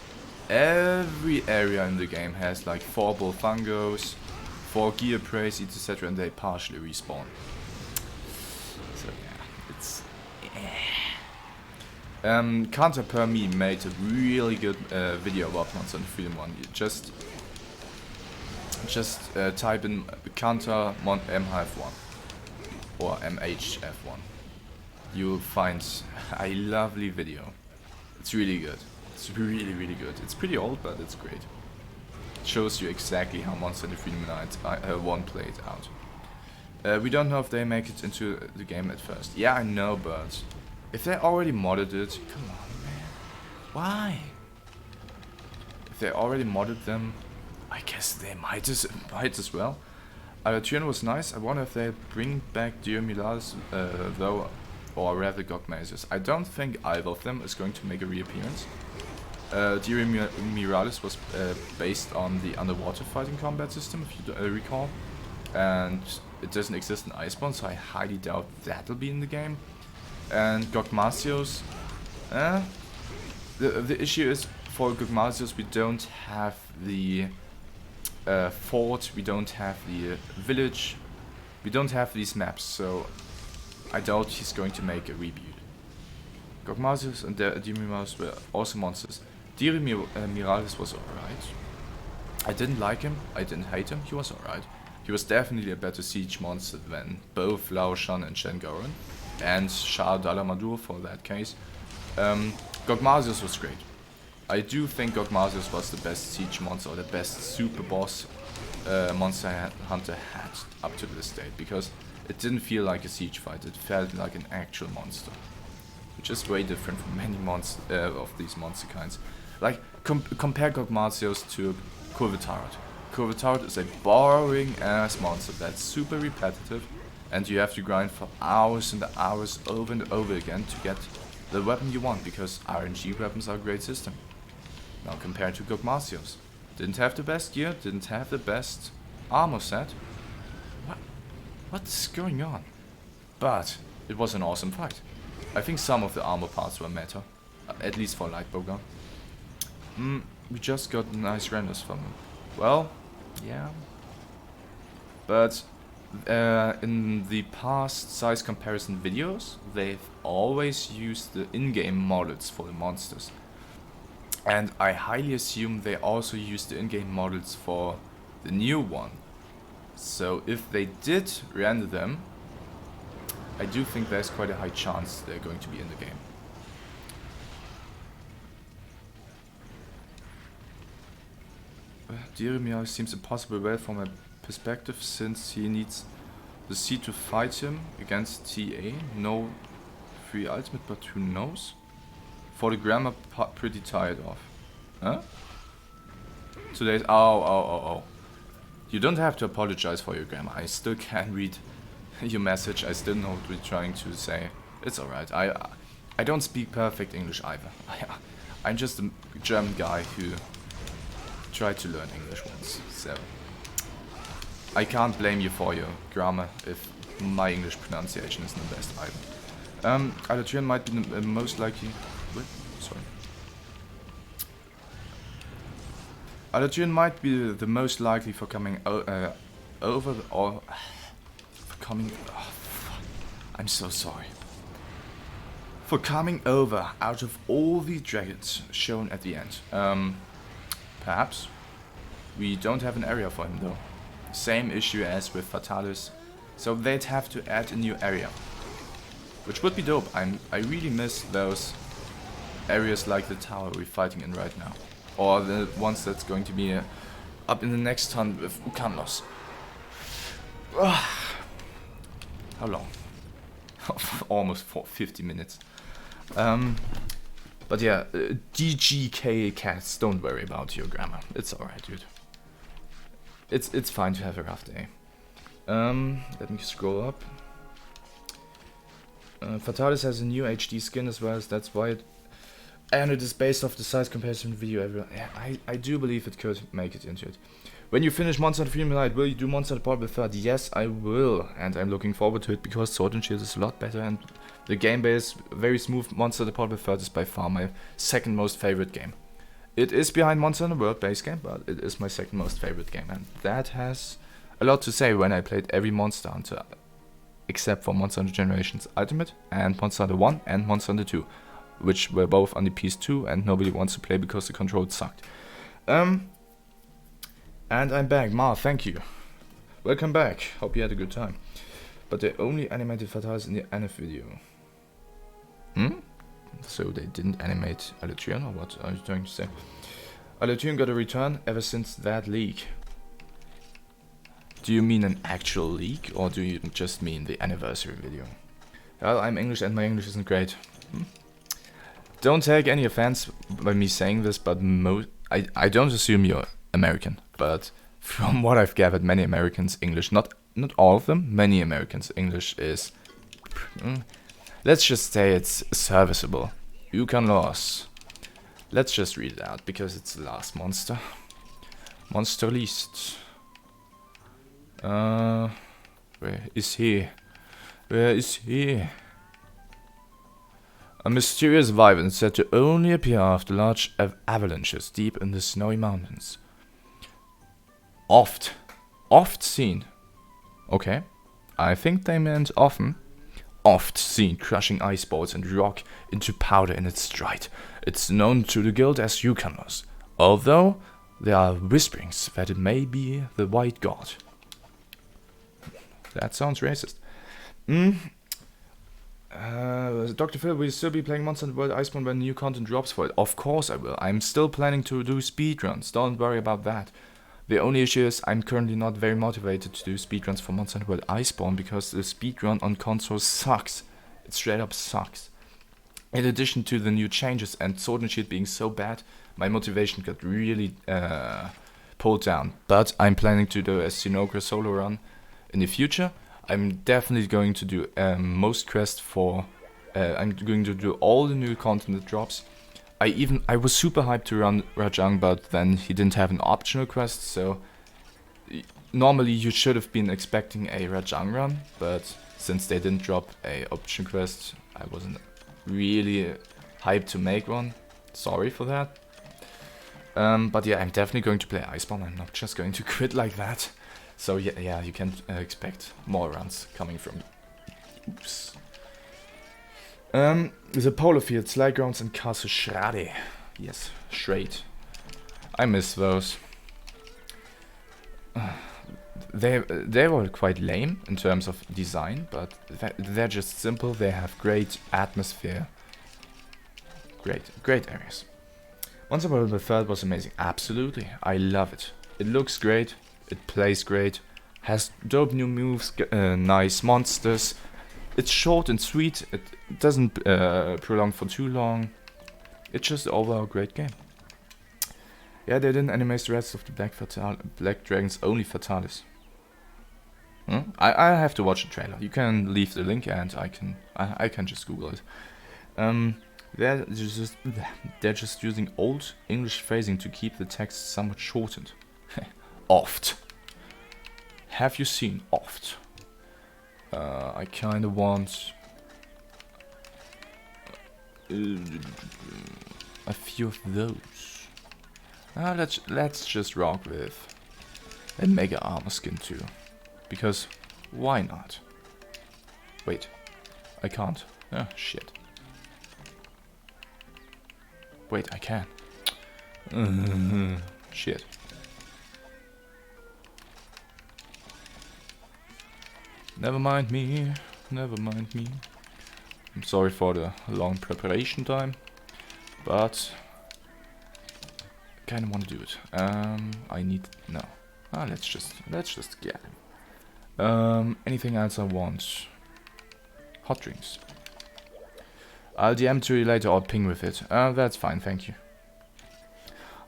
S1: every area in the game has like 4 Bullfungos, 4 Gear Praise, etc., and they partially respawn. So yeah, it's... Counter Per Me made a really good video about Monster Defeat him 1. You just type in Counter MHF1 or MHF1. You'll find a lovely video. It's really good. It's really, really good. It's pretty old, but it's great. It shows you exactly how Monster Defeat him 1 played out. We don't know if they make it into the game at first. Yeah, I know, but if they already modded it, come on, man. Why? If they already modded them, I guess they might as well. Tune was nice. I wonder if they bring back Dear Milas, though, or rather Gogmazes. I don't think either of them is going to make a reappearance. Dear Miralis was based on the underwater fighting combat system, if you recall, and it doesn't exist in Iceborne, so I highly doubt that'll be in the game. And Gogmasios, the issue is for Gogmasios we don't have the fort, we don't have the village, we don't have these maps, so I doubt he's going to make a reboot. Gogmasios and Dimimaus were awesome monsters. Diri Miralis was alright. I didn't like him, I didn't hate him, he was alright. He was definitely a better siege monster than both Lao Shan and Shen Goran, and Shah Dalamadur for that case. Gogmasios was great. I do think Gogmasios was the best siege monster, or the best super boss Monster Hunter had up to this date, because it didn't feel like a siege fight, it felt like an actual monster. Which is way different from many of these monster kinds. Like, compare Gogmasios to Kurvetarot. Kurvetarot is a boring ass monster that's super repetitive, and you have to grind for hours and hours over and over again to get the weapon you want, because RNG weapons are a great system. Now compared to Gogmasios. Didn't have the best gear, didn't have the best armor set. What's going on? But it was an awesome fight. I think some of the armor parts were meta, at least for Lightbowgun. We just got nice renders from him. Well, yeah. But in the past size comparison videos, they've always used the in-game models for the monsters. And I highly assume they also used the in-game models for the new one. So if they did render them, I do think there's quite a high chance they're going to be in the game. Diremia seems impossible well from a perspective, since he needs the C to fight him against TA. No free ultimate, but who knows? For the grammar, pretty tired of. Huh? Today's... Oh. You don't have to apologize for your grammar. I still can read your message. I still know what we're trying to say. It's alright. I don't speak perfect English either. I'm just a German guy who tried to learn English once. So I can't blame you for your grammar if my English pronunciation isn't the best either. Alaturian might be the most likely... Wait, sorry. Alaturian might be the most likely for coming over or... for coming... Oh, I'm so sorry. For coming over out of all the dragons shown at the end. Perhaps. We don't have an area for him though. Same issue as with Fatalis. So they'd have to add a new area. Which would be dope. I really miss those areas like the tower we're fighting in right now. Or the ones that's going to be up in the next hunt with Ukanlos. How long? Almost 50 minutes. But yeah, DGK cats, don't worry about your grammar. It's alright, dude. It's fine to have a rough day. Let me scroll up. Fatalis has a new HD skin as well, as that's why it... And it is based off the size comparison video everyone... Yeah, I do believe it could make it into it. When you finish Monster Hunter Freedom Unite, will you do Monster Hunter Portable 3rd? Yes, I will. And I'm looking forward to it because Sword and Shield is a lot better and the game base, very smooth. Monster Hunter Portable 3rd is by far my second most favorite game. It is behind Monster Hunter World base game, but it is my second most favorite game. And that has a lot to say when I played every Monster Hunter. Except for Monster Hunter Generations Ultimate and Monster Hunter 1 and Monster Hunter 2. Which were both on the PS2 and nobody wants to play because the controls sucked. And I'm back. Ma, thank you. Welcome back. Hope you had a good time. But they only animated Fatalis in the NF video. So they didn't animate Alaturian, or what are you trying to say? Alaturian got a return ever since that leak. Do you mean an actual leak, or do you just mean the anniversary video? Well, I'm English and my English isn't great. Don't take any offense by me saying this, but I don't assume you're American, but from what I've gathered, many Americans' English, not all of them, many Americans' English is, let's just say it's serviceable. Ukanlos. Let's just read it out, because it's the last monster. Monster list. Where is he? Where is he? A mysterious wyvern said to only appear after large avalanches deep in the snowy mountains. Oft seen. Okay, I think they meant often. Oft seen crushing ice balls and rock into powder in its stride. It's known to the guild as Ukanlos, although there are whisperings that it may be the white god. That sounds racist. Dr. Phil, will you still be playing Monster Hunter World Iceborne when new content drops for it? Of course I will. I'm still planning to do speedruns. Don't worry about that. The only issue is I'm currently not very motivated to do speedruns for Monster Hunter World Iceborne because the speedrun on console sucks. It straight up sucks. In addition to the new changes and Sword and Shield being so bad, my motivation got really pulled down. But I'm planning to do a Sinogre solo run in the future. I'm definitely going to do most quests for... I'm going to do all the new content that drops. I was super hyped to run Rajang, but then he didn't have an optional quest, so... Normally you should have been expecting a Rajang run, but since they didn't drop a option quest, I wasn't really hyped to make one. Sorry for that. But yeah, I'm definitely going to play Iceborne. I'm not just going to quit like that. So yeah, you can expect more runs coming from me. Oops. The Polar Field, Sly Grounds and Castle Schrade. Yes, Schrade. I miss those. They were quite lame in terms of design, but they're just simple. They have great atmosphere. Great areas. Monster Hunter 3rd was amazing. Absolutely, I love it. It looks great. It plays great, has dope new moves, nice monsters. It's short and sweet, it doesn't prolong for too long. It's just an overall great game. Yeah, they didn't animate the rest of the Black Dragons, only Fatalis. I have to watch the trailer. You can leave the link and I can just Google it. They're just using old English phrasing to keep the text somewhat shortened. Oft. Have you seen Oft? I kinda want... a few of those. Let's just rock with a mega armor skin too, because why not? Wait, I can't. Oh shit. Wait, I can. Shit. Never mind me. Never mind me. I'm sorry for the long preparation time, but I kinda wanna do it. I need no. Let's just get him. Anything else I want? Hot drinks. I'll DM to you later or ping with it. That's fine, thank you.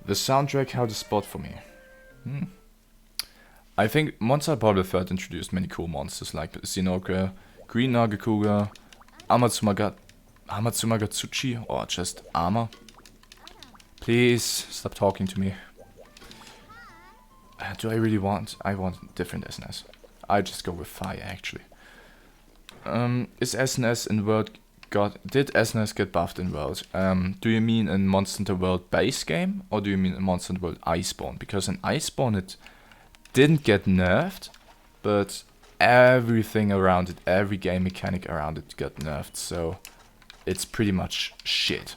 S1: The soundtrack held a spot for me. I think Monster Ball the Third introduced many cool monsters like Zinogre, Green Nagakuga, Amatsumagotsuchi, or just Armor. Please stop talking to me. Do I really want? I want different SNS. I just go with Fire actually. Is SNS in World did SNS get buffed in World? Do you mean in Monster Hunter World base game, or do you mean in Monster Hunter World Iceborne? Because in Iceborne it didn't get nerfed, but everything around it, every game mechanic around it got nerfed, so it's pretty much shit.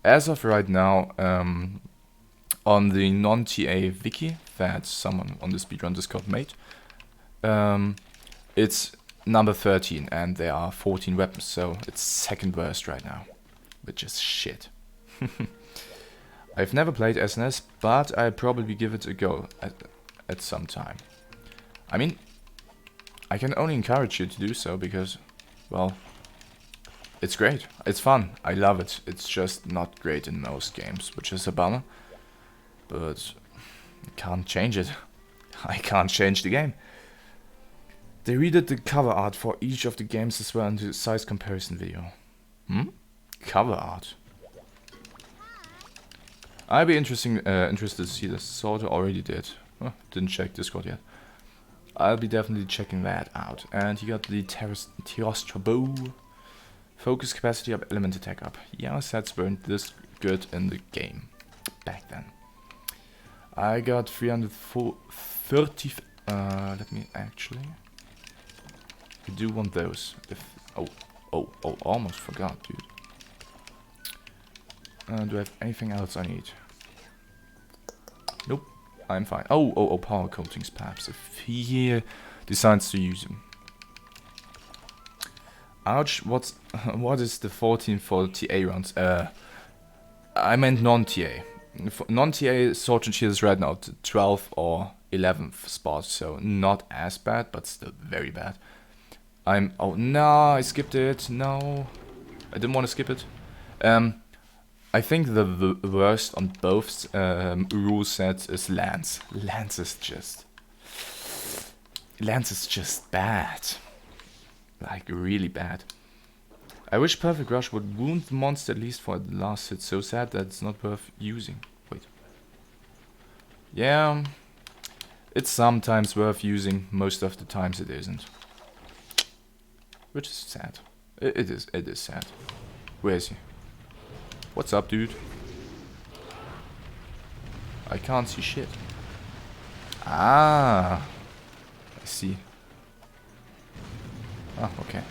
S1: As of right now, on the non-TA wiki that someone on the speedrun Discord made, it's number 13 and there are 14 weapons, so it's second worst right now, which is shit. I've never played SNS, but I'll probably give it a go at some time. I mean, I can only encourage you to do so because, well, it's great. It's fun. I love it. It's just not great in most games, which is a bummer. But I can't change it. I can't change the game. They redid the cover art for each of the games as well in the size comparison video. Cover art. I'd be interested to see this. Sorta already did. Didn't check Discord yet. I'll be definitely checking that out. And you got the Terrastra Bow. Focus capacity up, element attack up. Yeah, sets weren't this good in the game back then. I got 330. Let me actually. I do want those. If almost forgot, dude. Do I have anything else I need? Nope, I'm fine. Power coatings, perhaps. If he decides to use them. Ouch, what is the 14 for TA rounds? I meant non-TA. Non-TA Sword and Shield is right now at the 12th or 11th spot, so not as bad, but still very bad. Oh no, I skipped it. No, I didn't want to skip it. I think the worst on both rule sets is Lance. Lance is just bad. Like really bad. I wish Perfect Rush would wound the monster at least for the last hit. So sad that it's not worth using. Wait. Yeah, it's sometimes worth using. Most of the times it isn't. Which is sad. It is sad. Where is he? What's up, dude? I can't see shit. I see. Oh, okay.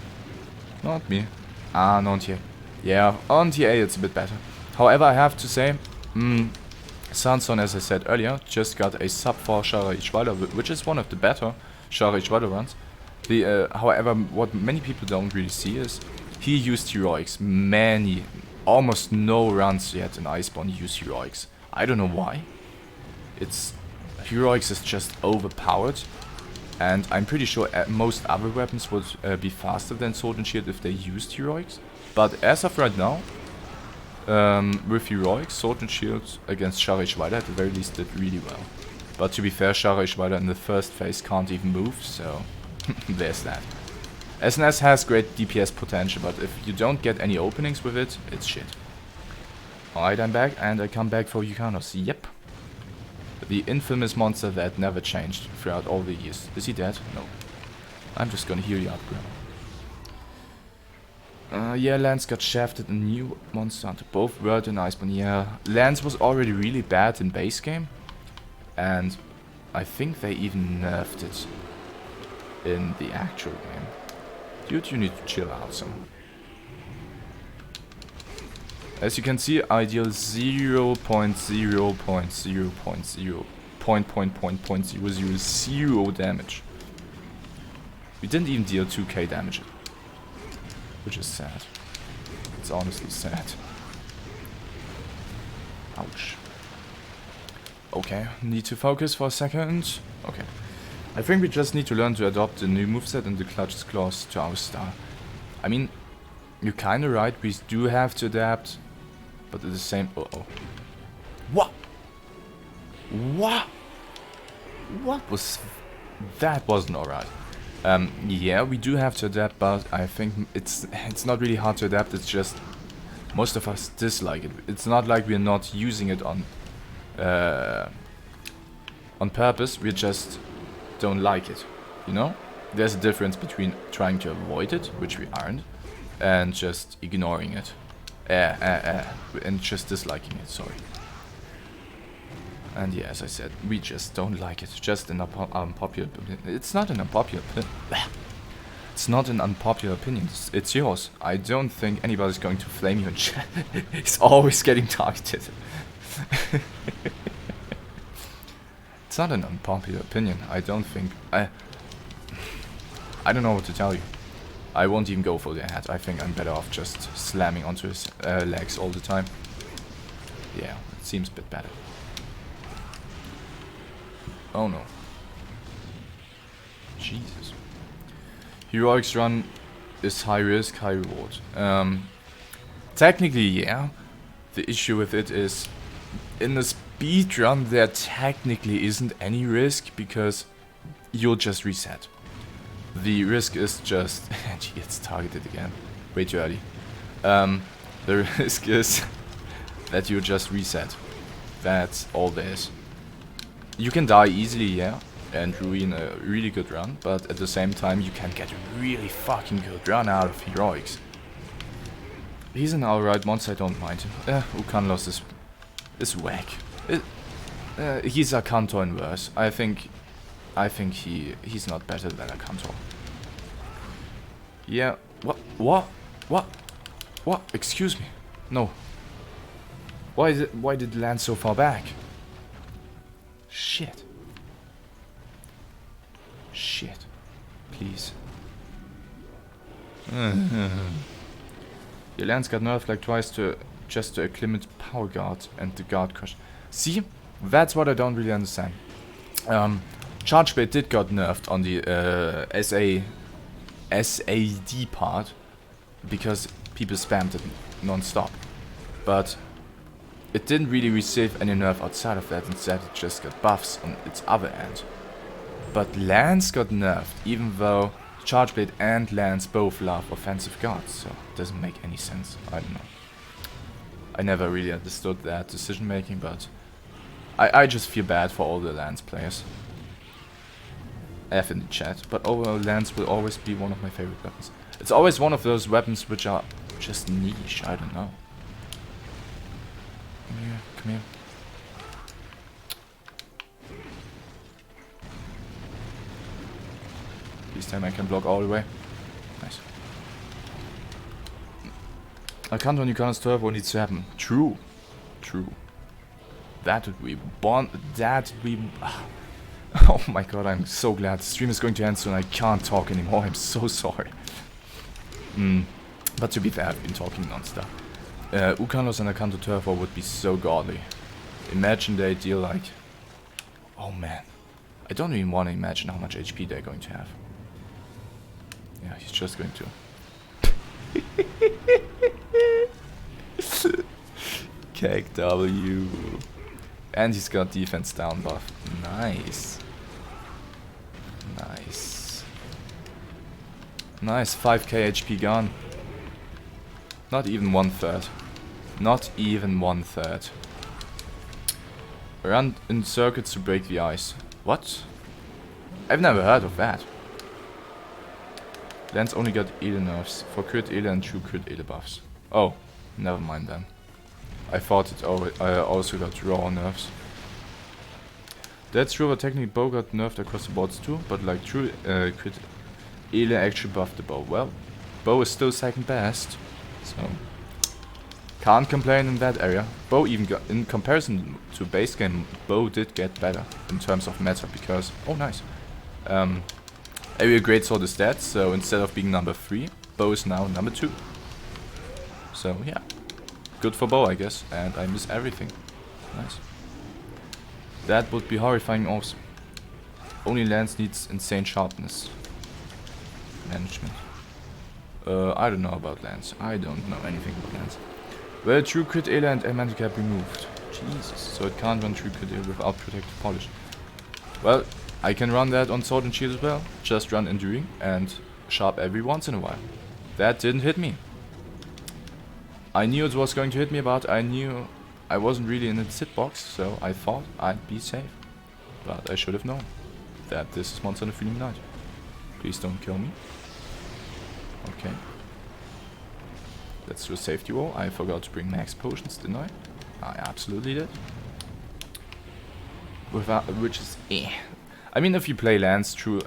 S1: Not me. Non-TA. Yeah, on TA it's a bit better. However, I have to say, Sanson, as I said earlier, just got a sub for Shara Ishwada, which is one of the better Shara Ishwada runs. However, what many people don't really see is he used heroics. Almost no runs yet in Iceborne use heroics. I don't know why. Heroics is just overpowered, and I'm pretty sure most other weapons would be faster than Sword and Shield if they used heroics. But as of right now, with heroics, Sword and Shield against Shara Ishwada at the very least did really well. But to be fair, Shara Ishwada in the first phase can't even move, so there's that. SNS has great DPS potential, but if you don't get any openings with it, it's shit. Alright, I'm back, and I come back for Ukanlos. Yep. The infamous monster that never changed throughout all the years. Is he dead? No. I'm just gonna heal you up, Yeah, Lance got shafted, a new monster hunter. Both Word and Iceborne. Yeah, Lance was already really bad in base game. And I think they even nerfed it in the actual game. Dude, you need to chill out some. As you can see, I deal 0.0.0.0.000 damage. We didn't even deal 2k damage. Which is sad. It's honestly sad. Ouch. Okay, need to focus for a second. Okay. I think we just need to learn to adopt the new moveset and the Clutch's Claws to our style. I mean, you're kinda right, we do have to adapt. But at the same... Uh-oh. What? What? What was... That wasn't alright. Yeah, we do have to adapt, but I think it's not really hard to adapt, it's just... Most of us dislike it. It's not like we're not using it on purpose, we just don't like it, you know? There's a difference between trying to avoid it, which we aren't, and just ignoring it. And just disliking it, sorry. And yeah, as I said, we just don't like it. Just an unpopular opinion. It's not an unpopular It's not an unpopular opinion. It's yours. I don't think anybody's going to flame you in chat. He's always getting targeted. It's not an unpopular opinion. I don't think... I don't know what to tell you. I won't even go for the head. I think I'm better off just slamming onto his legs all the time. Yeah, it seems a bit better. Oh no. Jesus. Heroics run is high risk, high reward. Technically, yeah. The issue with it is, in the speed run there technically isn't any risk because you'll just reset. The risk is just... and she gets targeted again. Way too early. The risk is that you just reset. That's all there is. You can die easily, yeah, and ruin a really good run, but at the same time you can get a really fucking good run out of Heroics. He's an alright monster, I don't mind him. Ukanlos is whack. He's a Cantor in verse. I think he's not better than a Cantor. Yeah. What? Excuse me. No. Why did it land so far back? Shit. Please. Your lance got nerfed like twice just to acclimate power guard and the guard crush. See? That's what I don't really understand. Charge Blade did got nerfed on the SAD part because people spammed it non-stop. But it didn't really receive any nerf outside of that, instead it just got buffs on its other end. But Lance got nerfed, even though Charge Blade and Lance both love offensive guards, so it doesn't make any sense. I don't know. I never really understood that decision making, but I just feel bad for all the Lance players. F in the chat, but overall Lance will always be one of my favorite weapons. It's always one of those weapons which are just niche, I don't know. Come here. This time I can block all the way. Nice. I can't on Ukanlos turbo needs to happen. True. That would be oh my god, I'm so glad. The stream is going to end soon. I can't talk anymore. I'm so sorry. But to be fair, I've been talking non-stop. Ukanlos and Akanto Turbo would be so godly. Imagine they deal like... Oh man. I don't even want to imagine how much HP they're going to have. Yeah, he's just going to... Cake W. And he's got defense down buff. Nice. 5k HP gone. Not even 1/3. Run in circuits to break the ice. What? I've never heard of that. Lance only got ele nerfs for crit ele and true crit ele buffs. Oh, never mind then. I thought it also got raw nerfs. That's true, but technically bow got nerfed across the boards too, but like true crit ele actually buffed the bow. Well, bow is still second best, so can't complain in that area. Bow even got, in comparison to base game, bow did get better in terms of meta because, oh nice. Area greatsword is dead, so instead of being number 3, bow is now number 2. So yeah, good for bow I guess, and I miss everything. Nice. That would be horrifying also. Only Lance needs insane sharpness management. I don't know about Lance. I don't know anything about Lance. Well, true crit ele and elemental cap removed. Jesus, so it can't run true crit ele without protective polish. Well, I can run that on sword and shield as well. Just run enduring and sharp every once in a while. That didn't hit me. I knew it was going to hit me, but I knew I wasn't really in its hitbox, so I thought I'd be safe. But I should have known that this is Monster on the Freedom Night. Please don't kill me. Okay. Let's do a safety roll. I forgot to bring max potions, didn't I? I absolutely did. Without, which is eh. I mean, if you play Lance, true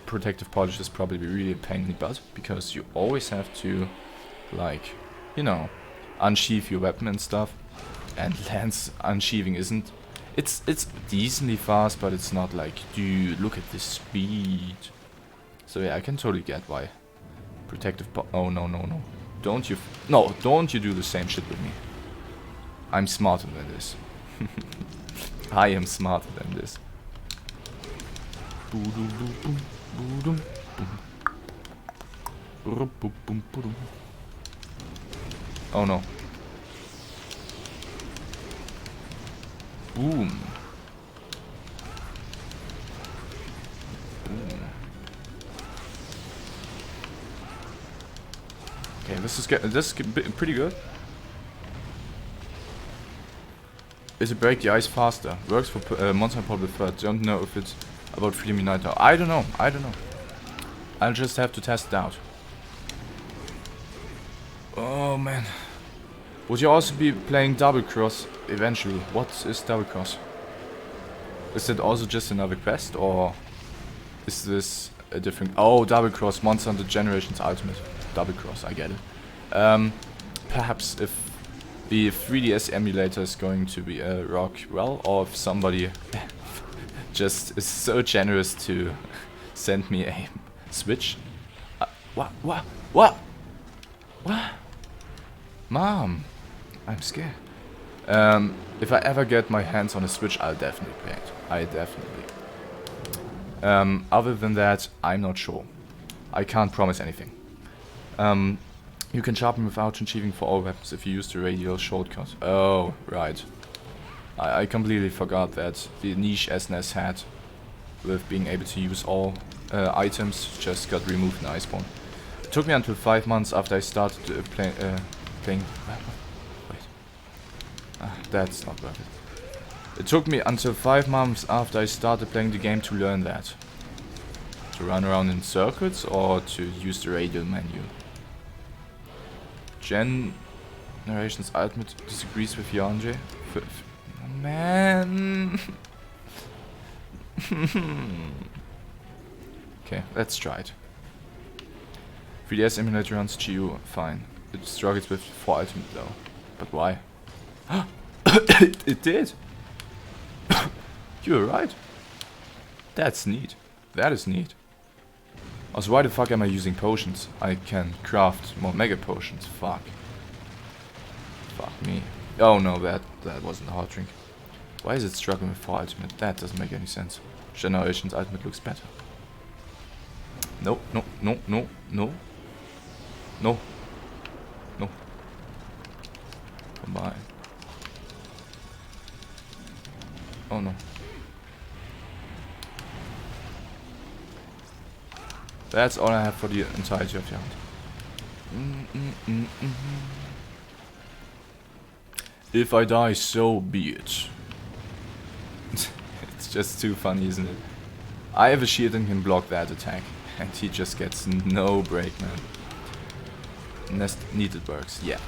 S1: protective polish is probably really a pain in the butt, because you always have to, like, you know, unsheath your weapon and stuff. And Lance unsheathing isn't. It's decently fast, but it's not like, dude, look at this speed. So yeah, I can totally get why. Protective oh no. Don't you do the same shit with me. I'm smarter than this. I am smarter than this. Oh no. Boom. Okay, this is pretty good. Is it break the ice faster? Works for monster pop preferred. Don't know if it's about Freedom Unite now. I don't know. I'll just have to test it out. Oh man. Would you also be playing double cross eventually? What is double cross? Is it also just another quest, or is this a different? Oh, double cross, Monster Hunter Generations Ultimate. Double cross, I get it. Perhaps if the 3DS emulator is going to be rock well, or if somebody just is so generous to send me a Switch. What? Mom, I'm scared. If I ever get my hands on a Switch, I'll definitely play it. Other than that, I'm not sure. I can't promise anything. You can sharpen without achieving for all weapons if you use the radial shortcut. Oh, right. I completely forgot that the niche SNES had with being able to use all items just got removed in Iceborne. It took me until 5 months after I started playing. Wait. That's not worth it. It took me until 5 months after I started playing the game to learn that. To run around in circuits or to use the radial menu. Generations Ultimate disagrees with Yanje. Man. Okay, let's try it. 3DS emulator runs GU fine. It struggles with 4 Ultimate though. But why? It did! You're right. That's neat. That is neat. Also, why the fuck am I using potions? I can craft more mega potions. Fuck. Fuck me. Oh no, that wasn't a hard drink. Why is it struggling with 4 Ultimate? That doesn't make any sense. Generations Ultimate looks better. No. Combine. Oh no. That's all I have for the entirety of the hunt. If I die, so be it. It's just too funny, isn't it? I have a shield and can block that attack. And he just gets no break, man. Needed works, yeah.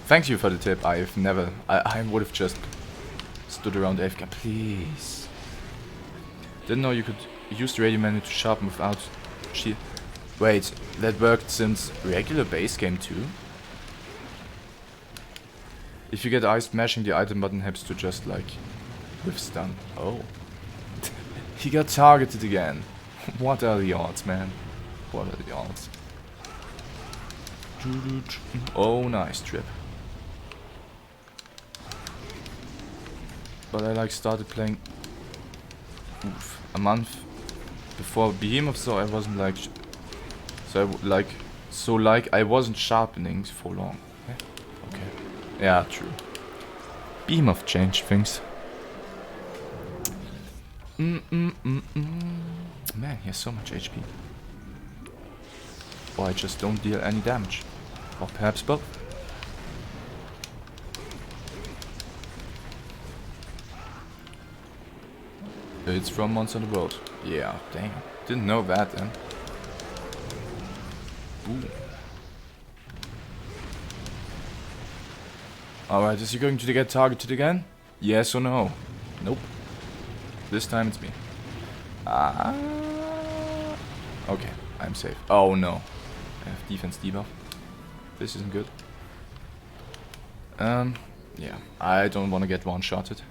S1: Thank you for the tip. I've never... I would have just stood around AFK. Please. Didn't know you could use the radio menu to sharpen without shield. Wait, that worked since regular base game too? If you get iced, mashing the item button helps to just like withstand. Oh. He got targeted again. What are the odds, man? What are the odds? Oh, nice trip. But I like started playing a month before Behemoth, so I wasn't like I wasn't sharpening for long. Okay. Yeah, true. Behemoth changed things. Man, he has so much HP. Or I just don't deal any damage. Or perhaps both. It's from Monster on the Road. Yeah, dang. Didn't know that then. Ooh. Alright, is he going to get targeted again? Yes or no? Nope. This time it's me. Okay, I'm safe. Oh no. I have defense debuff. This isn't good. Yeah. I don't want to get one-shotted.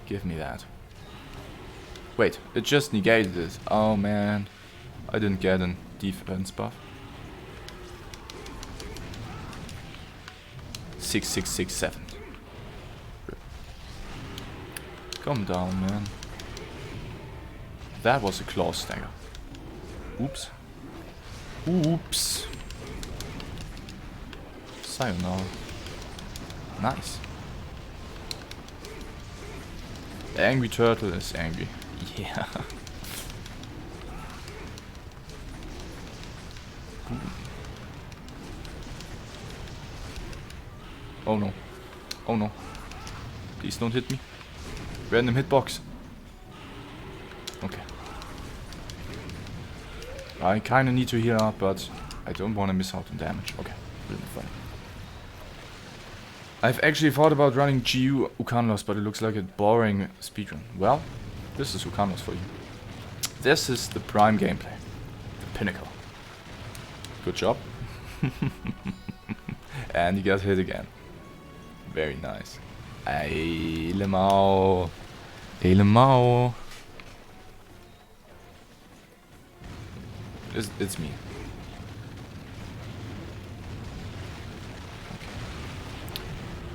S1: Give me that. Wait, it just negated it. Oh man. I didn't get a defense buff. 6667. Calm down, man. That was a claw stagger. Oops. Oops. Sayonara. Nice. The angry turtle is angry. Yeah. Oh no. Oh no. Please don't hit me. Random hitbox. Okay. I kinda need to heal up, but I don't wanna miss out on damage. Okay. Really fun. I've actually thought about running GU Ukanlos, but it looks like a boring speedrun. Well, this is Ukanlos for you. This is the prime gameplay. The pinnacle. Good job. And he got hit again. Very nice. Hey, Lemao. Hey, Lemao. It's me. Okay.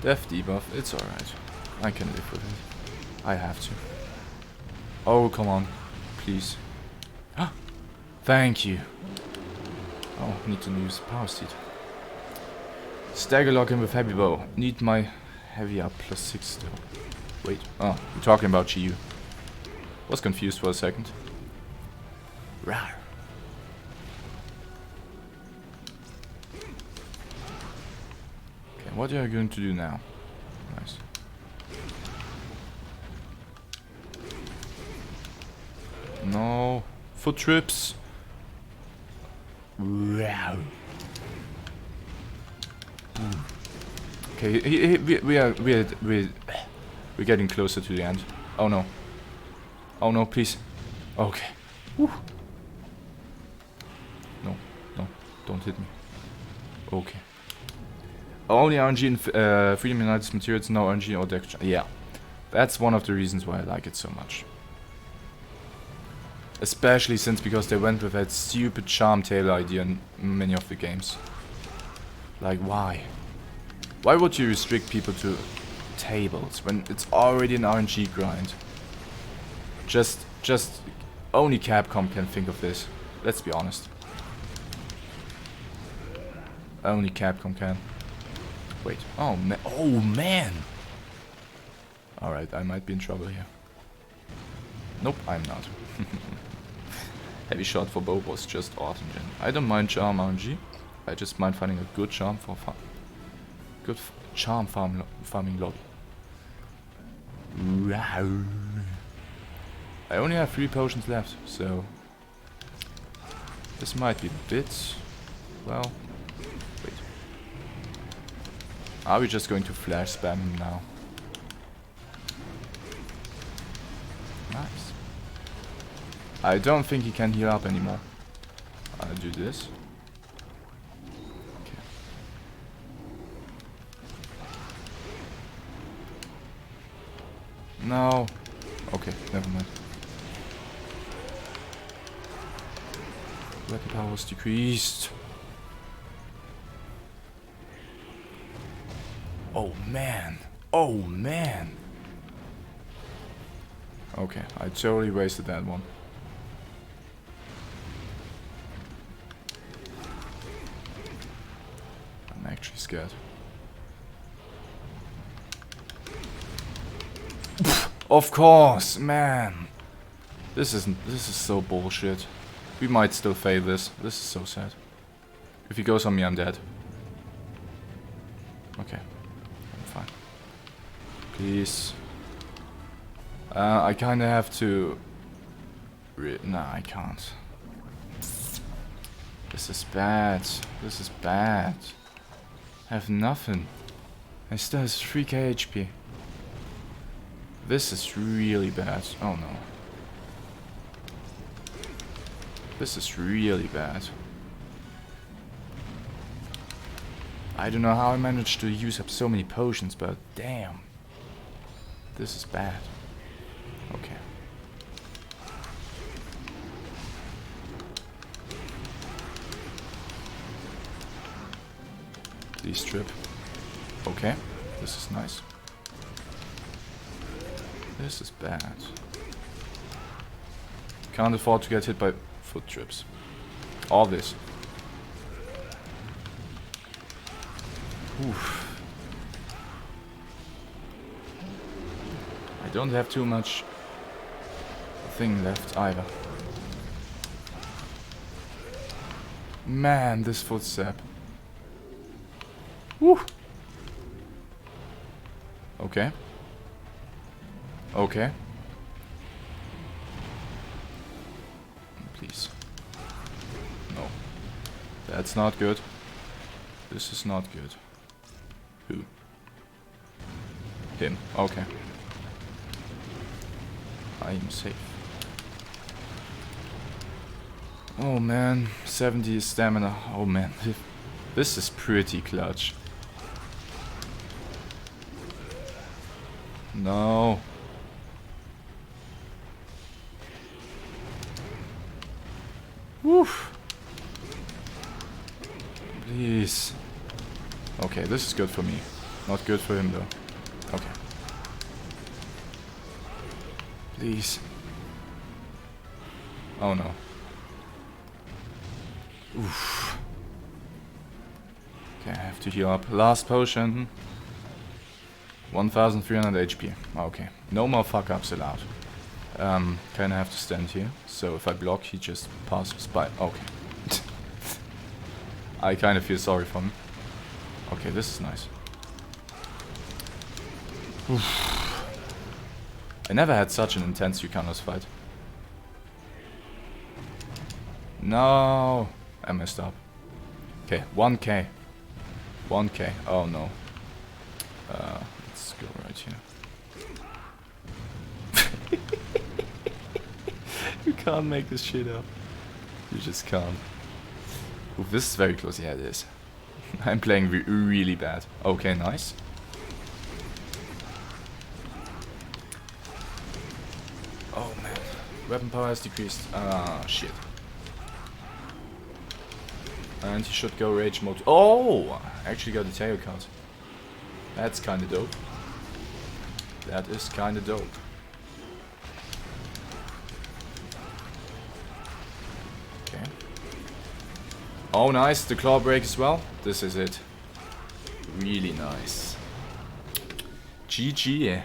S1: Death debuff, it's alright. I can live with it. I have to. Oh, come on. Please. Thank you. Oh, need to use power seed. Stagger lock in with heavy bow. Need my heavy up +6 still. Wait. Oh, we're talking about GU. Was confused for a second. Rawr. Okay, what are you going to do now? Nice. No. Foot trips. Wow. Okay, we're getting closer to the end. Oh no. Oh no, please. Okay. Woo. No, don't hit me. Okay. Only RNG in Freedom United's materials, no RNG or deck. Yeah, that's one of the reasons why I like it so much. Especially because they went with that stupid charm table idea in many of the games. Like, why? Why would you restrict people to tables when it's already an RNG grind? Just only Capcom can think of this. Let's be honest. Only Capcom can. Wait. Oh man. Oh man. All right, I might be in trouble here. Nope, I'm not. Heavy shot for bow was just awesome, Gen. I don't mind charm RNG. I just mind finding a good charm for fun. Good charm farming lobby. Wow. I only have 3 potions left, so This might be a bit... well... wait. Are we just going to flash spam him now? Nice. I don't think he can heal up anymore. I'll do this. Okay. No. Okay, never mind. Weapon power was decreased. Oh man. Oh man. Okay, I totally wasted that one. I'm actually scared. Of course, man. This is so bullshit. We might still fail this. This is so sad. If he goes on me, I'm dead. Okay. I'm fine. Please. I kinda have to... Nah, I can't. This is bad. This is bad. I have nothing. I still have 3k HP. This is really bad. Oh no. This is really bad. I don't know how I managed to use up so many potions, but damn. This is bad. Okay. Please trip. Okay. This is nice. This is bad. Can't afford to get hit by foot trips. All this. Oof. I don't have too much thing left either. Man, this footstep. Woo. Okay. Okay. Please. No. That's not good. This is not good. Who? Him. Okay. I am safe. Oh man, 70 stamina. Oh man, this is pretty clutch. No. Woof. Please. Okay, this is good for me. Not good for him though. Okay. Please. Oh no. Oof. Okay, I have to heal up. Last potion. 1300 HP. Okay. No more fuck ups allowed. Kinda have to stand here. So if I block, he just passes by. Okay. I kinda feel sorry for him. Okay, this is nice. Oof. I never had such an intense Ukanlos fight. No, I messed up. Okay, 1k. 1k. Oh no. Let's go right here. You can't make this shit up. You just can't. Oof, this is very close. Yeah, it is. I'm playing really bad. Okay, nice. Oh man. Weapon power has decreased. Ah, shit. And he should go rage mode. Oh! I actually got a tail cut. That's kinda dope. That is kinda dope. Okay. Oh nice, the claw break as well. This is it. Really nice. GG.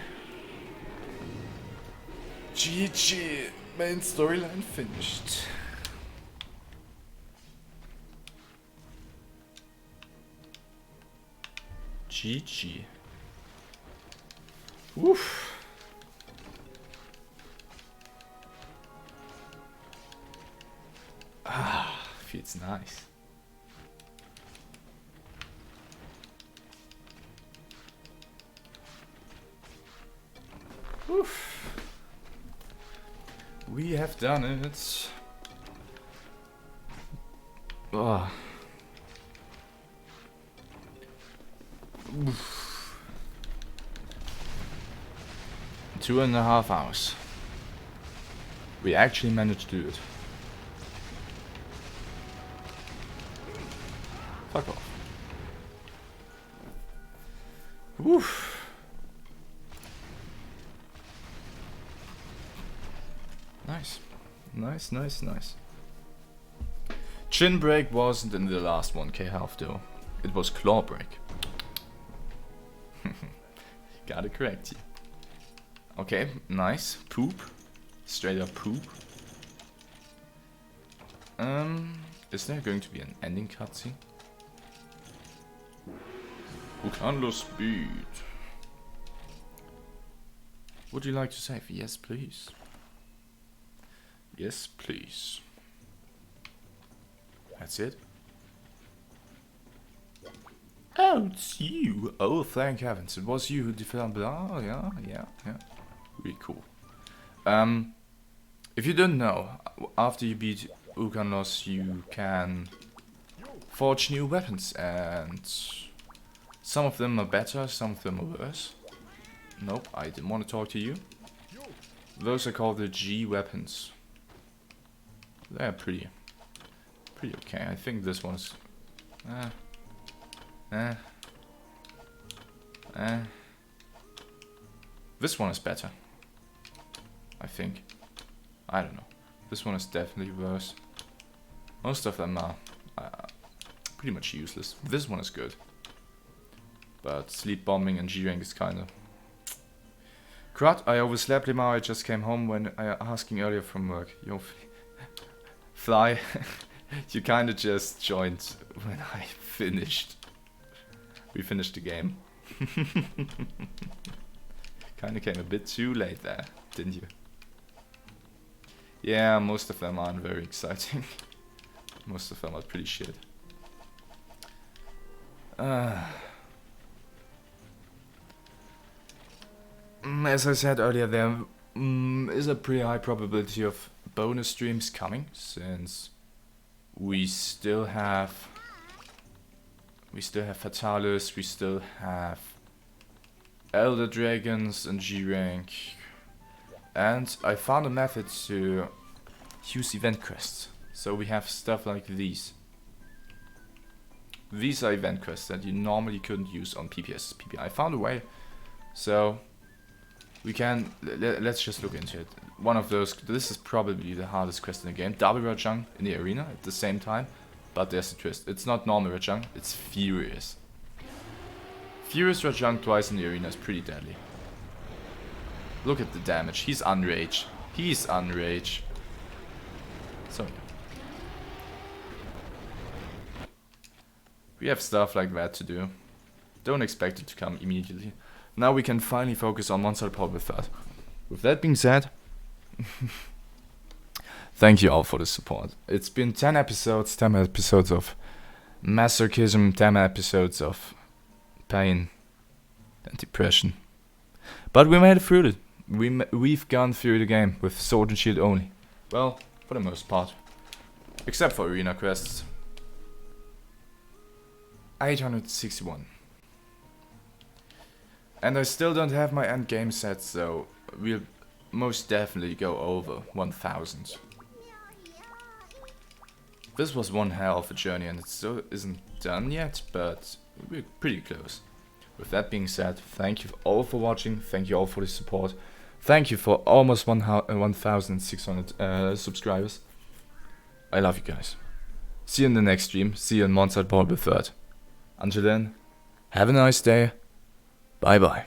S1: GG. Main storyline finished. GG. Oof. feels nice. Oof. We have done it. Oh. Oof. 2.5 hours. We actually managed to do it. Fuck off. Oof. Nice. Nice, nice, nice. Chin break wasn't in the last 1k half though. It was claw break. Gotta correct you. Okay, nice. Poop. Straight up poop. Is there going to be an ending cutscene? Ukanlos speed. Would you like to save? Yes, please. Yes, please. That's it. Oh, it's you. Oh, thank heavens. It was you who developed. Oh, yeah. Really cool. If you don't know, after you beat Ukanlos, you can forge new weapons, and some of them are better, some of them are worse. Nope, I didn't want to talk to you. Those are called the G weapons. They're pretty okay. I think this one's this one is better. I think. I don't know. This one is definitely worse. Most of them are pretty much useless. This one is good. But sleep bombing and G-rank is kinda... Crud, I overslept him. I just came home when asking earlier from work. Yo, Fly, you kinda just joined when I finished. We finished the game. Kinda came a bit too late there, didn't you? Yeah, most of them aren't very exciting. Most of them are pretty shit. As I said earlier, there is a pretty high probability of bonus streams coming, since we still have Fatalis, we still have Elder Dragons and G-Rank, and I found a method to use event quests. So we have stuff like these. These are event quests that you normally couldn't use on PPS. I found a way, so we can, let's just look into it. One of those, this is probably the hardest quest in the game. Double Rajang in the arena at the same time, but there's a twist. It's not normal Rajang, it's Furious. Furious Rajang twice in the arena is pretty deadly. Look at the damage, he's Unrage. He's Unrage. So yeah. We have stuff like that to do. Don't expect it to come immediately. Now we can finally focus on Untitled Chapter with that. With that being said, thank you all for the support. It's been 10 episodes of masochism, 10 episodes of pain and depression. But we made it through it. We've gone through the game with sword and shield only. Well, for the most part. Except for arena quests. 861. And I still don't have my end game set, so we'll most definitely go over 1000. This was one hell of a journey and it still isn't done yet, but we're pretty close. With that being said, thank you all for watching, thank you all for the support, thank you for almost 1600 subscribers. I love you guys. See you in the next stream, see you in Untitled Chapter 3. Until then, have a nice day. Bye bye.